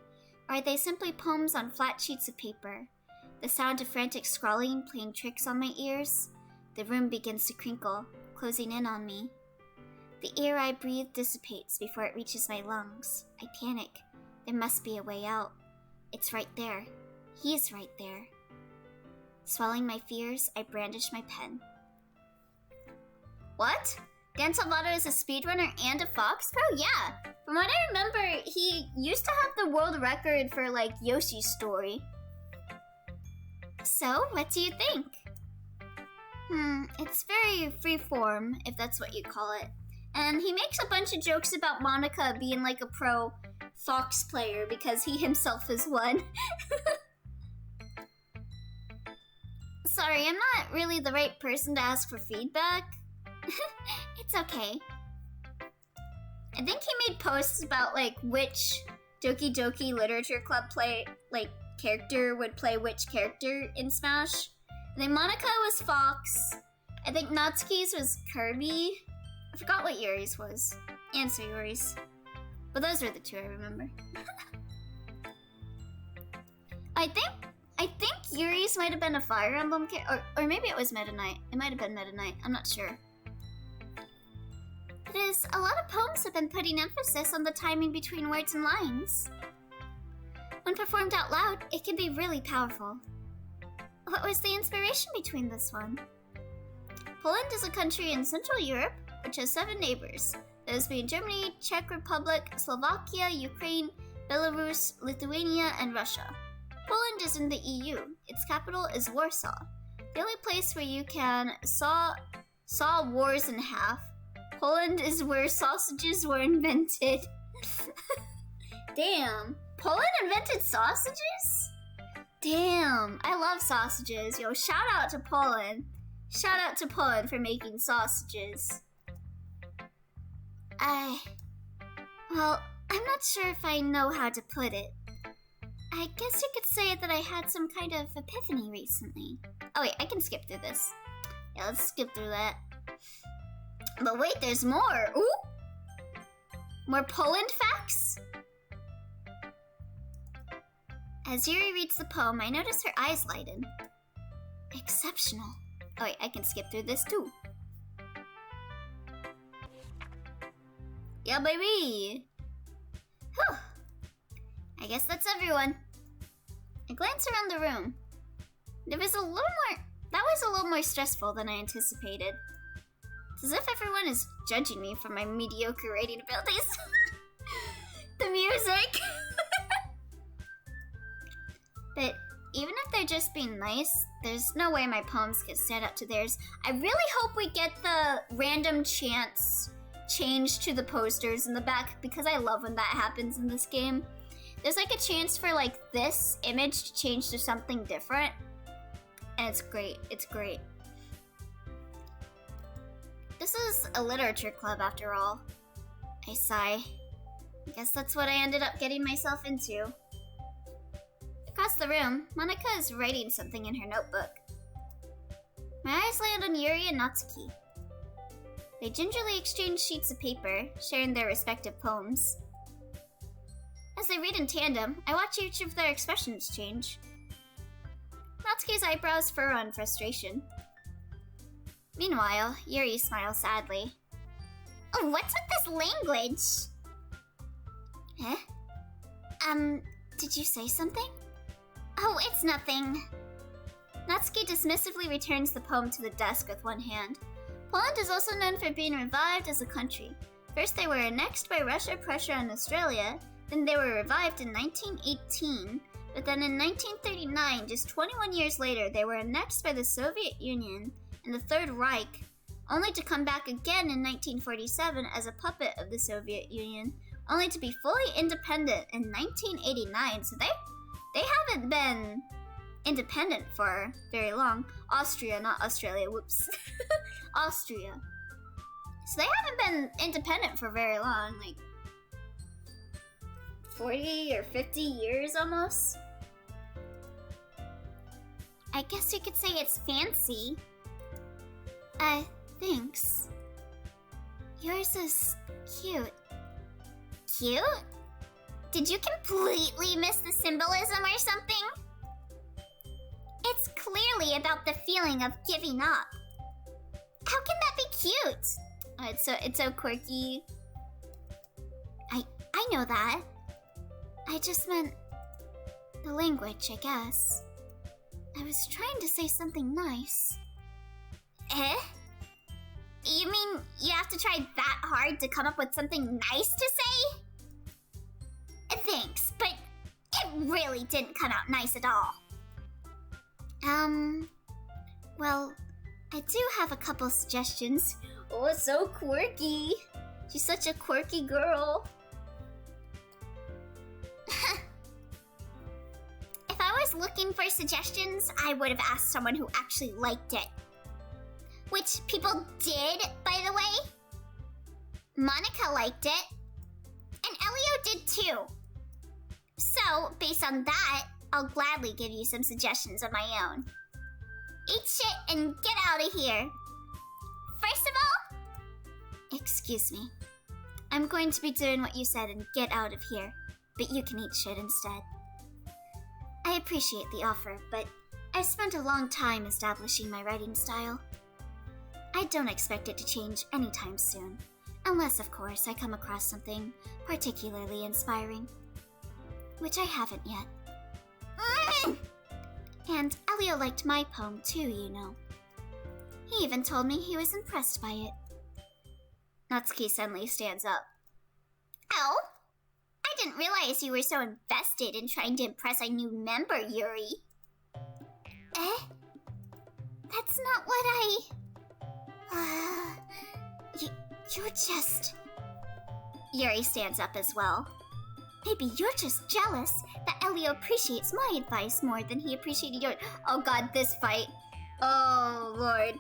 Or are they simply poems on flat sheets of paper? The sound of frantic scrawling playing tricks on my ears. The room begins to crinkle, closing in on me. The air I breathe dissipates before it reaches my lungs. I panic. There must be a way out. It's right there. He's right there. Swelling my fears, I brandish my pen. What? Dan Salvato is a speedrunner and a fox pro? Yeah. From what I remember, he used to have the world record for, like, Yoshi's Story. So, what do you think? It's very freeform, if that's what you call it. And he makes a bunch of jokes about Monica being like a pro fox player because he himself is one. Sorry, I'm not really the right person to ask for feedback. It's okay. I think he made posts about like which Doki Doki Literature Club character would play which character in Smash. I think Monica was Fox. I think Natsuki's was Kirby. I forgot what Yuri's was. And Sayori's. But those are the two I remember. I think Yuri's might have been a Fire Emblem character, or maybe it was Meta Knight. It might have been Meta Knight. I'm not sure. It is, a lot of poems have been putting emphasis on the timing between words and lines. When performed out loud, it can be really powerful. What was the inspiration between this one? Poland is a country in Central Europe, which has 7 neighbors. Those being Germany, Czech Republic, Slovakia, Ukraine, Belarus, Lithuania, and Russia. Poland is in the EU. Its capital is Warsaw. The only place where you can saw wars in half. Poland is where sausages were invented. Damn. Poland invented sausages? Damn. I love sausages. Yo, shout out to Poland. Shout out to Poland for making sausages. Well, I'm not sure if I know how to put it. I guess you could say that I had some kind of epiphany recently. Oh wait, I can skip through this. Yeah, let's skip through that. But wait, there's more! Ooh! More Poland facts? As Yuri reads the poem, I notice her eyes lighten. Exceptional. Oh wait, I can skip through this too. Yeah, baby! Whew! I guess that's everyone. I glance around the room. That was a little more stressful than I anticipated. It's as if everyone is judging me for my mediocre writing abilities. The music! But even if they're just being nice, there's no way my poems can stand up to theirs. I really hope we get the random chants changed to the posters in the back because I love when that happens in this game. There's like a chance for like this image to change to something different. And it's great. It's great. This is a literature club after all. I sigh. I guess that's what I ended up getting myself into. Across the room, Monica is writing something in her notebook. My eyes land on Yuri and Natsuki. They gingerly exchange sheets of paper, sharing their respective poems. As they read in tandem, I watch each of their expressions change. Natsuki's eyebrows furrow in frustration. Meanwhile, Yuri smiles sadly. Oh, what's with this language? Eh? Did you say something? Oh, it's nothing. Natsuki dismissively returns the poem to the desk with one hand. Poland is also known for being revived as a country. First they were annexed by Russia, Prussia, and Australia, then they were revived in 1918, but then in 1939, just 21 years later, they were annexed by the Soviet Union and the Third Reich, only to come back again in 1947 as a puppet of the Soviet Union, only to be fully independent in 1989, so they haven't been independent for very long. Austria, not Australia, whoops. Austria. So they haven't been independent for very long, like 40 or 50 years almost. I guess you could say it's fancy. Thanks. Yours is cute. Cute? Did you completely miss the symbolism or something? It's clearly about the feeling of giving up. How can that be cute? It's so quirky. I know that. I just meant the language, I guess. I was trying to say something nice. Eh? You mean you have to try that hard to come up with something nice to say? Thanks, but it really didn't come out nice at all. Well, I do have a couple suggestions. Oh, it's so quirky. She's such a quirky girl. If I was looking for suggestions, I would have asked someone who actually liked it. Which people did, by the way. Monica liked it. And Elio did too. So, based on that, I'll gladly give you some suggestions of my own. Eat shit and get out of here. First of all... Excuse me. I'm going to be doing what you said and get out of here. But you can eat shit instead. I appreciate the offer, but I've spent a long time establishing my writing style. I don't expect it to change anytime soon. Unless, of course, I come across something particularly inspiring. Which I haven't yet. And Elio liked my poem too, you know. He even told me he was impressed by it. Natsuki suddenly stands up. Oh? I didn't realize you were so invested in trying to impress our new member, Yuri. That's not what you're just... Yuri stands up as well. Maybe you're just jealous that Elio appreciates my advice more than he appreciated yours. Oh god, this fight. Oh lord.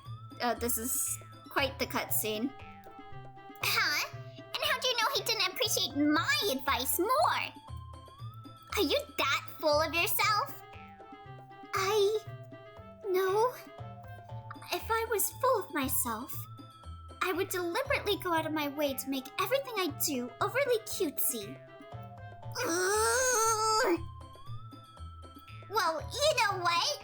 This is quite the cutscene. Huh? And how do you know he didn't appreciate my advice more? Are you that full of yourself? No. If I was full of myself, I would deliberately go out of my way to make everything I do overly cutesy. Well, you know what?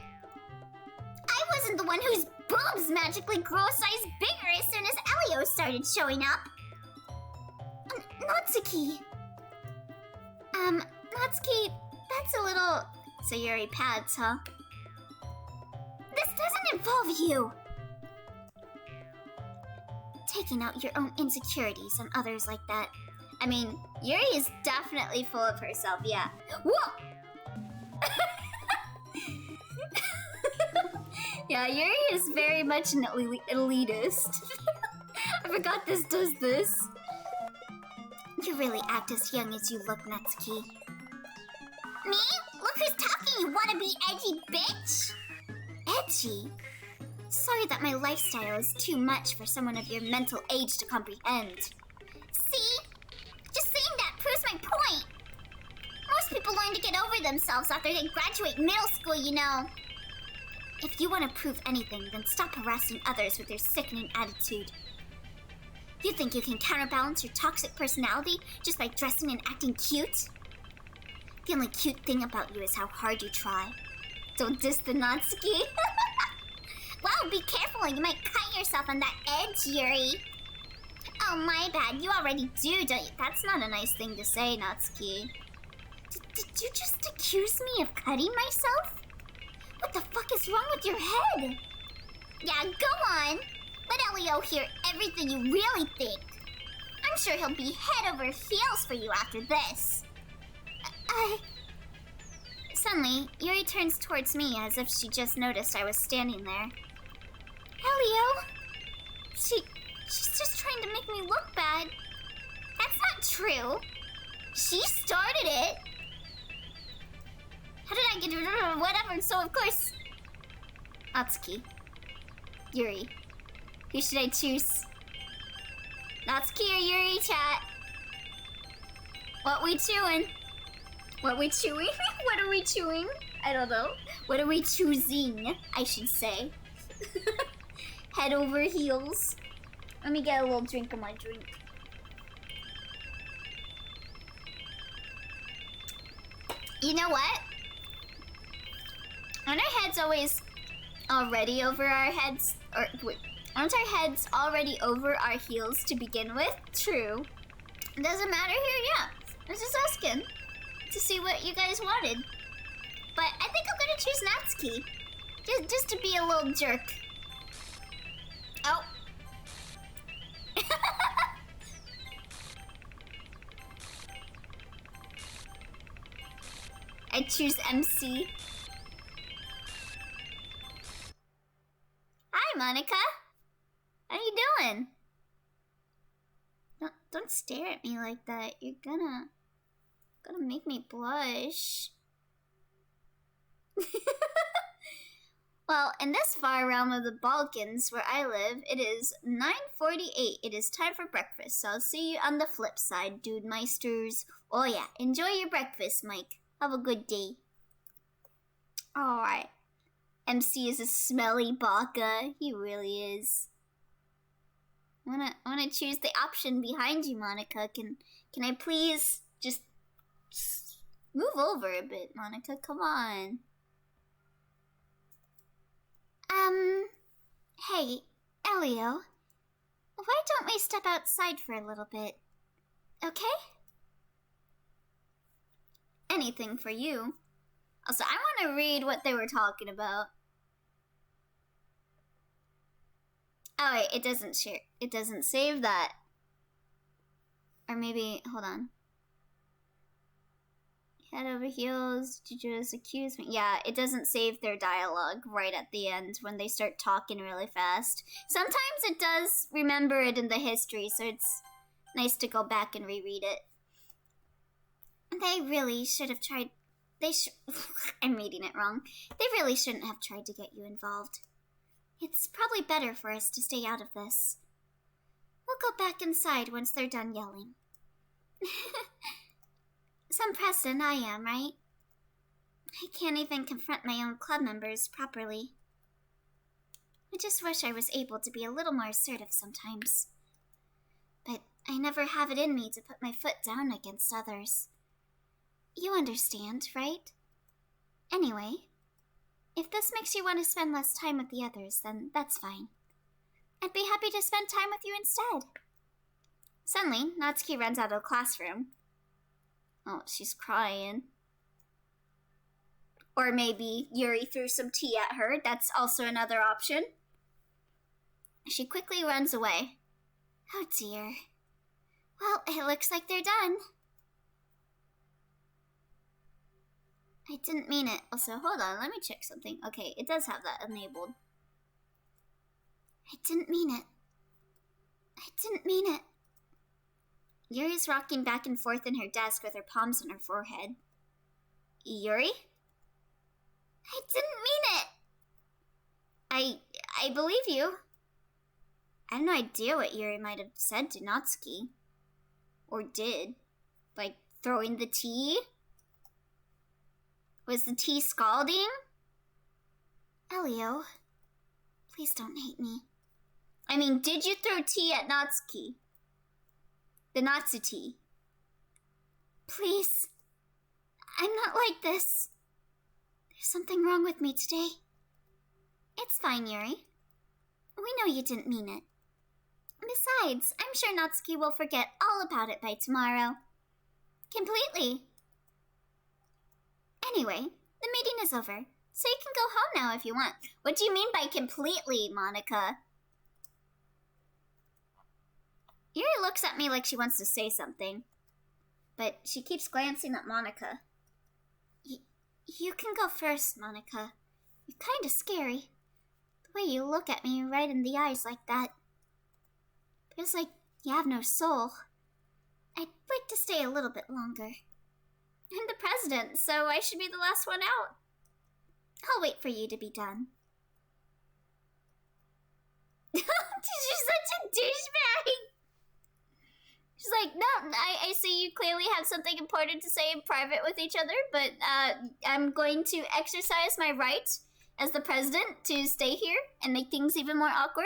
I wasn't the one whose boobs magically grow a size bigger as soon as Elio started showing up. Natsuki. Natsuki, that's a little... Sayuri pads, huh? This doesn't involve you. Taking out your own insecurities on others like that. I mean, Yuri is definitely full of herself, yeah. Whoa! Yeah, Yuri is very much an elitist. I forgot this does this. You really act as young as you look, Natsuki. Me? Look who's talking, you wanna be edgy bitch! Edgy? Sorry that my lifestyle is too much for someone of your mental age to comprehend. See? Just saying that proves my point. Most people learn to get over themselves after they graduate middle school, you know. If you want to prove anything, then stop harassing others with your sickening attitude. You think you can counterbalance your toxic personality just by dressing and acting cute? The only cute thing about you is how hard you try. Don't diss the Natsuki. Wow, be careful, you might cut yourself on that edge, Yuri. Oh, my bad, you already do, don't you? That's not a nice thing to say, Natsuki. Did you just accuse me of cutting myself? What the fuck is wrong with your head? Yeah, go on. Let Elio hear everything you really think. I'm sure he'll be head over heels for you after this. Suddenly, Yuri turns towards me as if she just noticed I was standing there. Elio? She's just trying to make me look bad. That's not true. She started it. How did I get it? Whatever, so of course... Natsuki. Yuri. Who should I choose? Natsuki or Yuri, chat? What we chewing? What we chewing? What are we chewing? I don't know. What are we choosing, I should say. Head over heels. Let me get a little drink of my drink. You know what? Aren't our heads always already over our heads? Or wait, aren't our heads already over our heels to begin with? True. It doesn't matter here, yeah. I was just asking to see what you guys wanted. But I think I'm gonna choose Natsuki. Just to be a little jerk. Oh. I choose MC. Hi, Monica. How you doing? Don't stare at me like that. You're gonna make me blush. Well, in this far realm of the Balkans where I live, it is 9:48. It is time for breakfast, so I'll see you on the flip side, dude meisters. Oh yeah, enjoy your breakfast, Mike. Have a good day. Alright. MC is a smelly baka. He really is. I wanna choose the option behind you, Monica. Can I please just move over a bit, Monica? Come on. Hey, Elio. Why don't we step outside for a little bit? Okay? Anything for you. Also, I want to read what they were talking about. Oh wait, it doesn't share. It doesn't save that. Or maybe, hold on. Head over heels, you just accuse me. Yeah, it doesn't save their dialogue right at the end when they start talking really fast. Sometimes it does remember it in the history, so it's nice to go back and reread it. They really should have tried. I'm reading it wrong. They really shouldn't have tried to get you involved. It's probably better for us to stay out of this. We'll go back inside once they're done yelling. Some president I am, right? I can't even confront my own club members properly. I just wish I was able to be a little more assertive sometimes. But I never have it in me to put my foot down against others. You understand, right? Anyway, if this makes you want to spend less time with the others, then that's fine. I'd be happy to spend time with you instead. Suddenly, Natsuki runs out of the classroom. Oh, she's crying. Or maybe Yuri threw some tea at her. That's also another option. She quickly runs away. Oh dear. Well, it looks like they're done. I didn't mean it. Also, hold on, let me check something. Okay, it does have that enabled. I didn't mean it. I didn't mean it. Yuri's rocking back and forth in her desk with her palms on her forehead. Yuri? I didn't mean it! I believe you. I have no idea what Yuri might have said to Natsuki. Or did. Like, throwing the tea? Was the tea scalding? Elio, please don't hate me. I mean, did you throw tea at Natsuki? The Natsuki. Please. I'm not like this. There's something wrong with me today. It's fine, Yuri. We know you didn't mean it. Besides, I'm sure Natsuki will forget all about it by tomorrow. Completely. Anyway, the meeting is over, so you can go home now if you want. What do you mean by completely, Monica? Yuri looks at me like she wants to say something, but she keeps glancing at Monica. You can go first, Monica. You're kind of scary. The way you look at me right in the eyes like that. Feels like you have no soul. I'd like to stay a little bit longer. I'm the president, so I should be the last one out. I'll wait for you to be done. She's such a douchebag. She's like, no, I see you clearly have something important to say in private with each other, but I'm going to exercise my right as the president to stay here and make things even more awkward.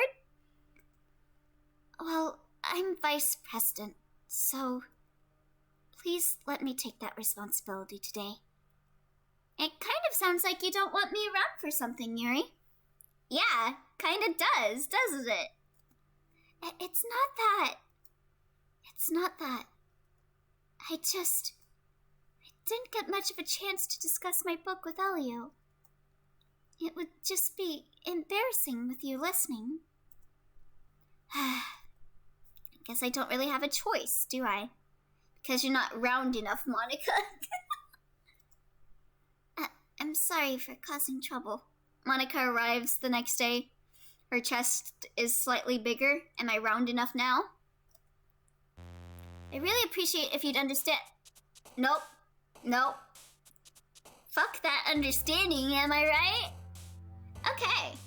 Well, I'm vice president, so please let me take that responsibility today. It kind of sounds like you don't want me around for something, Yuri. Yeah, kind of does, doesn't it? It's not that. It's not that. I didn't get much of a chance to discuss my book with Elio. It would just be embarrassing with you listening. I guess I don't really have a choice, do I? Because you're not round enough, Monica. I'm sorry for causing trouble. Monica arrives the next day. Her chest is slightly bigger. Am I round enough now? I really appreciate if you'd understand. Nope. Nope. Fuck that understanding, am I right? Okay.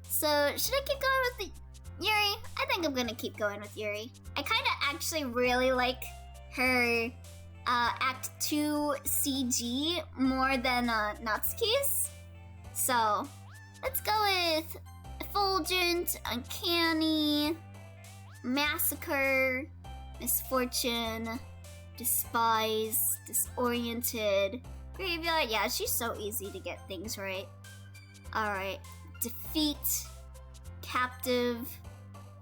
So, should I keep going with the Yuri? I think I'm gonna keep going with Yuri. I kinda actually really like her Act 2 CG more than Natsuki's. So, let's go with Effulgent, Uncanny, Massacre, Misfortune, Despise, Disoriented, Graveyard. Yeah, she's so easy to get things right. Alright. Defeat, Captive,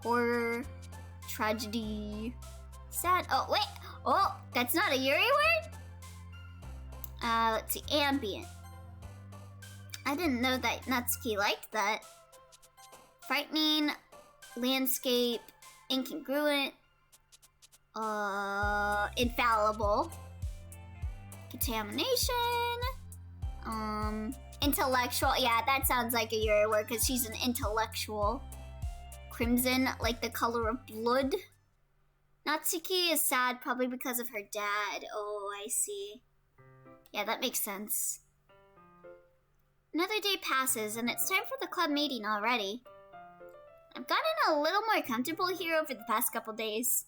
Horror, Tragedy, Sad. Oh, wait! Oh, that's not a Yuri word? Let's see. Ambient. I didn't know that Natsuki liked that. Frightening, Landscape, Incongruent, Infallible, Contamination, Intellectual. Yeah, that sounds like a Yuri word because she's an intellectual. Crimson, like the color of blood. Natsuki is sad probably because of her dad. Oh, I see. Yeah, that makes sense. Another day passes and it's time for the club meeting already. I've gotten a little more comfortable here over the past couple days.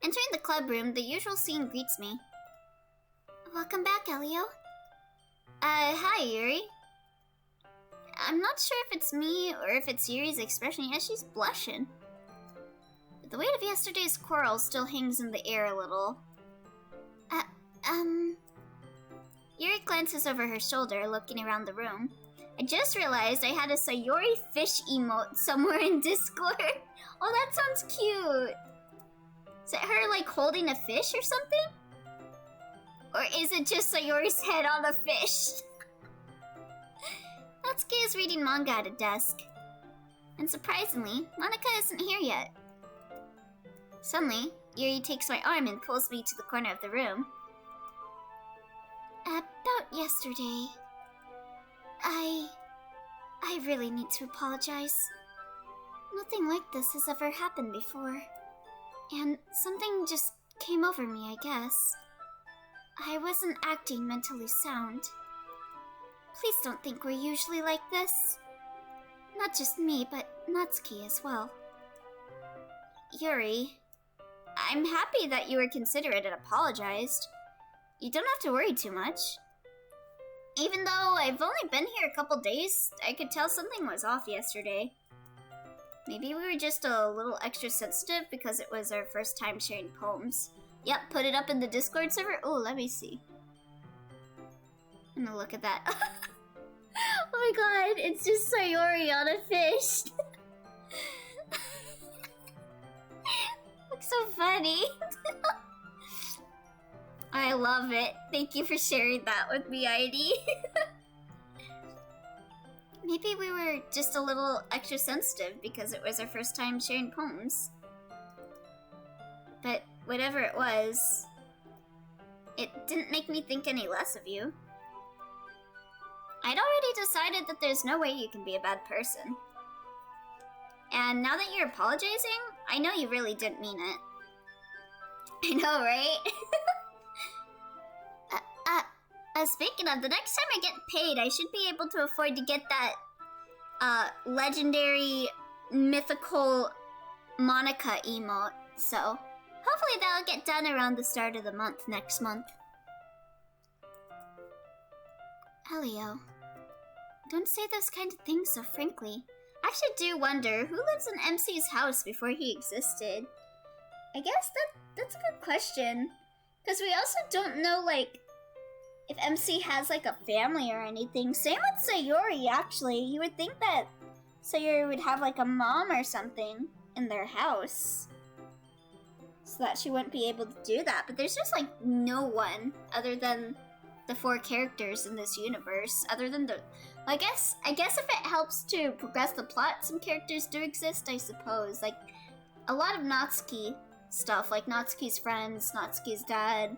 Entering the club room, the usual scene greets me. Welcome back, Elio. Hi, Yuri. I'm not sure if it's me or if it's Yuri's expression. Yeah, she's blushing. But the weight of yesterday's quarrel still hangs in the air a little. Yuri glances over her shoulder, looking around the room. I just realized I had a Sayori fish emote somewhere in Discord. Oh, that sounds cute. Is it her, like, holding a fish or something? Or is it just Sayori's head on a fish? Natsuki is reading manga at a desk. And surprisingly, Monica isn't here yet. Suddenly, Yuri takes my arm and pulls me to the corner of the room. About yesterday, I really need to apologize. Nothing like this has ever happened before. And something just came over me, I guess. I wasn't acting mentally sound. Please don't think we're usually like this. Not just me, but Natsuki as well. Yuri, I'm happy that you were considerate and apologized. You don't have to worry too much. Even though I've only been here a couple days, I could tell something was off yesterday. Maybe we were just a little extra sensitive because it was our first time sharing poems. Yep, put it up in the Discord server. Oh, let me see. I'm gonna look at that. Oh my god, it's just Sayori on a fish. Looks so funny. I love it. Thank you for sharing that with me, ID. Maybe we were just a little extra sensitive because it was our first time sharing poems. But whatever it was, it didn't make me think any less of you. I'd already decided that there's no way you can be a bad person. And now that you're apologizing, I know you really didn't mean it. I know, right? Speaking of, the next time I get paid, I should be able to afford to get that, legendary, mythical Monica emote. So, hopefully that'll get done around the start of the month next month. Elio, don't say those kind of things so frankly. I actually do wonder who lives in MC's house before he existed. I guess that's a good question. Because we also don't know, like, if MC has, like, a family or anything. Same with Sayori, actually. You would think that Sayori would have, like, a mom or something in their house. So that she wouldn't be able to do that. But there's just, like, no one other than the 4 characters in this universe. Other than the... I guess if it helps to progress the plot, some characters do exist, I suppose. Like, a lot of Natsuki stuff, like Natsuki's friends, Natsuki's dad.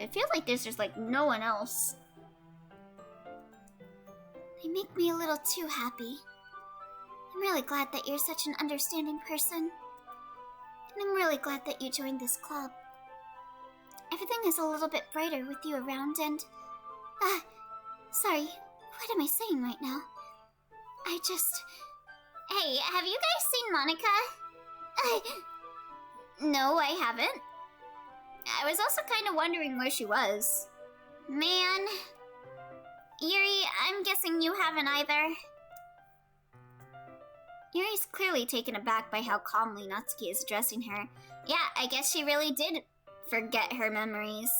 I feel like there's just like no one else. They make me a little too happy. I'm really glad that you're such an understanding person. And I'm really glad that you joined this club. Everything is a little bit brighter with you around and... sorry, what am I saying right now? Hey, have you guys seen Monica? No, I haven't. I was also kind of wondering where she was. Man. Yuri, I'm guessing you haven't either. Yuri's clearly taken aback by how calmly Natsuki is addressing her. Yeah, I guess she really did forget her memories.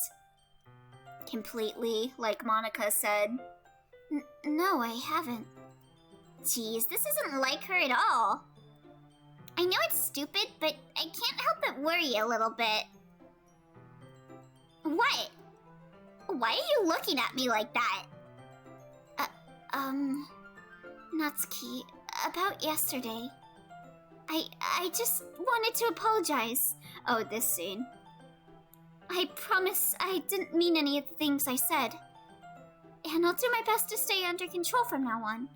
Completely, like Monica said. No, I haven't. Jeez, this isn't like her at all. I know it's stupid, but I can't help but worry a little bit. What? Why are you looking at me like that? Natsuki, about yesterday. I just wanted to apologize. Oh, this scene. I promise I didn't mean any of the things I said. And I'll do my best to stay under control from now on.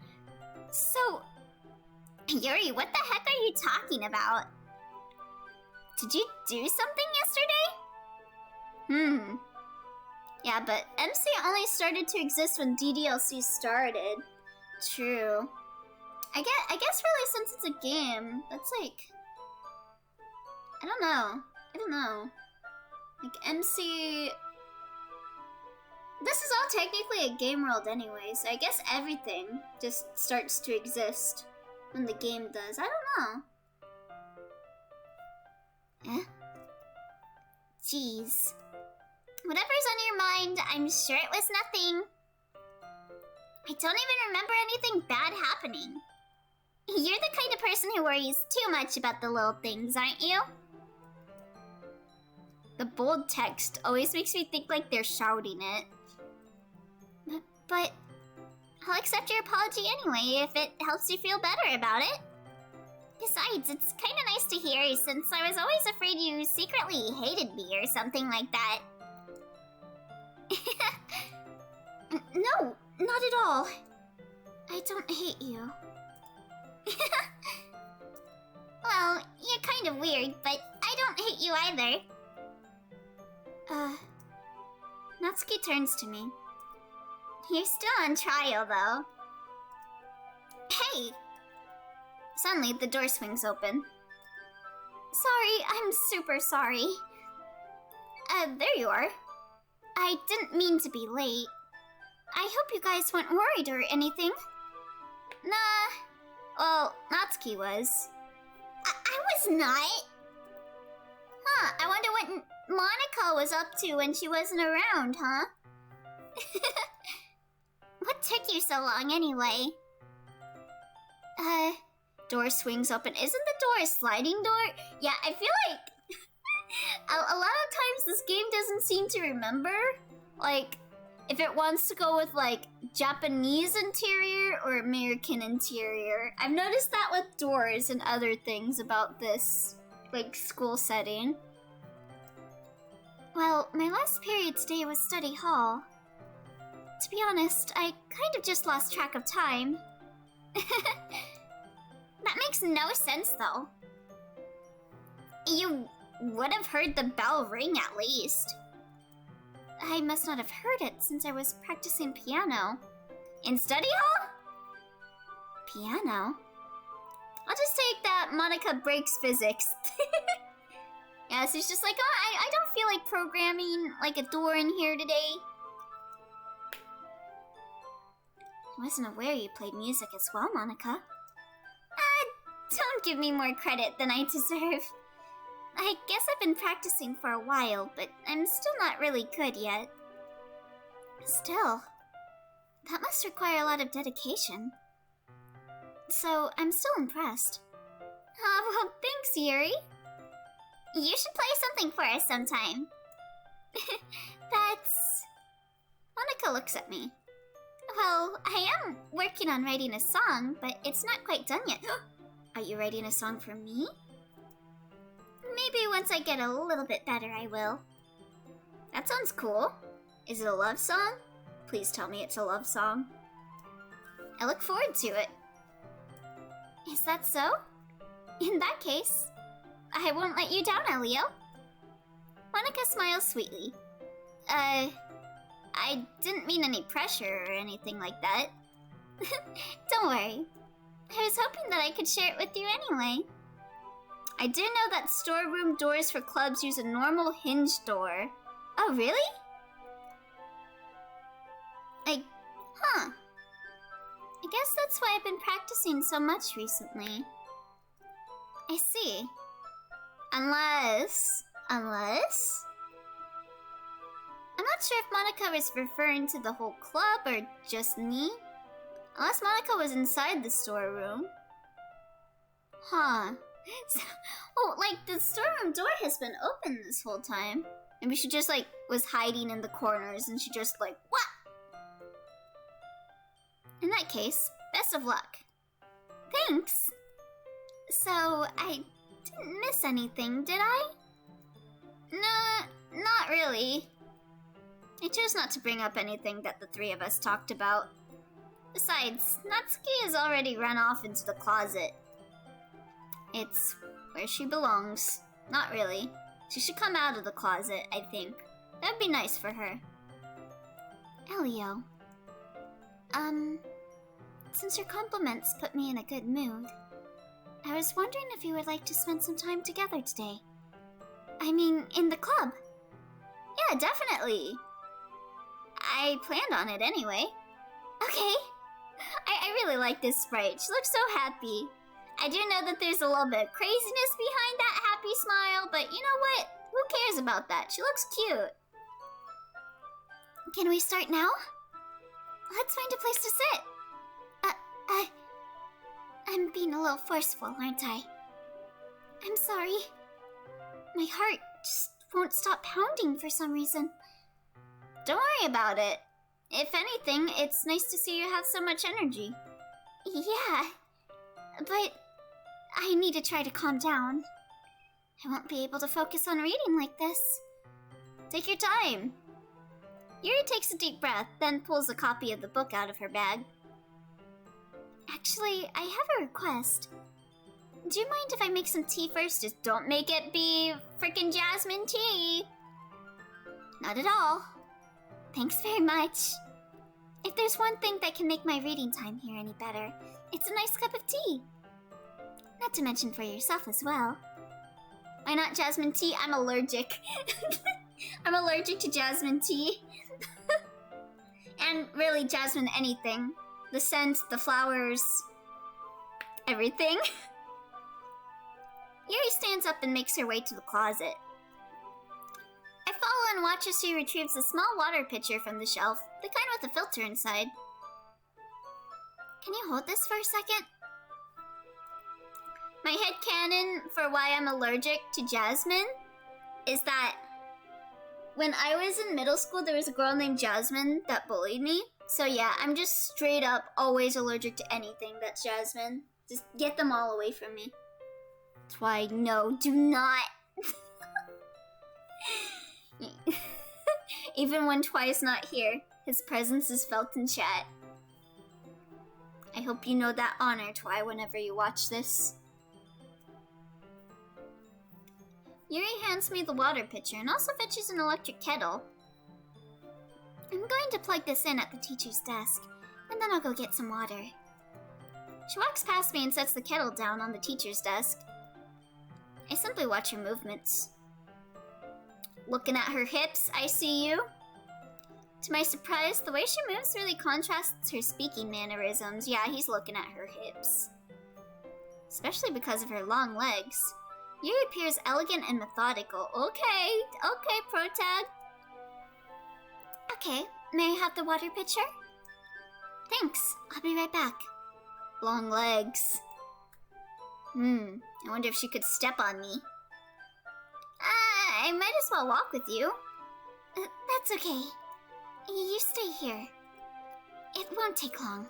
So... Yuri, what the heck are you talking about? Did you do something yesterday? Yeah, but MC only started to exist when DDLC started. True. I guess really since it's a game, that's like... I don't know. Like MC... This is all technically a game world anyway, so I guess everything just starts to exist when the game does. I don't know. Jeez. Whatever's on your mind, I'm sure it was nothing. I don't even remember anything bad happening. You're the kind of person who worries too much about the little things, aren't you? The bold text always makes me think like they're shouting it. But I'll accept your apology anyway if it helps you feel better about it. Besides, it's kind of nice to hear since I was always afraid you secretly hated me or something like that. No, not at all. I don't hate you. Well, you're kind of weird, but I don't hate you either. Natsuki turns to me. You're still on trial, though. Hey! Suddenly, the door swings open. Sorry, I'm super sorry. There you are. I didn't mean to be late. I hope you guys weren't worried or anything. Nah. Well, Natsuki was. I was not. Huh, I wonder what Monica was up to when she wasn't around, huh? What took you so long, anyway? Door swings open. Isn't the door a sliding door? Yeah, I feel like a lot of times this game doesn't seem to remember, like, if it wants to go with, like, Japanese interior or American interior. I've noticed that with doors and other things about this, like, school setting. Well, my last period today was study hall. To be honest, I kind of just lost track of time. That makes no sense, though. You would have heard the bell ring at least. I must not have heard it since I was practicing piano. In study hall? Piano? I'll just take that Monica breaks physics. Yeah, so she's just like, oh, I don't feel like programming like a door in here today. I wasn't aware you played music as well, Monica. Don't give me more credit than I deserve. I guess I've been practicing for a while, but I'm still not really good yet. Still, that must require a lot of dedication. So, I'm still impressed. Oh, well, thanks, Yuri. You should play something for us sometime. Monica looks at me. Well, I am working on writing a song, but it's not quite done yet. Are you writing a song for me? Maybe once I get a little bit better, I will. That sounds cool. Is it a love song? Please tell me it's a love song. I look forward to it. Is that so? In that case, I won't let you down, Elio. Monica smiles sweetly. I didn't mean any pressure or anything like that. Don't worry. I was hoping that I could share it with you anyway. I do know that storeroom doors for clubs use a normal hinge door. Oh, really? Huh. I guess that's why I've been practicing so much recently. I see. Unless... I'm not sure if Monica was referring to the whole club or just me. Unless Monica was inside the storeroom. Huh. Oh, like, the storeroom door has been open this whole time. Maybe she just, like, was hiding in the corners and she just, like, what? In that case, best of luck. Thanks. So, I didn't miss anything, did I? No, not really. I chose not to bring up anything that the three of us talked about. Besides, Natsuki has already run off into the closet. It's where she belongs. Not really. She should come out of the closet, I think. That'd be nice for her. Elio. Since your compliments put me in a good mood, I was wondering if you would like to spend some time together today. I mean, in the club. Yeah, definitely. I planned on it anyway. Okay. I really like this sprite. She looks so happy. I do know that there's a little bit of craziness behind that happy smile, but you know what? Who cares about that? She looks cute. Can we start now? Let's find a place to sit. I'm being a little forceful, aren't I? I'm sorry. My heart just won't stop pounding for some reason. Don't worry about it. If anything, it's nice to see you have so much energy. Yeah, but I need to try to calm down. I won't be able to focus on reading like this. Take your time. Yuri takes a deep breath, then pulls a copy of the book out of her bag. Actually, I have a request. Do you mind if I make some tea first? Just don't make it be frickin' jasmine tea. Not at all. Thanks very much. If there's one thing that can make my reading time here any better, it's a nice cup of tea. Not to mention for yourself as well. Why not jasmine tea? I'm allergic. I'm allergic to jasmine tea. And really, jasmine anything. The scent, the flowers, everything. Yuri stands up and makes her way to the closet. I follow and watch as she retrieves a small water pitcher from the shelf, the kind with a filter inside. Can you hold this for a second? My headcanon for why I'm allergic to jasmine is that when I was in middle school, there was a girl named Jasmine that bullied me. So yeah, I'm just straight up always allergic to anything that's jasmine. Just get them all away from me. That's why, no, do not. Even when Twi's not here, his presence is felt in chat. I hope you know that honor, Twi, whenever you watch this. Yuri hands me the water pitcher and also fetches an electric kettle. I'm going to plug this in at the teacher's desk, and then I'll go get some water. She walks past me and sets the kettle down on the teacher's desk. I simply watch her movements. Looking at her hips, I see you. To my surprise, the way she moves really contrasts her speaking mannerisms. Yeah, he's looking at her hips. Especially because of her long legs. Yuri appears elegant and methodical. Okay, Protag. Okay, may I have the water pitcher? Thanks, I'll be right back. Long legs. I wonder if she could step on me. I might as well walk with you. That's okay. You stay here. It won't take long.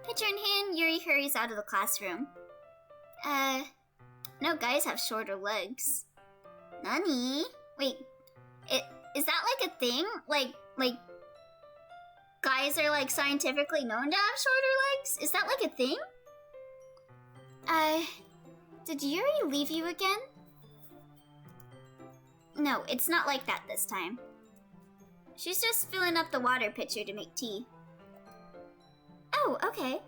Pitcher in hand, Yuri hurries out of the classroom. No guys have shorter legs. Nani? Wait, Is that like a thing? Like guys are like scientifically known to have shorter legs? Is that like a thing? Did Yuri leave you again? No, it's not like that this time. She's just filling up the water pitcher to make tea. Oh, okay.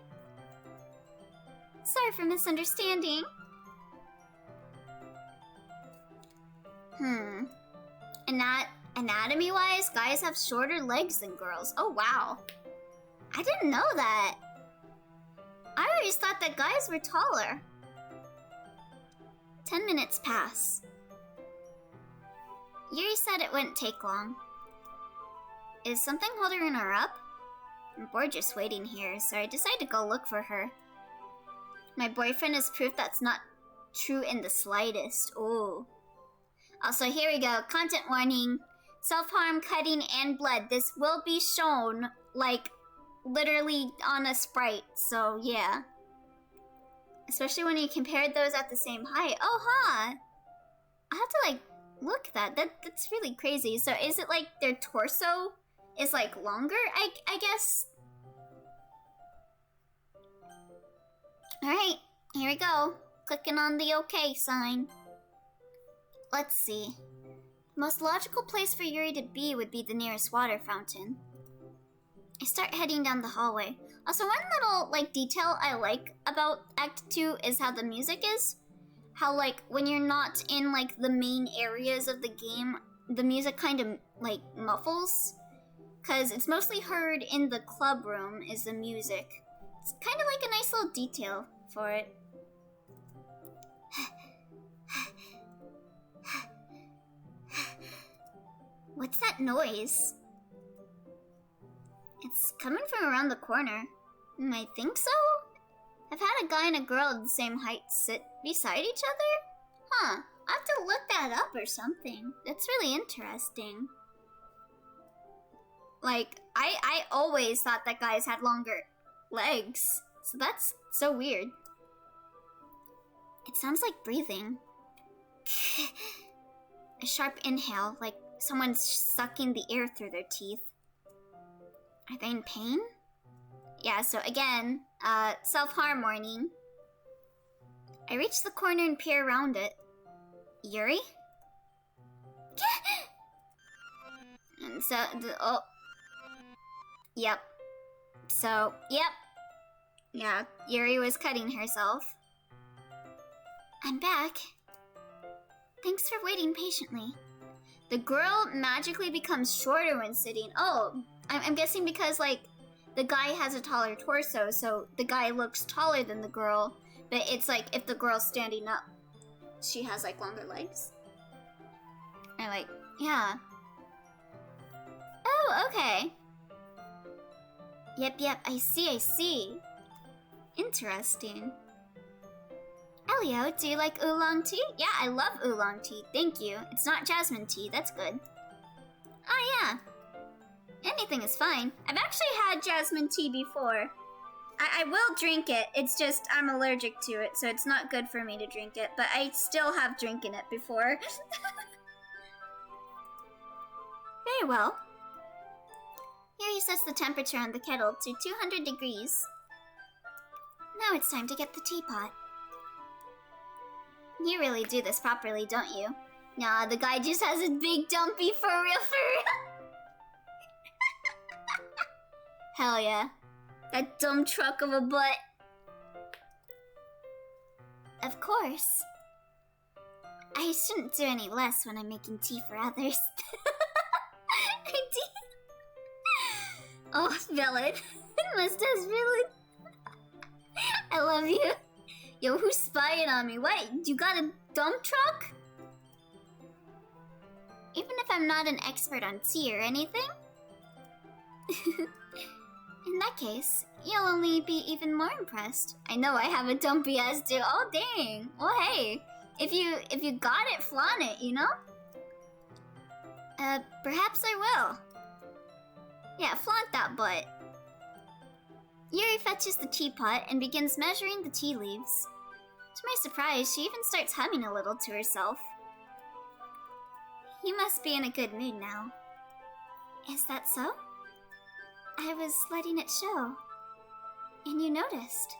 Sorry for misunderstanding. Anatomy-wise, guys have shorter legs than girls. Oh, wow. I didn't know that. I always thought that guys were taller. 10 minutes pass. Yuri said it wouldn't take long. Is something holding her up? I'm bored just waiting here, so I decided to go look for her. My boyfriend is proof that's not true in the slightest. Ooh. Also, here we go. Content warning. Self-harm, cutting, and blood. This will be shown, like, literally on a sprite, so yeah. Especially when you compared those at the same height. Oh, huh. I have to, like, look at that. That's really crazy. So is it, like, their torso is, like, longer, I guess? Alright, here we go. Clicking on the OK sign. Let's see. The most logical place for Yuri to be would be the nearest water fountain. I start heading down the hallway. Also, one little, like, detail I like about Act 2 is how the music is. How, like, when you're not in, like, the main areas of the game, the music kind of, like, muffles. Because it's mostly heard in the club room is the music. It's kind of like a nice little detail for it. What's that noise? It's coming from around the corner. I think so? I've had a guy and a girl of the same height sit beside each other? Huh, I have to look that up or something. That's really interesting. Like, I always thought that guys had longer legs. So that's so weird. It sounds like breathing. A sharp inhale, like someone's sucking the air through their teeth. Are they in pain? Yeah, so again, self-harm warning. I reach the corner and peer around it. Yuri? And so, oh. Yep. So, yep. Yeah, Yuri was cutting herself. I'm back. Thanks for waiting patiently. The girl magically becomes shorter when sitting. Oh, I'm guessing because, like, the guy has a taller torso, so the guy looks taller than the girl. But it's like, if the girl's standing up, she has, like, longer legs. Or, like, yeah. Oh, okay. Yep, I see. Interesting. Elio, do you like oolong tea? Yeah, I love oolong tea, thank you. It's not jasmine tea, that's good. Oh yeah. Anything is fine. I've actually had jasmine tea before. I will drink it, it's just I'm allergic to it, so it's not good for me to drink it, but I still have drinking it before. Very well. Yuri sets the temperature on the kettle to 200 degrees. Now it's time to get the teapot. You really do this properly, don't you? Nah, the guy just has a big dumpy for real. Hell yeah. That dumb truck of a butt. Of course. I shouldn't do any less when I'm making tea for others. Oh, Bellad. Mustache, really? I love you. Yo, who's spying on me? What? You got a dump truck? Even if I'm not an expert on tea or anything? In that case, you'll only be even more impressed. I know I have a dumpy ass too. Oh, dang. Well, hey. If you got it, flaunt it, you know? Perhaps I will. Yeah, flaunt that butt. Yuri fetches the teapot and begins measuring the tea leaves. To my surprise, she even starts humming a little to herself. You must be in a good mood now. Is that so? I was letting it show. And you noticed.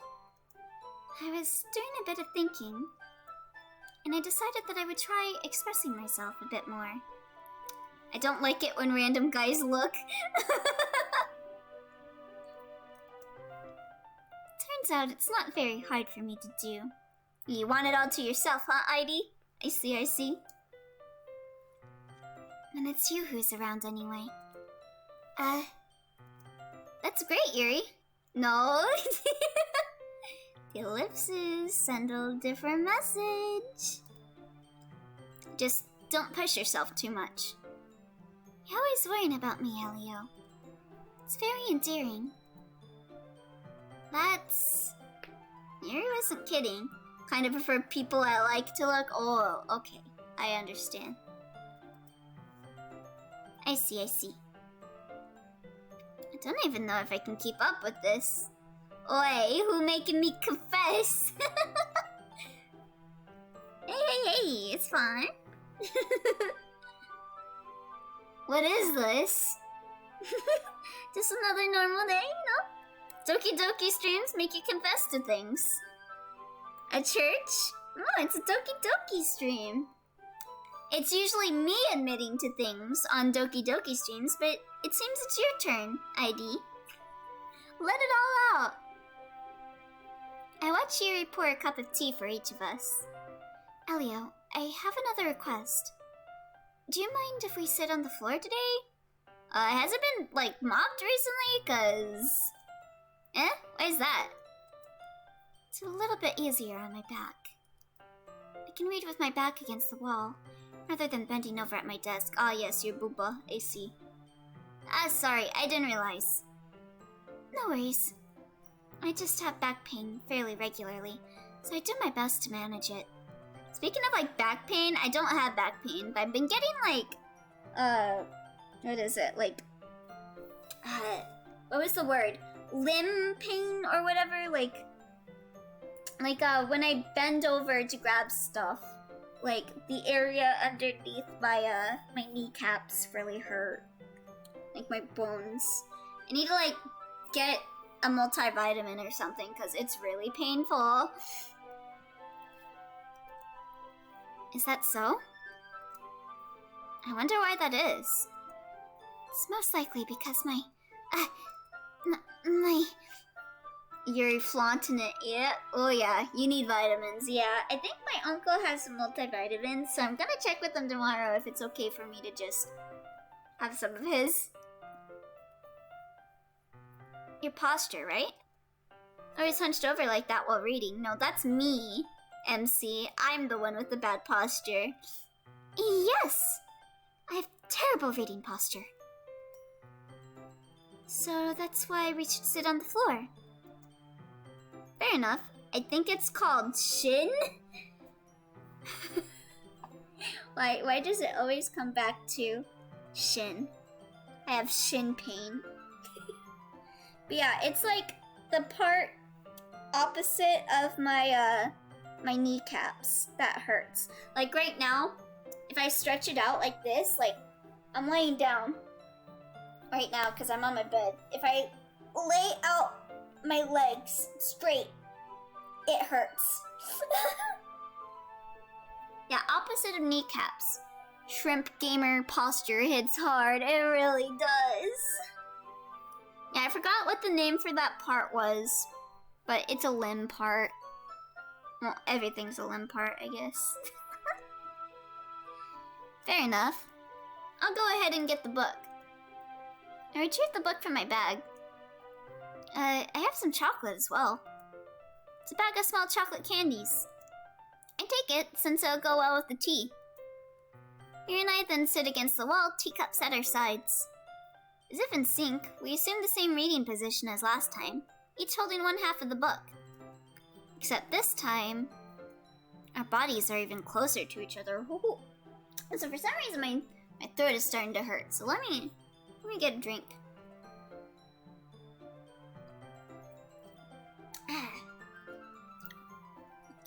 I was doing a bit of thinking, and I decided that I would try expressing myself a bit more. I don't like it when random guys look. Turns out it's not very hard for me to do. You want it all to yourself, huh, Heidi? I see, I see. And it's you who's around anyway. That's great, Yuri. No. The ellipses send a different message. Just don't push yourself too much. You're always worrying about me, Elio. It's very endearing. That's... Yuri wasn't kidding. Kind of prefer people I like to look. Oh, okay. I understand. I see, I see. I don't even know if I can keep up with this. Oi, who making me confess? Hey, it's fine. What is this? Just another normal day, you know? Doki Doki streams make you confess to things. A church? No, it's a Doki Doki stream. It's usually me admitting to things on Doki Doki streams, but it seems it's your turn, ID. Let it all out. I watch Yuri pour a cup of tea for each of us. Elio, I have another request. Do you mind if we sit on the floor today? Has it been, like, mopped recently? 'Cause... Why is that? It's a little bit easier on my back. I can read with my back against the wall, rather than bending over at my desk. Ah, yes, your booba. I see. Sorry, I didn't realize. No worries. I just have back pain fairly regularly, so I do my best to manage it. Speaking of, like, back pain, I don't have back pain, but I've been getting, like, what is it? Like, what was the word? Limb pain or whatever? Like, when I bend over to grab stuff, like, the area underneath my, my kneecaps really hurt. Like, my bones. I need to, like, get a multivitamin or something, because it's really painful. Is that so? I wonder why that is. It's most likely because my... You're flaunting it, yeah? Oh yeah, you need vitamins, yeah. I think my uncle has some multivitamins, so I'm gonna check with him tomorrow if it's okay for me to just have some of his. Your posture, right? Always hunched over like that while reading. No, that's me, MC. I'm the one with the bad posture. Yes! I have terrible reading posture. So that's why we should sit on the floor. Fair enough. I think it's called shin? Why does it always come back to shin? I have shin pain. But yeah, it's like the part opposite of my my kneecaps that hurts. Like right now, if I stretch it out like this, like I'm laying down right now because I'm on my bed. If I lay out my legs straight, it hurts. Yeah, opposite of kneecaps. Shrimp gamer posture hits hard. It really does. Yeah, I forgot what the name for that part was, but it's a limb part. Well, everything's a limb part, I guess. Fair enough. I'll go ahead and get the book. I retrieved the book from my bag. I have some chocolate as well. It's a bag of small chocolate candies. I take it since it'll go well with the tea. You and I then sit against the wall, teacups at our sides. As if in sync, we assume the same reading position as last time, each holding one half of the book. Except this time, our bodies are even closer to each other. Ooh. And so for some reason, my throat is starting to hurt. So let me get a drink.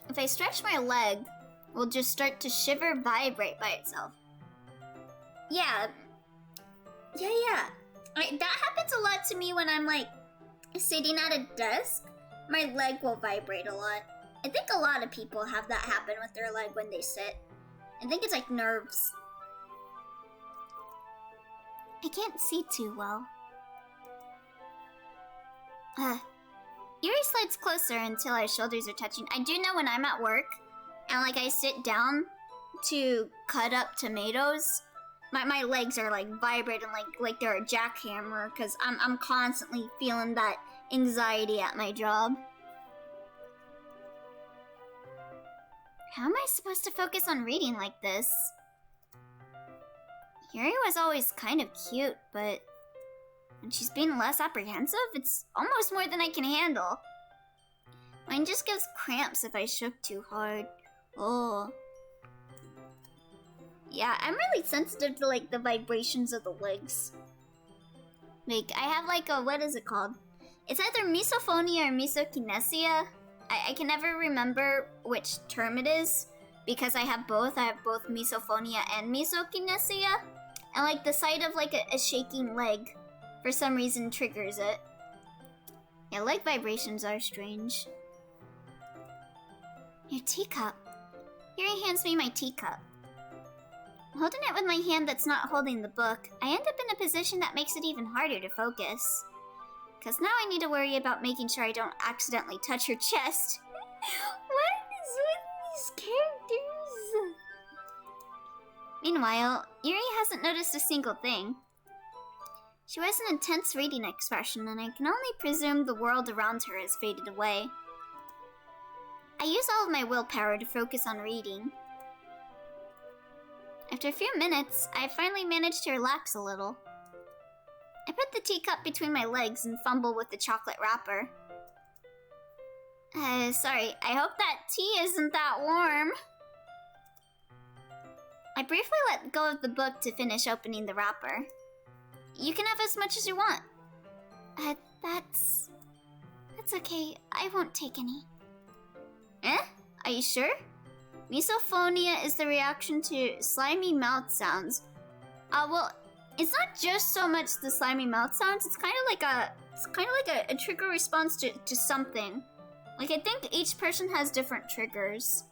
If I stretch my leg, it will just start to shiver, vibrate by itself. Yeah. That happens a lot to me when I'm like sitting at a desk. My leg will vibrate a lot. I think a lot of people have that happen with their leg when they sit. I think it's like nerves. I can't see too well. Yuri slides closer until our shoulders are touching. I do know when I'm at work and like I sit down to cut up tomatoes, my legs are like vibrating like they're a jackhammer because I'm constantly feeling that anxiety at my job. How am I supposed to focus on reading like this? Yuri was always kind of cute, but when she's being less apprehensive, it's almost more than I can handle. Mine just gives cramps if I shook too hard. Oh. Yeah, I'm really sensitive to like the vibrations of the legs. Like, I have like a, what is it called? It's either misophonia or misokinesia. I can never remember which term it is because I have both. I have both misophonia and misokinesia. And like the sight of like a shaking leg for some reason triggers it. Yeah, leg vibrations are strange. Your teacup. Yuri hands me my teacup. Holding it with my hand that's not holding the book, I end up in a position that makes it even harder to focus. Because now I need to worry about making sure I don't accidentally touch her chest. What is with these characters? Meanwhile, Yuri hasn't noticed a single thing. She wears an intense reading expression, and I can only presume the world around her has faded away. I use all of my willpower to focus on reading. After a few minutes, I finally managed to relax a little. I put the teacup between my legs and fumble with the chocolate wrapper. Sorry, I hope that tea isn't that warm. I briefly let go of the book to finish opening the wrapper. You can have as much as you want. That's okay. I won't take any. Eh? Are you sure? Misophonia is the reaction to slimy mouth sounds. Well, it's not just so much the slimy mouth sounds. It's kind of like a trigger response to something. Like, I think each person has different triggers.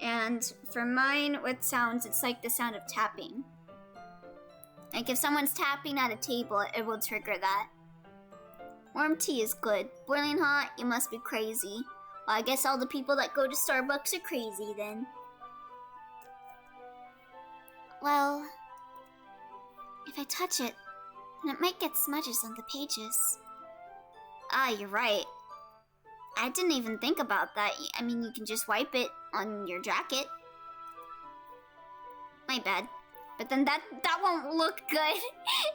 And for mine with sounds, it's like the sound of tapping. Like if someone's tapping at a table, it will trigger that. Warm tea is good. Boiling hot, you must be crazy. Well, I guess all the people that go to Starbucks are crazy then. Well, if I touch it, then it might get smudges on the pages. Ah, you're right. I didn't even think about that. I mean, you can just wipe it on your jacket. My bad. But then that won't look good.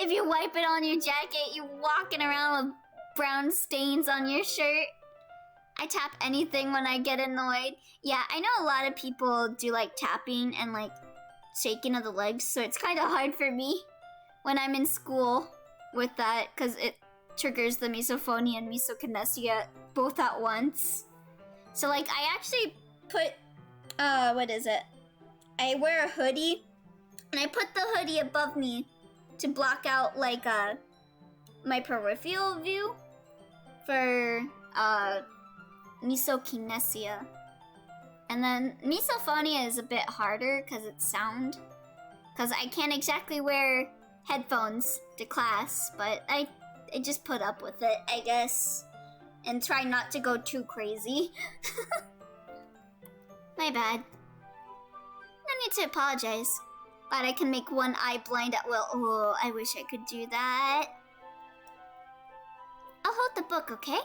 If you wipe it on your jacket, you're walking around with brown stains on your shirt. I tap anything when I get annoyed. Yeah, I know a lot of people do like tapping and like shaking of the legs, so it's kind of hard for me when I'm in school with that because it triggers the misophonia and misokinesia both at once. So like I actually put, what is it? I wear a hoodie and I put the hoodie above me to block out like my peripheral view for misokinesia. And then misophonia is a bit harder because it's sound. Because I can't exactly wear headphones to class, but I just put up with it, I guess. And try not to go too crazy. My bad. No need to apologize. But I can make one eye blind at will. Oh, I wish I could do that. I'll hold the book, okay?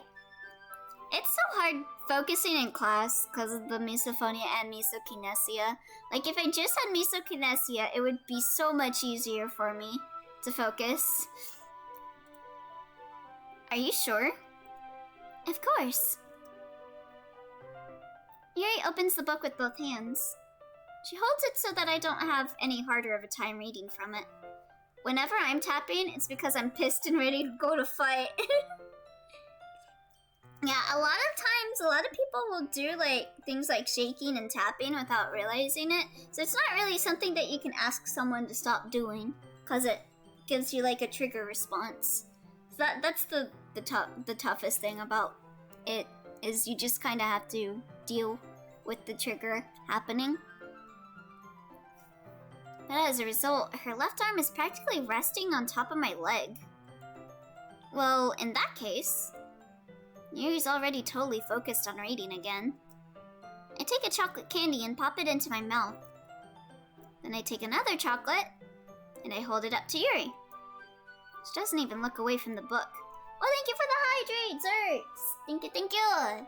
It's so hard focusing in class because of the misophonia and misokinesia. Like, if I just had misokinesia, it would be so much easier for me to focus. Are you sure? Of course. Yuri opens the book with both hands. She holds it so that I don't have any harder of a time reading from it. Whenever I'm tapping, it's because I'm pissed and ready to go to fight. Yeah, a lot of times, a lot of people will do like things like shaking and tapping without realizing it. So it's not really something that you can ask someone to stop doing, because it gives you like a trigger response. So that's the toughest thing about it, is you just kind of have to deal with the trigger happening. But as a result, her left arm is practically resting on top of my leg. Well, in that case, Yuri's already totally focused on reading again. I take a chocolate candy and pop it into my mouth. Then I take another chocolate, and I hold it up to Yuri. She doesn't even look away from the book. Oh, thank you for the hydrates, Ertz! Thank you, thank you!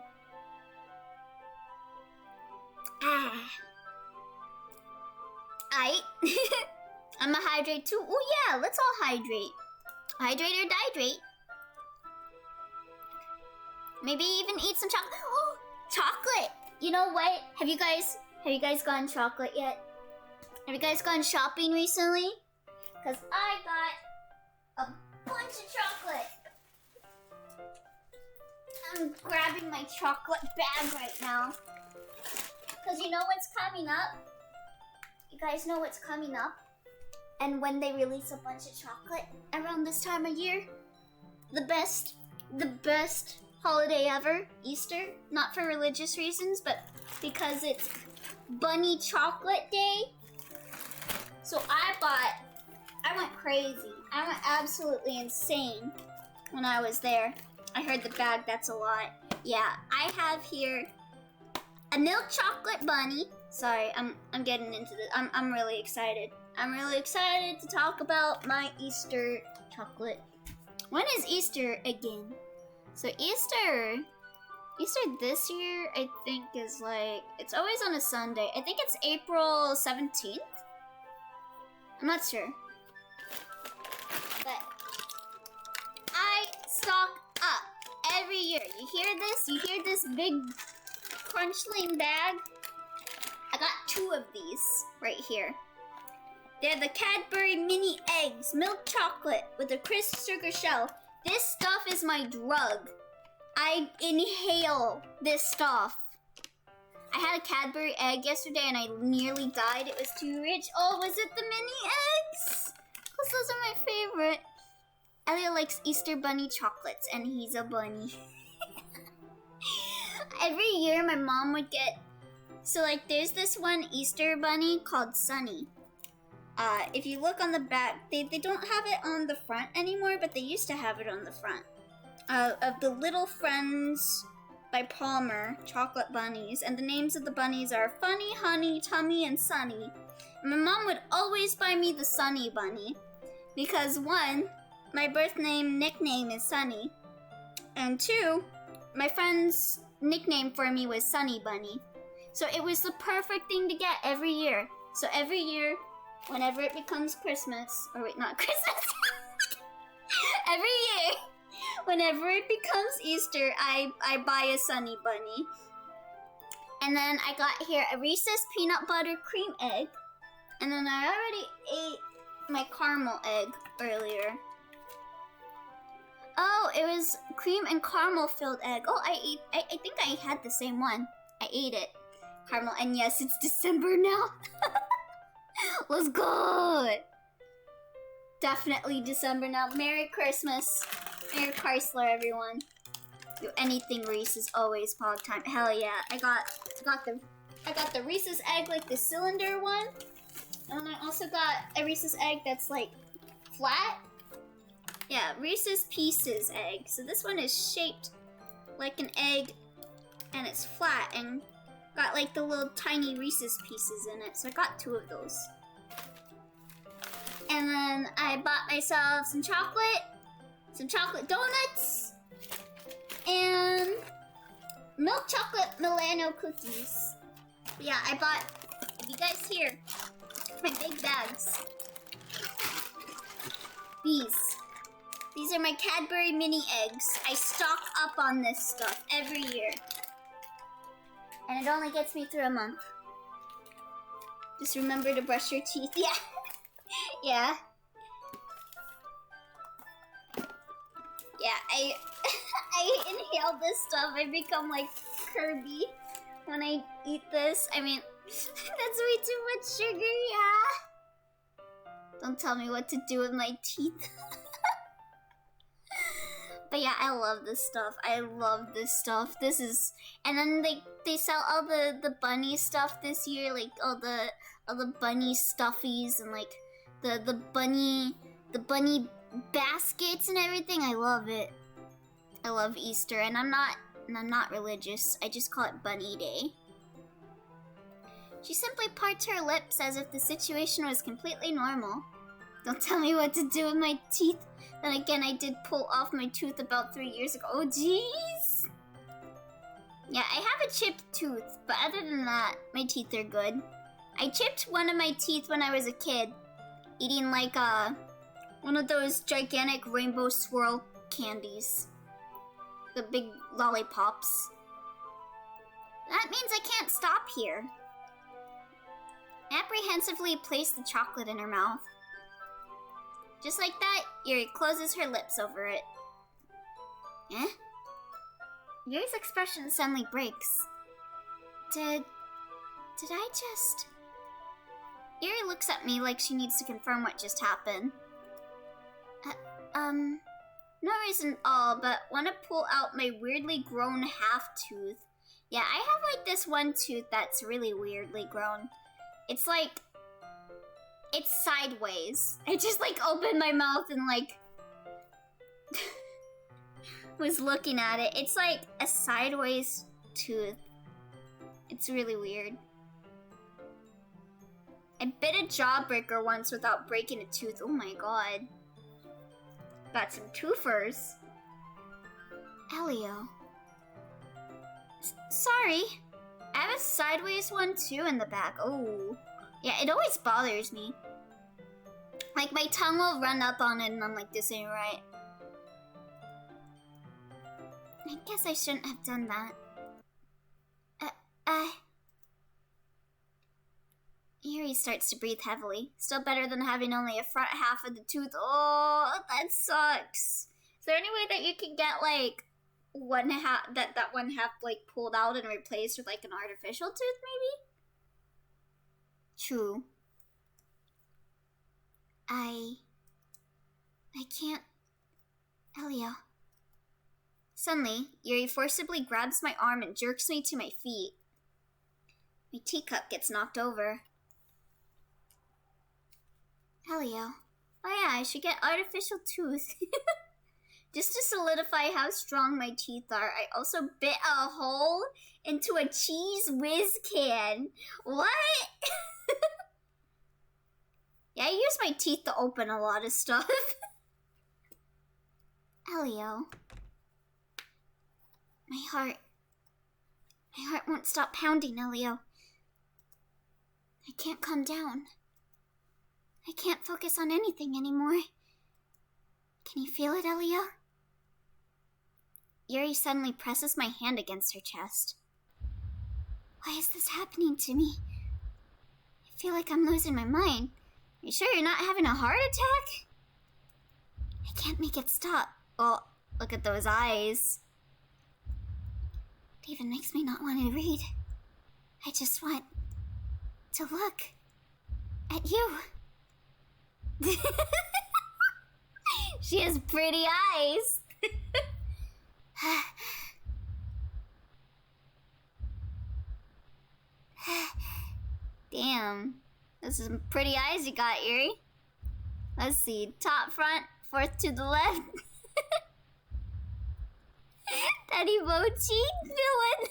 I'm a hydrate too. Oh yeah, let's all hydrate. Hydrate or dihydrate. Maybe even eat some chocolate. Oh, chocolate! You know what? Have you guys gotten chocolate yet? Have you guys gone shopping recently? Because I got a bunch of chocolate. I'm grabbing my chocolate bag right now. Because you know what's coming up? You guys know what's coming up? And when they release a bunch of chocolate around this time of year? The best holiday ever, Easter. Not for religious reasons, but because it's Bunny Chocolate Day. So I went crazy. I went absolutely insane when I was there. I heard the bag, that's a lot. Yeah, I have here a milk chocolate bunny. Sorry, I'm getting into this. I'm really excited. I'm really excited to talk about my Easter chocolate. When is Easter again? So Easter this year, I think, is like, it's always on a Sunday. I think it's April 17th? I'm not sure. But I stock up every year. You hear this? You hear this big crunchling bag? I got 2 of these right here. They're the Cadbury mini eggs, milk chocolate with a crisp sugar shell. This stuff is my drug. I inhale this stuff. I had a Cadbury egg yesterday and I nearly died. It was too rich. Oh, was it the mini eggs? Because those are my favorite. Elliot likes Easter bunny chocolates and he's a bunny. Every year my mom would get, so like there's this one Easter bunny called Sunny. If you look on the back, they don't have it on the front anymore, but they used to have it on the front. Of the Little Friends by Palmer chocolate bunnies, and the names of the bunnies are Funny, Honey, Tummy, and Sunny. And my mom would always buy me the Sunny bunny because 1, my birth name nickname is Sunny, and 2, my friend's nickname for me was Sunny Bunny. So it was the perfect thing to get every year. So every year, whenever it becomes Christmas, or wait, not Christmas, every year, whenever it becomes Easter, I buy a Sunny Bunny. And then I got here a Reese's peanut butter cream egg. And then I already ate my caramel egg earlier. Oh, it was cream and caramel filled egg. Oh, I think I had the same one. I ate it. Caramel, and yes, it's December now. Let's go! Definitely December now. Merry Christmas. Merry Chrysler, everyone. Yo, anything Reese is always pog time. Hell yeah. I got the Reese's egg, like the cylinder one. And I also got a Reese's egg that's like flat. Yeah, Reese's Pieces egg. So this one is shaped like an egg and it's flat and got like the little tiny Reese's Pieces in it. So I got 2 of those. And then I bought myself some chocolate donuts, and milk chocolate Milano cookies. But yeah, I bought, if you guys hear, my big bags. These are my Cadbury mini eggs. I stock up on this stuff every year. And it only gets me through a month. Just remember to brush your teeth. Yeah. Yeah. Yeah, I inhale this stuff. I become like Kirby when I eat this. I mean, that's way too much sugar, yeah. Don't tell me what to do with my teeth. But yeah, I love this stuff. I love this stuff. This is, and then they sell all the bunny stuff this year, like all the bunny stuffies and like the bunny baskets and everything. I love it. I love Easter, and I'm not religious. I just call it Bunny Day. She simply parts her lips as if the situation was completely normal. Don't tell me what to do with my teeth. Then again, I did pull off my tooth about 3 years ago. Oh, jeez. Yeah, I have a chipped tooth, but other than that, my teeth are good. I chipped one of my teeth when I was a kid, eating like one of those gigantic rainbow swirl candies. The big lollipops. That means I can't stop here. Apprehensively placed the chocolate in her mouth. Just like that, Yuri closes her lips over it. Eh? Yuri's expression suddenly breaks. Did I just... Yuri looks at me like she needs to confirm what just happened. No reason at all, but want to pull out my weirdly grown half-tooth. Yeah, I have like this one tooth that's really weirdly grown. It's like... It's sideways. I just like opened my mouth and like... was looking at it. It's like a sideways tooth. It's really weird. I bit a jawbreaker once without breaking a tooth. Oh my god. Got some twofers. Elio. Sorry. I have a sideways one too in the back. Oh. Yeah, it always bothers me. Like my tongue will run up on it and I'm like, this ain't right. I guess I shouldn't have done that. Yuri starts to breathe heavily. Still better than having only a front half of the tooth. Oh, that sucks. Is there any way that you can get like one half, that one half like pulled out and replaced with like an artificial tooth maybe? True. I can't... Elio. Suddenly, Yuri forcibly grabs my arm and jerks me to my feet. My teacup gets knocked over. Elio. Oh yeah, I should get artificial tooth. Just to solidify how strong my teeth are, I also bit a hole into a Cheese Whiz can. What? Yeah, I use my teeth to open a lot of stuff. Elio. My heart won't stop pounding, Elio. I can't calm down. I can't focus on anything anymore. Can you feel it, Elio? Yuri suddenly presses my hand against her chest. Why is this happening to me? I feel like I'm losing my mind. Are you sure you're not having a heart attack? I can't make it stop. Oh, look at those eyes. It even makes me not want to read. I just want to look at you. She has pretty eyes. Damn. Those are some pretty eyes you got, Yuri. Let's see. Top, front, fourth to the left. That emoji villain.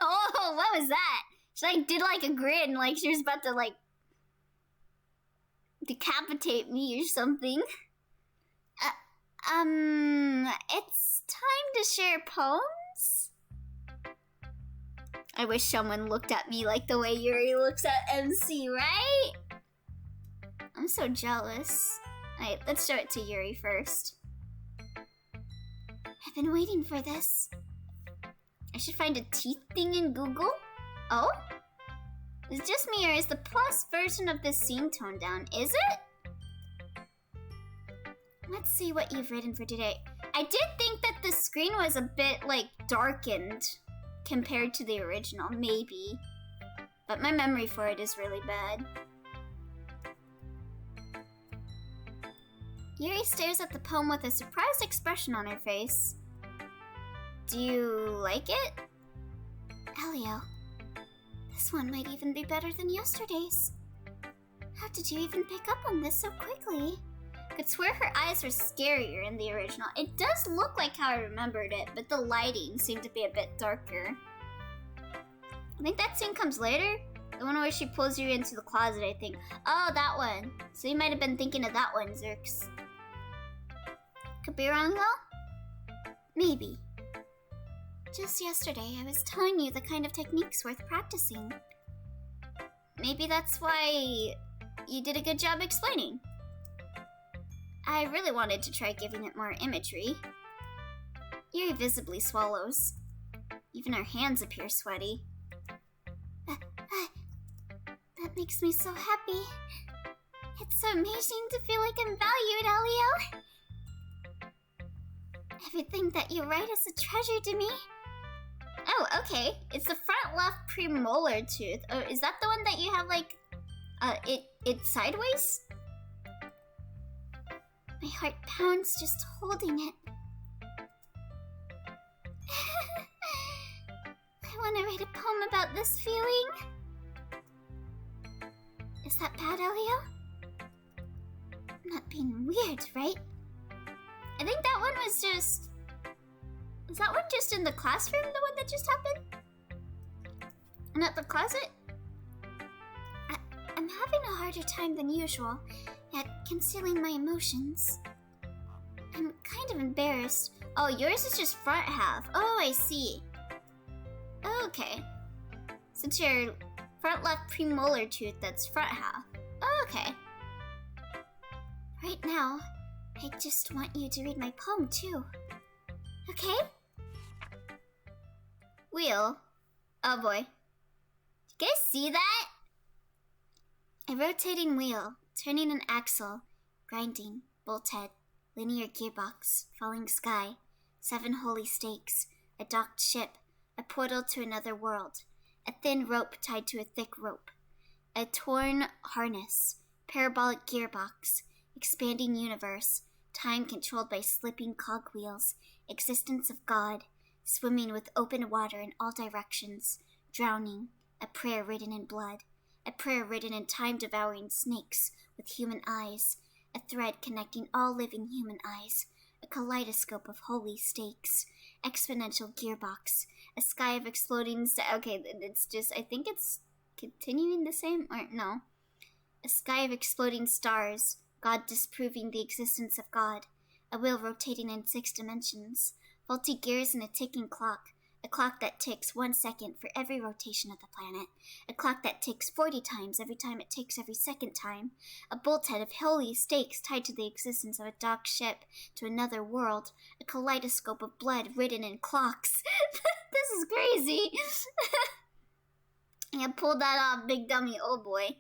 Oh, what was that? She like did like a grin, like she was about to like decapitate me or something. It's time to share poems? I wish someone looked at me like the way Yuri looks at MC, right? I'm so jealous. Alright, let's show it to Yuri first. I've been waiting for this. I should find a teeth thing in Google. Oh? Is it just me, or is the plus version of this scene toned down? Is it? Let's see what you've written for today. I did think that the screen was a bit, like, darkened compared to the original, maybe. But my memory for it is really bad. Yuri stares at the poem with a surprised expression on her face. Do you like it? Elio, this one might even be better than yesterday's. How did you even pick up on this so quickly? Could swear her eyes were scarier in the original. It does look like how I remembered it, but the lighting seemed to be a bit darker. I think that scene comes later. The one where she pulls you into the closet, I think. Oh, that one. So you might have been thinking of that one, Zerks. Could be wrong, though? Maybe. Just yesterday, I was telling you the kind of techniques worth practicing. Maybe that's why you did a good job explaining. I really wanted to try giving it more imagery. Yuri visibly swallows. Even her hands appear sweaty. That makes me so happy. It's so amazing to feel like I'm valued, Elio. Everything that you write is a treasure to me. Oh, okay. It's the front left premolar tooth. Oh, is that the one that you have, like, it's sideways? My heart pounds just holding it. I want to write a poem about this feeling. Is that bad, Elio? I'm not being weird, right? I think that one was just... Was that one just in the classroom, the one that just happened? And at the closet? I'm having a harder time than usual at concealing my emotions. I'm kind of embarrassed. Oh, yours is just front half. Oh, I see. Okay. Since your front left premolar tooth, that's front half. Okay. Right now, I just want you to read my poem too. Okay? Wheel. Oh boy. You guys see that? A rotating wheel, turning an axle, grinding, bolt head, linear gearbox, falling sky, 7 holy stakes, a docked ship, a portal to another world, a thin rope tied to a thick rope, a torn harness, parabolic gearbox, expanding universe, time controlled by slipping cogwheels, existence of God, swimming with open water in all directions, drowning, a prayer written in blood, a prayer written in time-devouring snakes with human eyes, a thread connecting all living human eyes, a kaleidoscope of holy stakes, exponential gearbox, a sky of exploding okay, it's just, I think it's continuing the same, or no. A sky of exploding stars, God disproving the existence of God, a wheel rotating in 6 dimensions, faulty gears and a ticking clock, a clock that ticks 1 second for every rotation of the planet, a clock that ticks 40 times every time it ticks every second time, a bolt head of holy stakes tied to the existence of a docked ship to another world, a kaleidoscope of blood written in clocks. This is crazy. I pulled that off, big dummy, oh boy.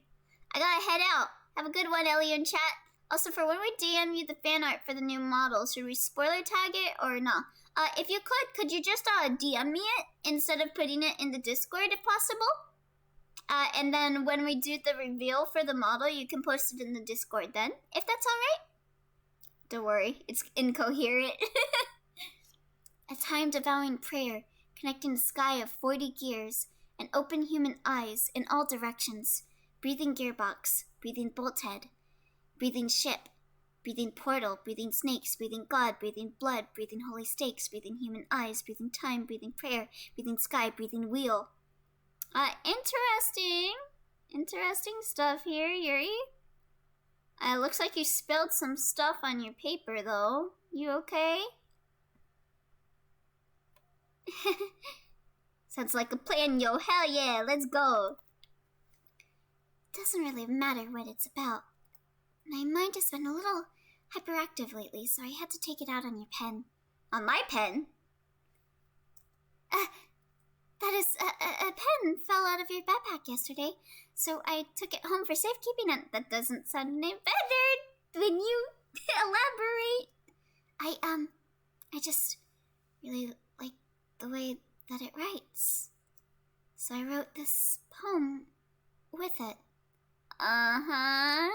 I gotta head out. Have a good one, Ellie in chat. Also, for when we DM you the fan art for the new model, should we spoiler tag it or not? If you could you just DM me it instead of putting it in the Discord if possible? And then when we do the reveal for the model, you can post it in the Discord then, if that's alright? Don't worry, it's incoherent. A time-devouring prayer, connecting the sky of 40 gears and open human eyes in all directions. Breathing gearbox, breathing bolt head, breathing ship, breathing portal, breathing snakes, breathing God, breathing blood, breathing holy stakes, breathing human eyes, breathing time, breathing prayer, breathing sky, breathing wheel. Interesting stuff here, Yuri. Looks like you spilled some stuff on your paper, though. You okay? Sounds like a plan, yo. Hell yeah, let's go. Doesn't really matter what it's about. My mind has been a little hyperactive lately, so I had to take it out on your pen. On my pen? That is, a pen fell out of your backpack yesterday, so I took it home for safekeeping, and that doesn't sound any better when you elaborate. I just really like the way that it writes. So I wrote this poem with it. Uh-huh.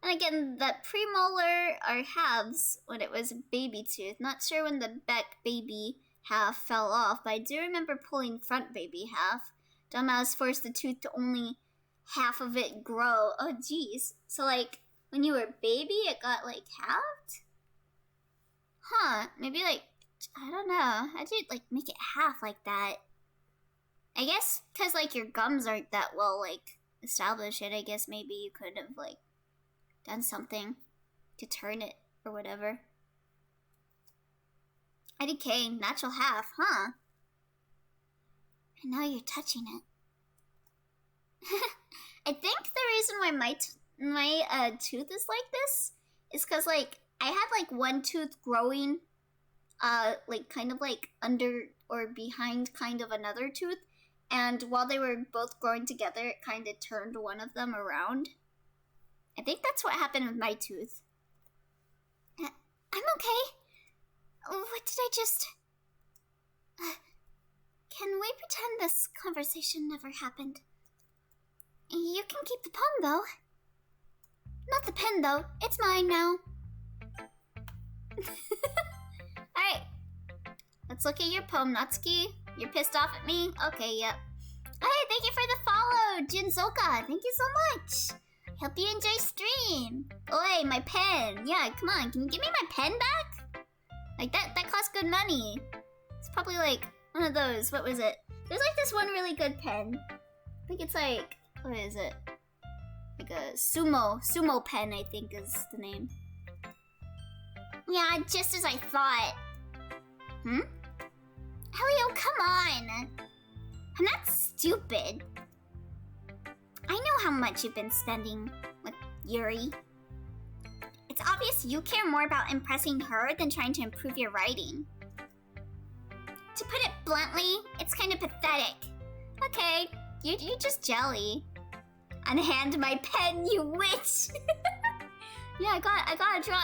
And again, that premolar are halves when it was a baby tooth. Not sure when the back baby half fell off, but I do remember pulling front baby half. Dumbass forced the tooth to only half of it grow. Oh, geez. So, like, when you were a baby, it got, like, halved? Huh. Maybe, like, I don't know. How'd you, like, make it half like that? I guess because, like, your gums aren't that well, like, established yet. I guess maybe you could have, like, done something to turn it or whatever. IDK, natural half, huh? And now you're touching it. I think the reason why my tooth is like this is because, like, I had, like, one tooth growing, like, kind of, like, under or behind kind of another tooth. And while they were both growing together, it kind of turned one of them around. I think that's what happened with my tooth. I'm okay. What did I just... can we pretend this conversation never happened? You can keep the poem, though. Not the pen, though. It's mine now. Alright. Let's look at your poem, Natsuki. You're pissed off at me? Okay, yep. Hey, thank you for the follow, Jinzoka. Thank you so much. Hope you enjoy stream. Oi, my pen. Yeah, come on. Can you give me my pen back? Like, that costs good money. It's probably, like, one of those. What was it? There's, like, this one really good pen. I think it's, like, what is it? Like a sumo pen, I think is the name. Yeah, just as I thought. Elio, come on. I'm not stupid. I know how much you've been spending with Yuri. It's obvious you care more about impressing her than trying to improve your writing. To put it bluntly, it's kind of pathetic. Okay, you're just jelly. Unhand my pen, you witch! Yeah, I gotta draw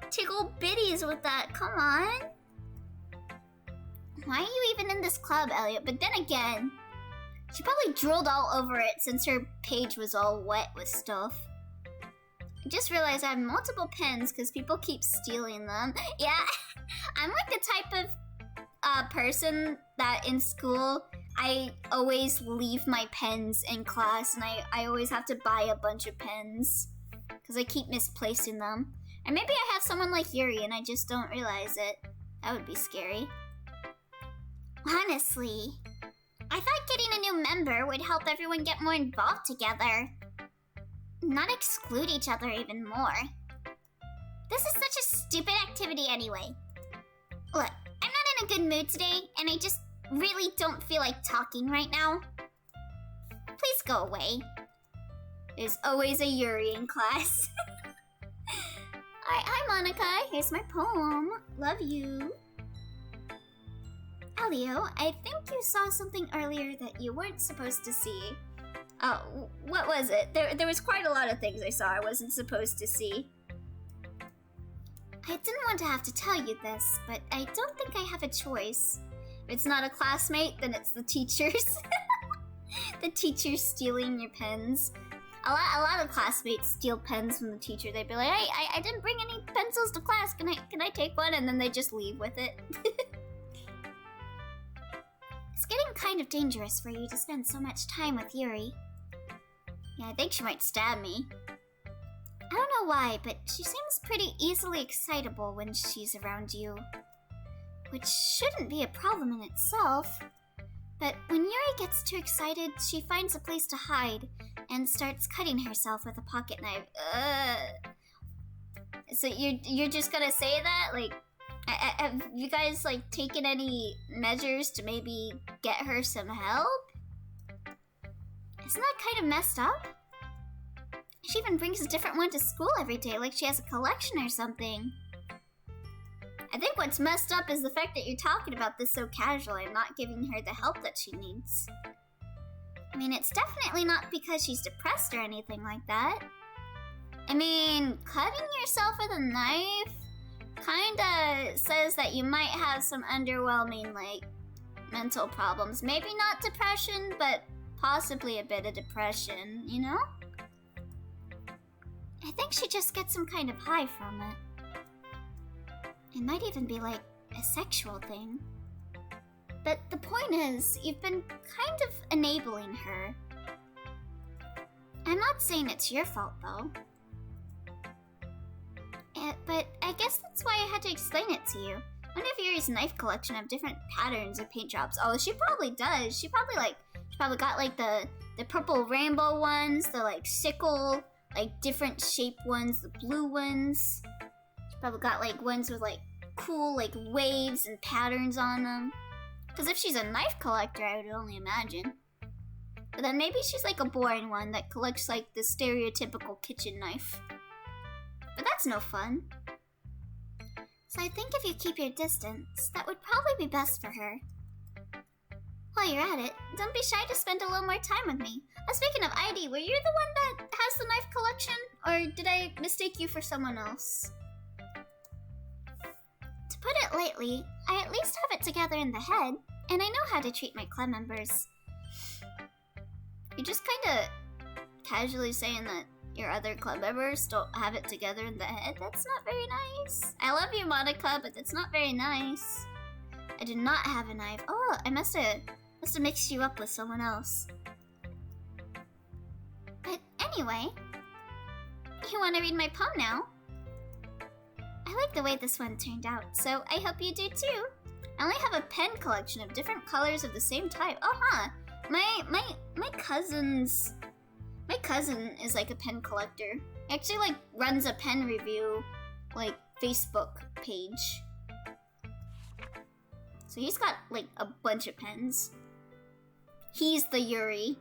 tickle bitties with that, come on. Why are you even in this club, Elliot? But then again, she probably drooled all over it since her page was all wet with stuff. I just realized I have multiple pens because people keep stealing them. Yeah, I'm like the type of person that in school, I always leave my pens in class and I always have to buy a bunch of pens because I keep misplacing them. And maybe I have someone like Yuri and I just don't realize it. That would be scary. Honestly, I thought getting a new member would help everyone get more involved together. Not exclude each other even more. This is such a stupid activity anyway. Look, I'm not in a good mood today, and I just really don't feel like talking right now. Please go away. There's always a Yuri in class. Hi, Monica. Here's my poem. Love you. Elio, I think you saw something earlier that you weren't supposed to see. Oh, what was it? There was quite a lot of things I saw I wasn't supposed to see. I didn't want to have to tell you this, but I don't think I have a choice. If it's not a classmate, then it's the teachers. The teachers stealing your pens. A lot of classmates steal pens from the teacher. They'd be like, hey, I didn't bring any pencils to class. Can I take one? And then they just leave with it. It's getting kind of dangerous for you to spend so much time with Yuri. Yeah, I think she might stab me. I don't know why, but she seems pretty easily excitable when she's around you. Which shouldn't be a problem in itself. But when Yuri gets too excited, she finds a place to hide and starts cutting herself with a pocket knife. So you're just gonna say that? Like, have you guys, like, taken any measures to maybe get her some help? Isn't that kind of messed up? She even brings a different one to school every day, like she has a collection or something. I think what's messed up is the fact that you're talking about this so casually and not giving her the help that she needs. I mean, it's definitely not because she's depressed or anything like that. I mean, cutting yourself with a knife kinda says that you might have some underwhelming, like, mental problems. Maybe not depression, but possibly a bit of depression, you know? I think she just gets some kind of high from it. It might even be like a sexual thing. But the point is, you've been kind of enabling her. I'm not saying it's your fault, though. But I guess that's why I had to explain it to you. One of Yuri's knife collection have different patterns of paint jobs. Oh, she probably does. She probably got like the purple rainbow ones, the like sickle, like different shape ones, the blue ones. She probably got like ones with like cool like waves and patterns on them. Because if she's a knife collector, I would only imagine. But then maybe she's like a boring one that collects like the stereotypical kitchen knife. But that's no fun. So I think if you keep your distance, that would probably be best for her. While you're at it, don't be shy to spend a little more time with me. Speaking of ID, were you the one that has the knife collection? Or did I mistake you for someone else? To put it lightly, I at least have it together in the head, and I know how to treat my club members. You're just kinda casually saying that your other club members don't have it together in the head. That's not very nice. I love you, Monica, but that's not very nice. I did not have a knife. Oh, I must have mixed you up with someone else. But anyway, you want to read my poem now? I like the way this one turned out, so I hope you do too. I only have a pen collection of different colors of the same type. Oh, huh. My cousin is like a pen collector. He actually like runs a pen review like Facebook page. So he's got like a bunch of pens. He's the Yuri.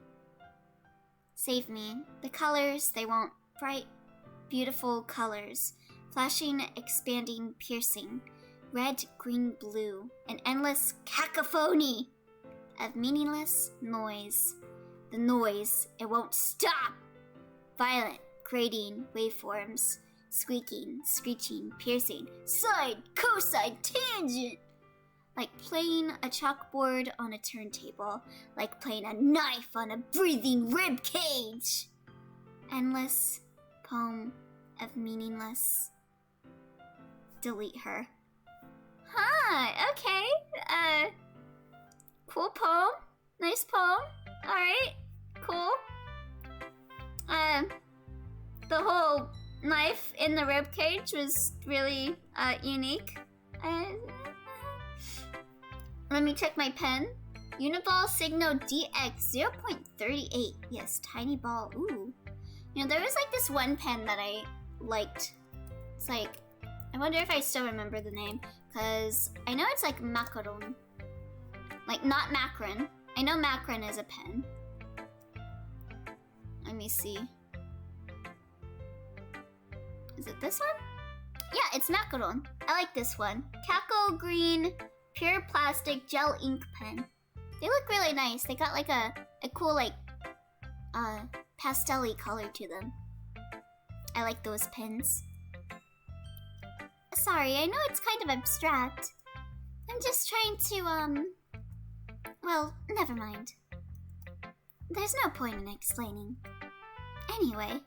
Save me. The colors, they want bright, beautiful colors. Flashing, expanding, piercing. Red, green, blue. An endless cacophony of meaningless noise. The noise, it won't stop. Violent, grating waveforms. Squeaking, screeching, piercing. Side, cosine, tangent. Like playing a chalkboard on a turntable. Like playing a knife on a breathing rib cage. Endless poem of meaningless. Delete her. Huh, okay. Cool poem. Nice poem. Alright, cool. The whole knife in the rib cage was really unique. Let me check my pen. Uniball Signo DX 0.38. Yes, tiny ball. Ooh. You know, there was like this one pen that I liked. It's like, I wonder if I still remember the name. Because I know it's like macaron. Like, not macron. I know macron is a pen. Let me see. Is it this one? Yeah, it's macaron. I like this one. Caco green, pure plastic gel ink pen. They look really nice. They got like a cool like pastel-y color to them. I like those pens. Sorry, I know it's kind of abstract. I'm just trying to well, never mind. There's no point in explaining. Anyway,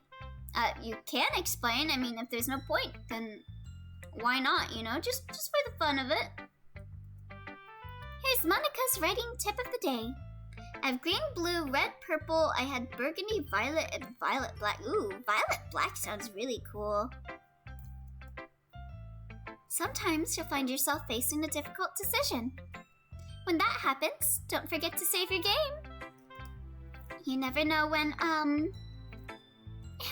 you can explain. I mean, if there's no point, then why not, you know? Just for the fun of it. Here's Monica's writing tip of the day. I have green, blue, red, purple. I had burgundy, violet, and violet black. Ooh, violet black sounds really cool. Sometimes you'll find yourself facing a difficult decision. When that happens, don't forget to save your game. You never know when, who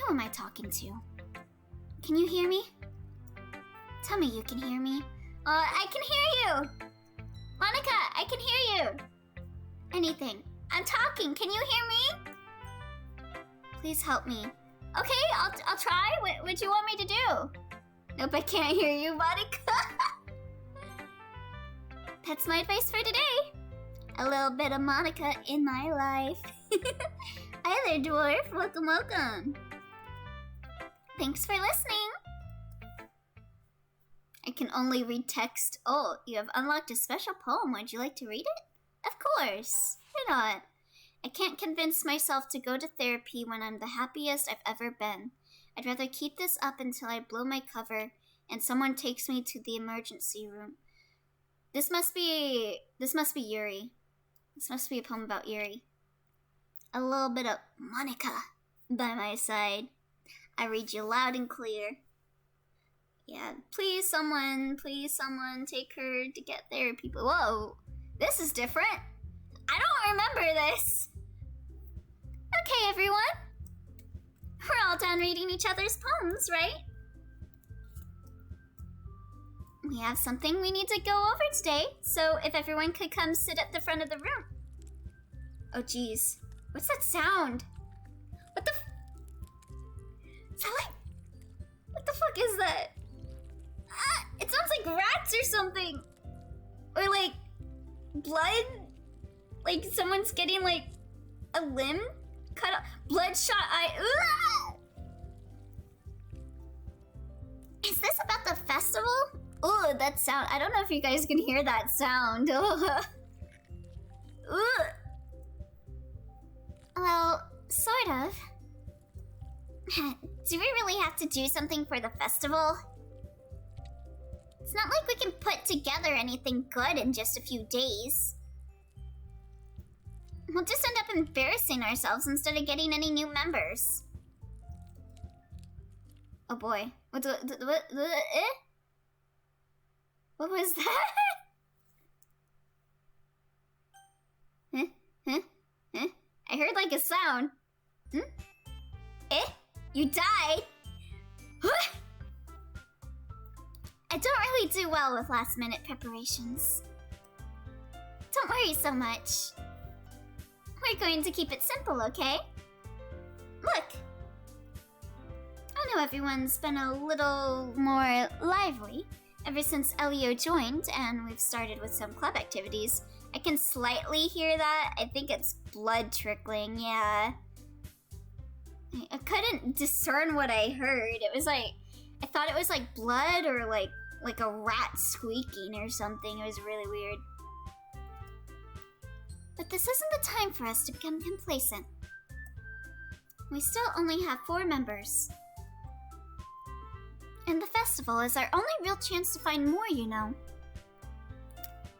am I talking to? Can you hear me? Tell me you can hear me. I can hear you! Monica, I can hear you! Anything. I'm talking, can you hear me? Please help me. Okay, I'll try. What do you want me to do? Nope, I can't hear you, Monica. that's my advice for today. A little bit of Monica in my life. Hi there, dwarf. Welcome, welcome. Thanks for listening. I can only read text. Oh, you have unlocked a special poem. Would you like to read it? Of course. Why not? I can't convince myself to go to therapy when I'm the happiest I've ever been. I'd rather keep this up until I blow my cover and someone takes me to the emergency room. This must be Yuri. This must be a poem about Yuri. A little bit of Monica by my side. I read you loud and clear. Yeah, please someone take her to get therapy. Whoa, this is different. I don't remember this. Okay, everyone. We're all done reading each other's poems, right? We have something we need to go over today, so if everyone could come sit at the front of the room. Oh, geez. What's that sound? What the is that like... What the fuck is that? Ah, it sounds like rats or something. Or like... blood? Like someone's getting like... a limb cut off. Bloodshot eye. Ugh! Is this about the festival? Ooh, that sound. I don't know if you guys can hear that sound. Ugh. Well, sort of. Do we really have to do something for the festival? It's not like we can put together anything good in just a few days. We'll just end up embarrassing ourselves instead of getting any new members. Oh boy. What was that? Huh? I heard like a sound. You died? I don't really do well with last minute preparations. Don't worry so much. We're going to keep it simple, okay? Look! I know everyone's been a little more lively ever since Elio joined, and we've started with some club activities. I can slightly hear that. I think it's blood trickling, yeah. I couldn't discern what I heard. It was like, I thought it was like blood or like a rat squeaking or something. It was really weird. But this isn't the time for us to become complacent. We still only have 4 members. And the festival is our only real chance to find more, you know.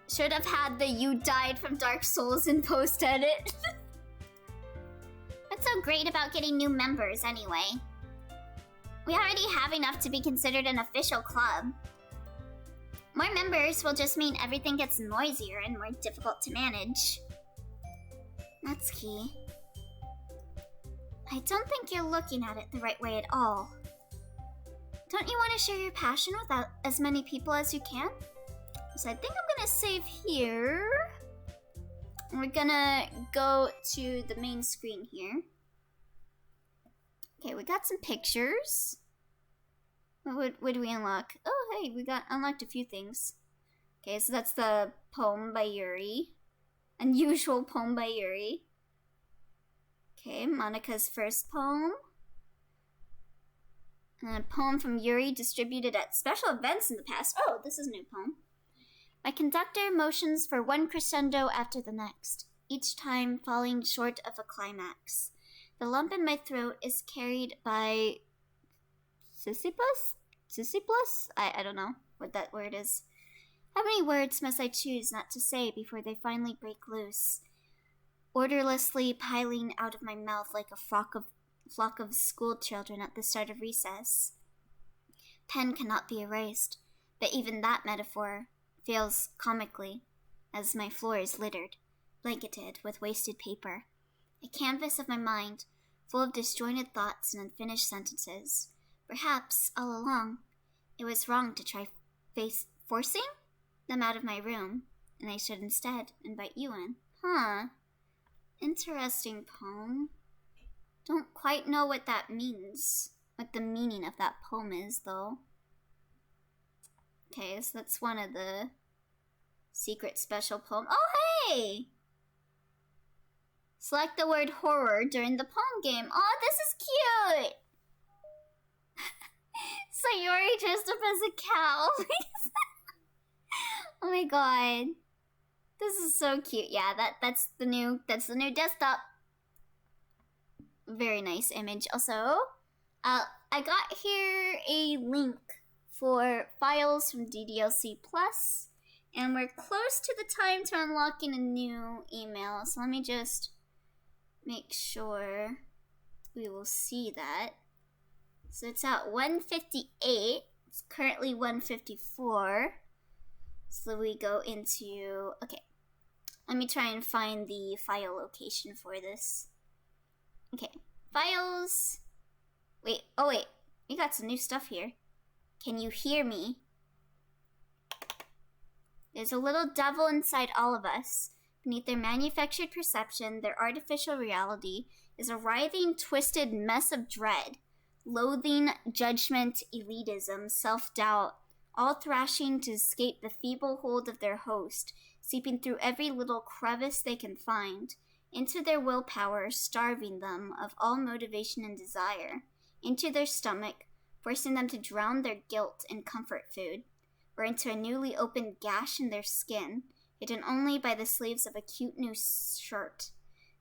Should have had the "you died from Dark Souls" in post-edit. What's so great about getting new members, anyway? We already have enough to be considered an official club. More members will just mean everything gets noisier and more difficult to manage. That's key. I don't think you're looking at it the right way at all. Don't you want to share your passion with as many people as you can? So I think I'm gonna save here. We're gonna go to the main screen here. Okay, we got some pictures. What do we unlock? Oh, hey, we unlocked a few things. Okay, so that's the poem by Yuri. Unusual poem by Yuri. Okay, Monica's first poem. And a poem from Yuri distributed at special events in the past. Oh, this is a new poem. My conductor motions for one crescendo after the next, each time falling short of a climax. The lump in my throat is carried by Sisyphus? I don't know what that word is. How many words must I choose not to say before they finally break loose, orderlessly piling out of my mouth like a flock of school children at the start of recess? Pen cannot be erased, but even that metaphor fails comically, as my floor is littered, blanketed with wasted paper, a canvas of my mind, full of disjointed thoughts and unfinished sentences. Perhaps, all along, it was wrong to try forcing them out of my room, and I should instead invite you in. Huh. Interesting poem. Don't quite know what that means. What the meaning of that poem is, though. Okay, so that's one of the Secret special poem. Oh, hey! Select the word horror during the poem game. Oh, this is cute! Sayori dressed up as a cow. Oh my god. This is so cute. Yeah, that's the new desktop. Very nice image. Also, I got here a link for files from DDLC Plus, and we're close to the time to unlocking a new email. So let me just make sure we will see that. So it's at 158. It's currently 154. So we go into, okay, let me try and find the file location for this. Okay, files. Wait, oh wait, we got some new stuff here. Can you hear me? There's a little devil inside all of us. Beneath their manufactured perception, their artificial reality is a writhing, twisted mess of dread, loathing, judgment, elitism, self-doubt, all thrashing to escape the feeble hold of their host, seeping through every little crevice they can find, into their willpower, starving them of all motivation and desire, into their stomach, forcing them to drown their guilt in comfort food, or into a newly opened gash in their skin, hidden only by the sleeves of a cute new shirt.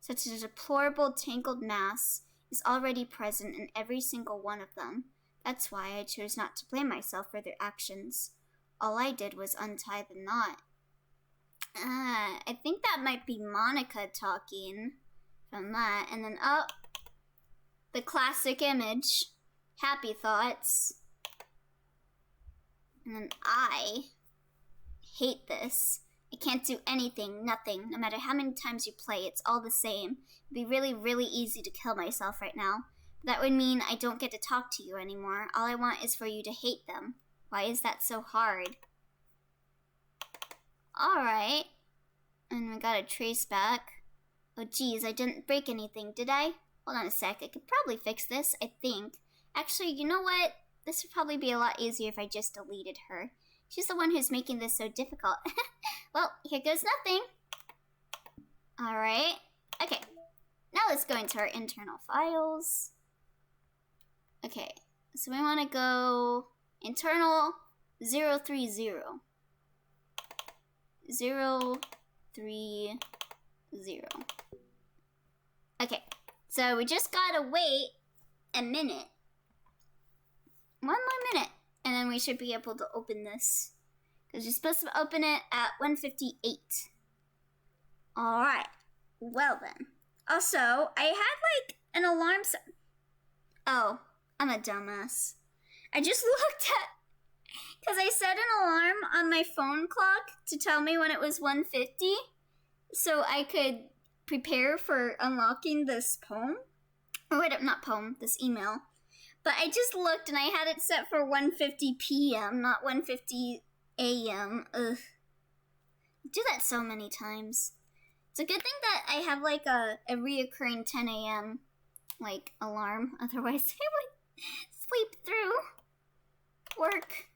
Such a deplorable, tangled mass is already present in every single one of them. That's why I chose not to blame myself for their actions. All I did was untie the knot. I think that might be Monica talking from that. And then, oh, the classic image. Happy thoughts. And then I hate this. I can't do anything, nothing. No matter how many times you play, it's all the same. It'd be really, really easy to kill myself right now. That would mean I don't get to talk to you anymore. All I want is for you to hate them. Why is that so hard? Alright. And we got a trace back. Oh geez, I didn't break anything, did I? Hold on a sec, I could probably fix this, I think. Actually, you know what? This would probably be a lot easier if I just deleted her. She's the one who's making this so difficult. Well, here goes nothing. Alright. Okay. Now let's go into our internal files. Okay. So we want to go internal 030. 030. Okay. So we just gotta wait a minute. One more minute. And then we should be able to open this. Because you're supposed to open it at 1:58. Alright. Well then. Also, I had like an alarm set. Oh, I'm a dumbass. I just looked at... Because I set an alarm on my phone clock to tell me when it was 1:50. So I could prepare for unlocking this poem. Or wait, not poem, this email. But I just looked and I had it set for 1:50 p.m., not 1:50 a.m. Ugh. I do that so many times. It's a good thing that I have like a reoccurring 10 a.m. like alarm. Otherwise I would sleep through work.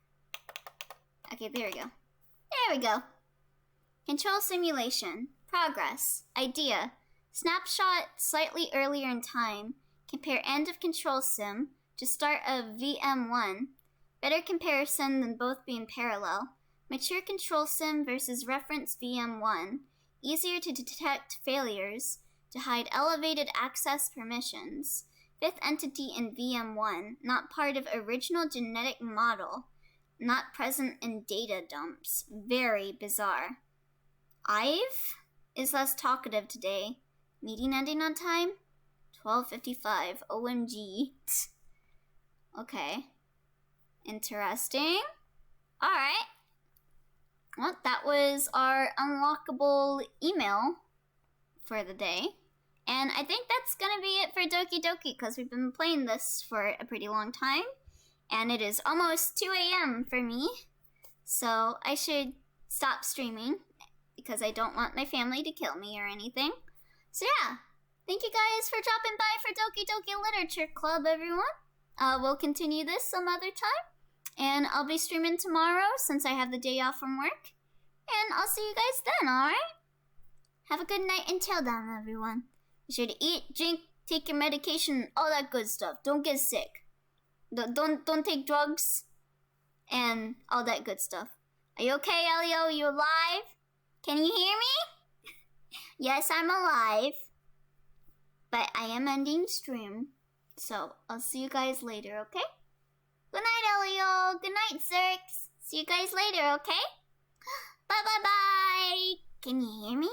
Okay, there we go. There we go. Control simulation. Progress. Idea. Snapshot slightly earlier in time. Compare end of control sim to start of VM1. Better comparison than both being parallel. Mature control sim versus reference VM1. Easier to detect failures. To hide elevated access permissions. Fifth entity in VM1. Not part of original genetic model. Not present in data dumps. Very bizarre. Ive is less talkative today. Meeting ending on time? 12:55. OMG. Okay. Interesting. Alright. Well, that was our unlockable email for the day. And I think that's gonna be it for Doki Doki, because we've been playing this for a pretty long time. And it is almost 2 a.m. for me. So I should stop streaming, because I don't want my family to kill me or anything. So yeah. Thank you guys for dropping by for Doki Doki Literature Club, everyone. We'll continue this some other time. And I'll be streaming tomorrow since I have the day off from work. And I'll see you guys then, alright? Have a good night until then, everyone. Be sure to eat, drink, take your medication, all that good stuff. Don't get sick. Don't take drugs and all that good stuff. Are you okay, Elio? You alive? Can you hear me? Yes, I'm alive. But I am ending stream. So I'll see you guys later, okay? Good night, Elio. Good night, Zerx. See you guys later, okay? Bye. Can you hear me?